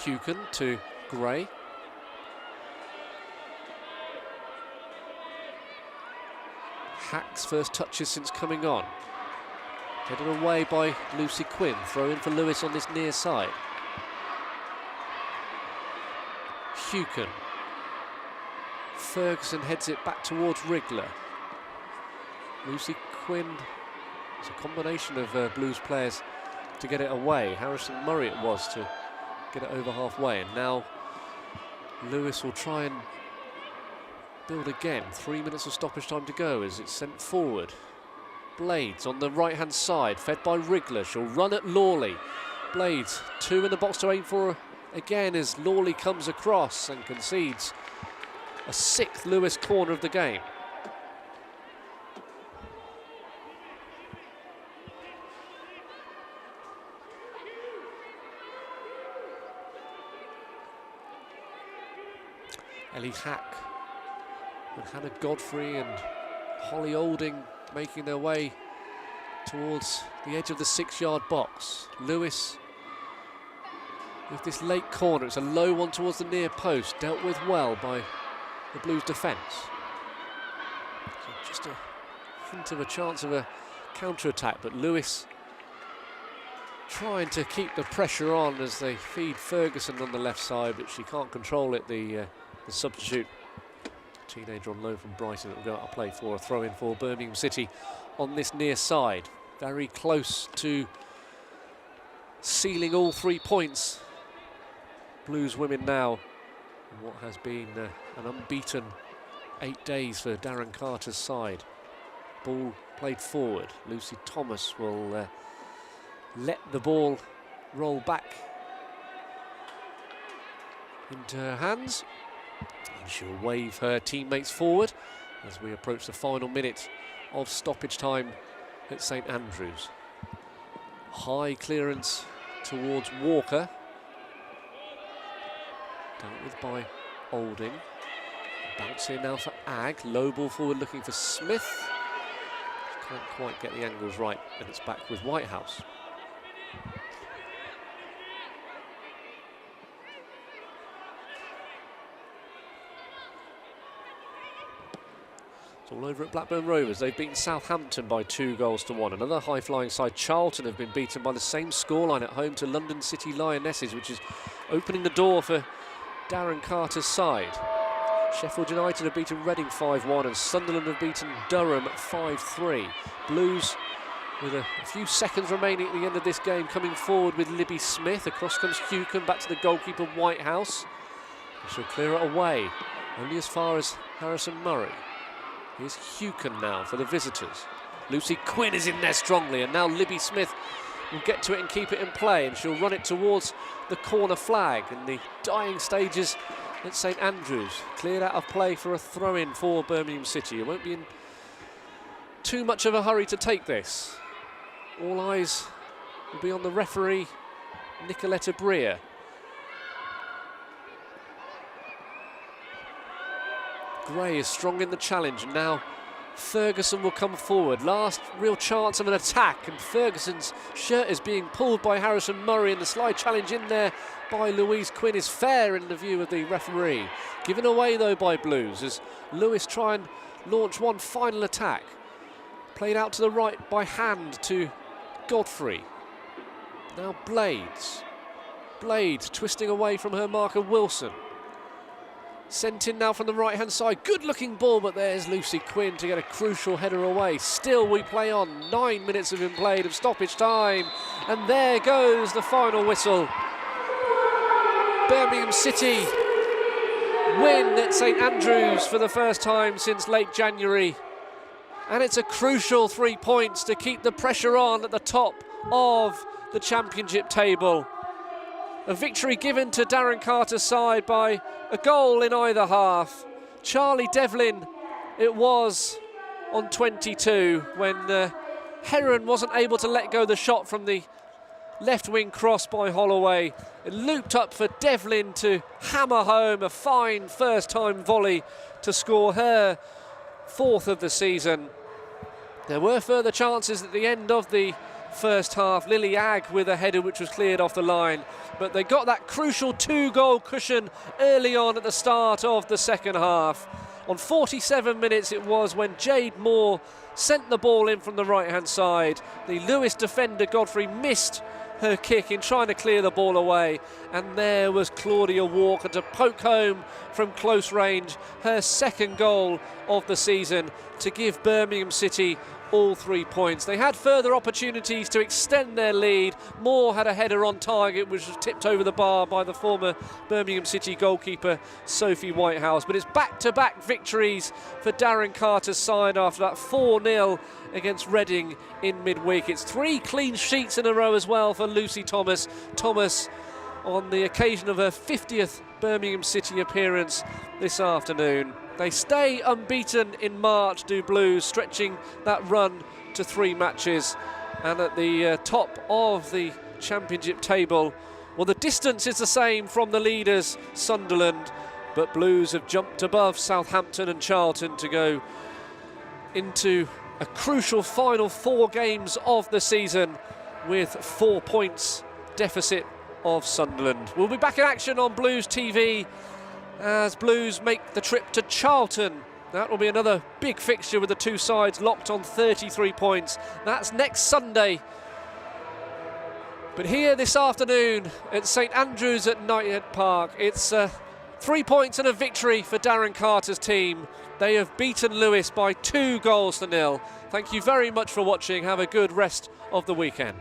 Hukin to Gray. Hack's first touches since coming on. Headed away by Lucy Quinn. Throw in for Lewes on this near side. Hukin. Ferguson heads it back towards Wriggler. Lucy Quinn. It's a combination of Blues players to get it away. Harrison Murray it was to get it over halfway, and now Lewes will try and build again. 3 minutes of stoppage time to go as it's sent forward. Blades on the right hand side, fed by Wriggler. She'll run at Lawley. Blades, 2 in the box to aim for again as Lawley comes across and concedes a 6th Lewes corner of the game. Ellie Hack and Hannah Godfrey and Holly Olding making their way towards the edge of the 6-yard box. Lewes with this late corner. It's a low one towards the near post, dealt with well by the Blues defence. So just a hint of a chance of a counter-attack, but Lewes trying to keep the pressure on as they feed Ferguson on the left side, but she can't control it. The substitute, teenager on loan from Brighton, that will go out of play for a throw-in for Birmingham City on this near side. Very close to sealing all 3 points. Blues women now in what has been an unbeaten 8 days for Darren Carter's side. Ball played forward. Lucy Thomas will let the ball roll back into her hands. And she'll wave her teammates forward as we approach the final minute of stoppage time at St Andrews. High clearance towards Walker. Dealt with by Olding. Bounce here now for Ag. Low ball forward looking for Smith. She can't quite get the angles right, and it's back with Whitehouse. All over at Blackburn Rovers. They've beaten Southampton by 2-1. Another high-flying side, Charlton, have been beaten by the same scoreline at home to London City Lionesses, which is opening the door for Darren Carter's side. Sheffield United have beaten Reading 5-1 and Sunderland have beaten Durham 5-3. Blues with a few seconds remaining at the end of this game, coming forward with Libby Smith. Across comes Hukin, back to the goalkeeper Whitehouse. She'll clear it away, only as far as Harrison Murray. Here's Hukin now for the visitors. Lucy Quinn is in there strongly, and now Libby Smith will get to it and keep it in play, and she'll run it towards the corner flag in the dying stages at St Andrews. Cleared out of play for a throw-in for Birmingham City. It won't be in too much of a hurry to take this. All eyes will be on the referee, Nicoletta Breer. Gray is strong in the challenge, and now Ferguson will come forward. Last real chance of an attack, and Ferguson's shirt is being pulled by Harrison Murray, and the slide challenge in there by Louise Quinn is fair in the view of the referee. Given away though by Blues as Lewes try and launch one final attack. Played out to the right by hand to Godfrey. Now Blades. Blades twisting away from her marker Wilson. Sent in now from the right-hand side. Good-looking ball, but there's Lucy Quinn to get a crucial header away. Still we play on. 9 minutes have been played of stoppage time. And there goes the final whistle. Birmingham City win at St Andrews for the first time since late January. And it's a crucial 3 points to keep the pressure on at the top of the championship table. A victory given to Darren Carter's side by a goal in either half. Charlie Devlin it was on 22 when Heron wasn't able to let go the shot from the left wing cross by Holloway. It looped up for Devlin to hammer home a fine first time volley to score her 4th of the season. There were further chances at the end of the first half. Lily Agg with a header which was cleared off the line, but they got that crucial 2-goal cushion early on at the start of the second half. On 47 minutes it was when Jade Moore sent the ball in from the right hand side. The Lewes defender Godfrey missed her kick in trying to clear the ball away, and there was Claudia Walker to poke home from close range her 2nd goal of the season to give Birmingham City all 3 points. They had further opportunities to extend their lead. Moore had a header on target which was tipped over the bar by the former Birmingham City goalkeeper Sophie Whitehouse, but it's back-to-back victories for Darren Carter's side after that 4-0 against Reading in midweek. It's 3 clean sheets in a row as well for Lucy Thomas. Thomas on the occasion of her 50th Birmingham City appearance this afternoon. They stay unbeaten in March, do Blues, stretching that run to 3 matches. And at the top of the championship table, well, the distance is the same from the leaders, Sunderland, but Blues have jumped above Southampton and Charlton to go into a crucial final 4 games of the season with 4 points deficit of Sunderland. We'll be back in action on Blues TV as Blues make the trip to Charlton. That will be another big fixture with the 2 sides locked on 33 points. That's next Sunday. But here this afternoon at St Andrews at Knighthead Park, it's 3 points and a victory for Darren Carter's team. They have beaten Lewes by 2 goals to 0. Thank you very much for watching. Have a good rest of the weekend.